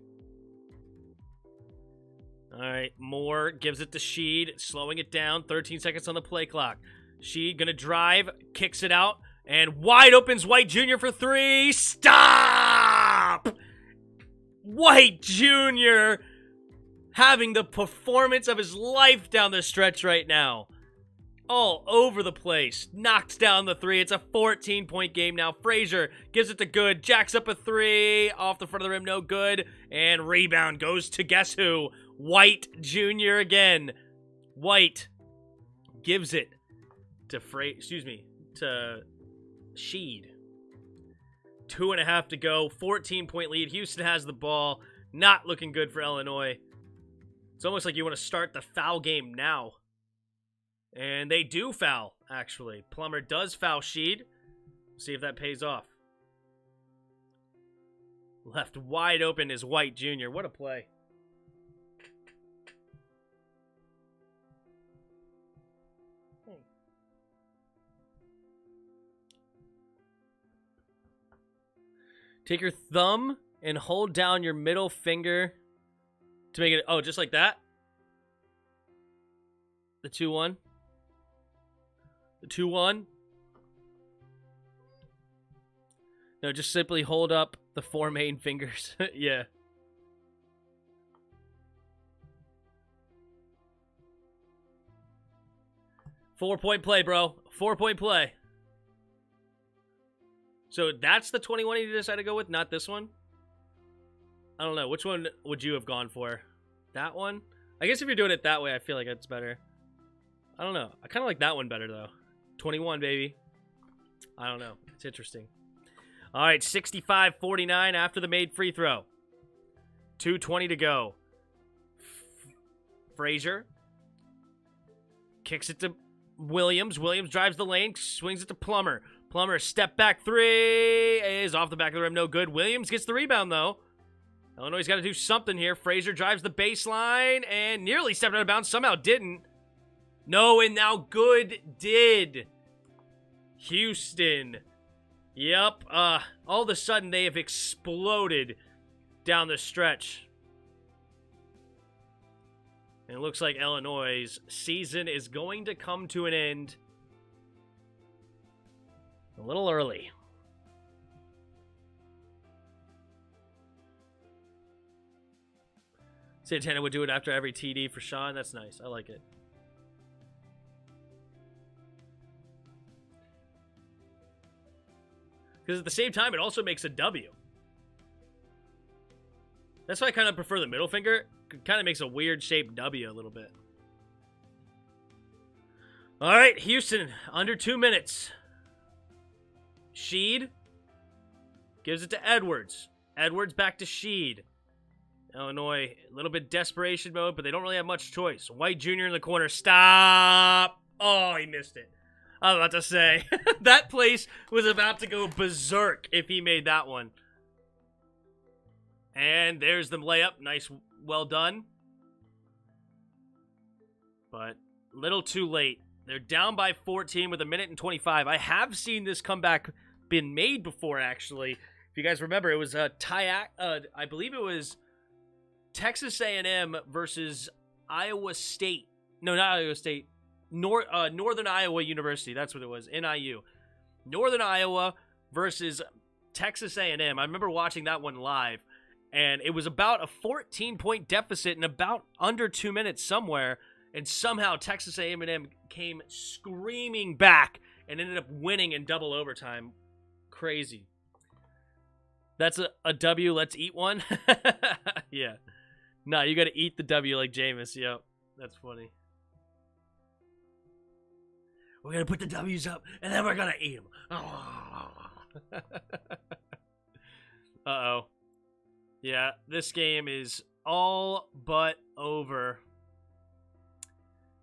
All right, Moore gives it to Sheed, slowing it down. 13 seconds on the play clock. Sheed gonna drive, kicks it out, and wide opens White Jr. for 3. Stop! White Jr. having the performance of his life down the stretch right now. All over the place. Knocks down the 3. It's a 14-point game now. Frazier gives it to Good. Jacks up a 3. Off the front of the rim, no good. And rebound goes to guess who? White Jr. again. White gives it to to Sheed. 2.5 to go. 14-point lead. Houston has the ball. Not looking good for Illinois. It's almost like you want to start the foul game now. And they do foul, actually. Plummer does foul Sheed. See if that pays off. Left wide open is White Jr. What a play. Take your thumb and hold down your middle finger to make it... Oh, just like that? The 2-1. The 2-1. No, just simply hold up the 4 main fingers. Yeah. Four-point play, bro. 4-point play. So that's the 21 you decided to go with, not this one? I don't know. Which one would you have gone for? That one? I guess if you're doing it that way, I feel like it's better. I don't know. I kind of like that one better, though. 21, baby. I don't know. It's interesting. All right, 65-49 after the made free throw. 2:20 to go. Frazier kicks it to Williams. Williams drives the lane, swings it to Plummer. Plummer, step back three, is off the back of the rim, no good. Williams gets the rebound, though. Illinois' got to do something here. Frazier drives the baseline and nearly stepped out of bounds, somehow didn't. No, and now good did. Houston. Yep, all of a sudden they have exploded down the stretch. And it looks like Illinois' season is going to come to an end a little early. Santana would do it after every TD for Sean. That's nice. I like it. Because at the same time, it also makes a W. That's why I kind of prefer the middle finger. It kind of makes a weird shaped W a little bit. All right, Houston, under 2 minutes. Sheed gives it to Edwards. Edwards back to Sheed. Illinois, a little bit desperation mode, but they don't really have much choice. White Jr. in the corner. Stop! Oh, he missed it. I was about to say, that place was about to go berserk if he made that one. And there's the layup. Nice, well done. But little too late. They're down by 14 with 1:25. I have seen this comeback been made before, actually. If you guys remember, it was I believe it was Texas A&M versus Iowa State. No, not Iowa State. Northern Iowa University. That's what it was. NIU. Northern Iowa versus Texas A&M. I remember watching that one live, and it was about a 14-point deficit in about under 2 minutes somewhere, and somehow Texas A&M came screaming back and ended up winning in double overtime. Crazy. That's a W. Let's eat one. Yeah. No, you got to eat the W like Jameis. Yep. That's funny. We're going to put the W's up, and then we're going to eat them. Uh-oh. Yeah, this game is all but over.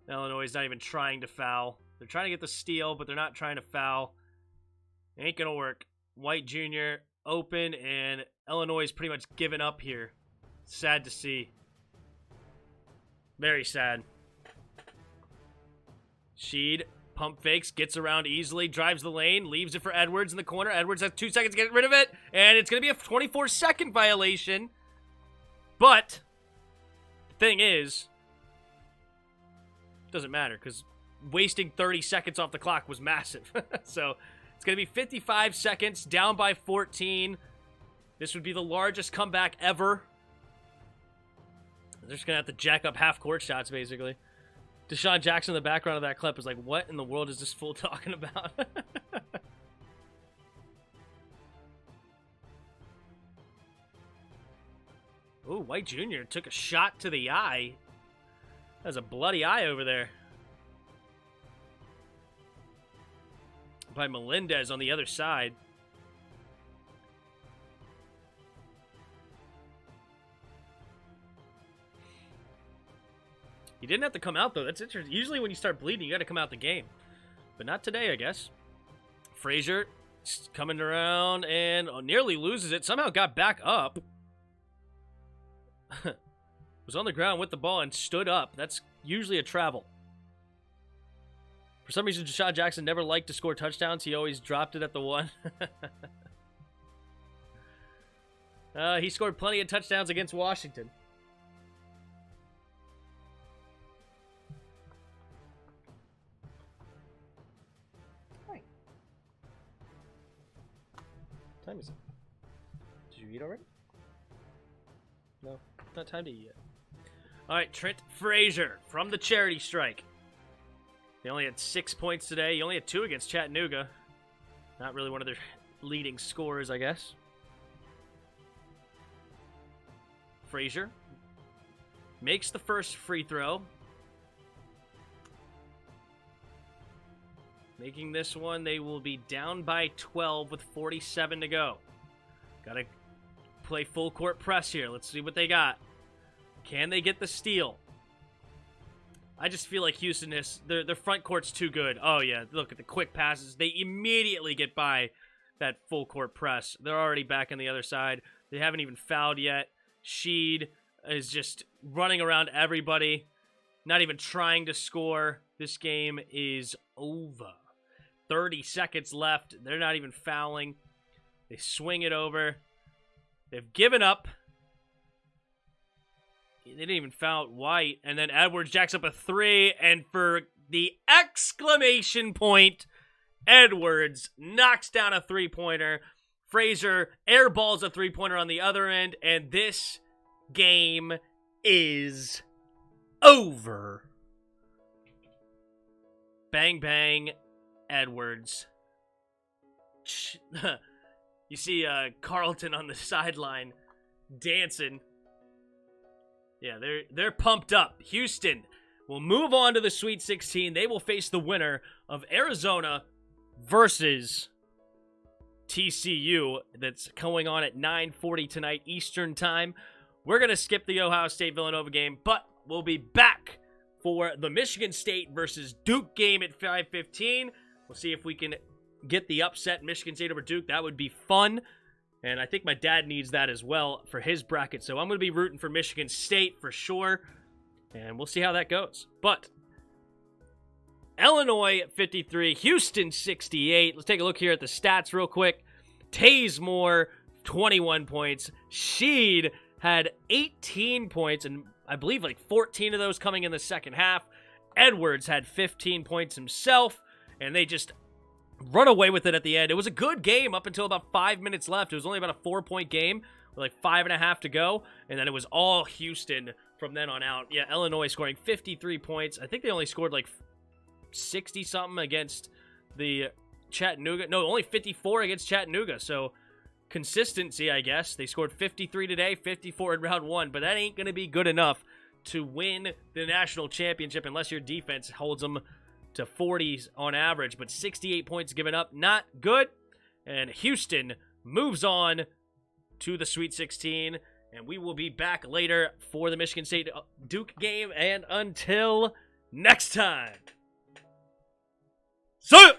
Illinois is not even trying to foul. They're trying to get the steal, but they're not trying to foul. Ain't going to work. White Jr. open, and Illinois is pretty much given up here. Sad to see. Very sad. Sheed. Pump fakes, gets around easily, drives the lane, leaves it for Edwards in the corner. Edwards has 2 seconds to get rid of it, and it's going to be a 24-second violation. But the thing is, it doesn't matter because wasting 30 seconds off the clock was massive. So it's going to be 55 seconds, down by 14. This would be the largest comeback ever. They're just going to have to jack up half-court shots, basically. Deshaun Jackson in the background of that clip is like, what in the world is this fool talking about? Ooh, White Jr. took a shot to the eye. That's a bloody eye over there. By Melendez on the other side. He didn't have to come out, though. That's interesting. Usually when you start bleeding, you got to come out the game. But not today, I guess. Frazier coming around and nearly loses it. Somehow got back up. Was on the ground with the ball and stood up. That's usually a travel. For some reason, Deshaun Jackson never liked to score touchdowns. He always dropped it at the 1. He scored plenty of touchdowns against Washington. Hi. What time is it? Did you eat already? No, it's not time to eat yet. All right, Trent Frazier from the charity strike. They only had 6 points today. He only had 2 against Chattanooga. Not really one of their leading scorers, I guess. Frazier makes the first free throw. Making this one, they will be down by 12 with 47 to go. Gotta play full court press here. Let's see what they got. Can they get the steal? I just feel like Houston is their front court's too good. Oh yeah, look at the quick passes. They immediately get by that full court press. They're already back on the other side. They haven't even fouled yet. Sheed is just running around everybody, not even trying to score. This game is over. 30 seconds left. They're not even fouling. They swing it over. They've given up. They didn't even foul White. And then Edwards jacks up a 3. And for the exclamation point, Edwards knocks down a 3-pointer. Frazier airballs a 3-pointer on the other end. And this game is over. Bang, bang, Edwards. You see Carlton on the sideline dancing. Yeah, they're pumped up. Houston will move on to the Sweet 16. They will face the winner of Arizona versus TCU. That's going on at 9:40 tonight Eastern Time. We're going to skip the Ohio State-Villanova game, but we'll be back for the Michigan State versus Duke game at 5:15. We'll see if we can get the upset Michigan State over Duke. That would be fun. And I think my dad needs that as well for his bracket. So I'm going to be rooting for Michigan State for sure. And we'll see how that goes. But Illinois 53, Houston 68. Let's take a look here at the stats real quick. Taze Moore, 21 points. Sheed had 18 points, and I believe like 14 of those coming in the second half. Edwards had 15 points himself, and they just run away with it at the end. It was a good game up until about 5 minutes left. It was only about a 4-point game with like 5.5 to go, and then it was all Houston from then on out. Yeah, Illinois scoring 53 points. I think they only scored like 60-something against the Chattanooga. No, only 54 against Chattanooga, so consistency, I guess. They scored 53 today, 54 in round 1, but that ain't going to be good enough to win the national championship unless your defense holds them to 40s on average, but 68 points given up, not good. And Houston moves on to the Sweet 16, and we will be back later for the Michigan State Duke game, and until next time, see ya!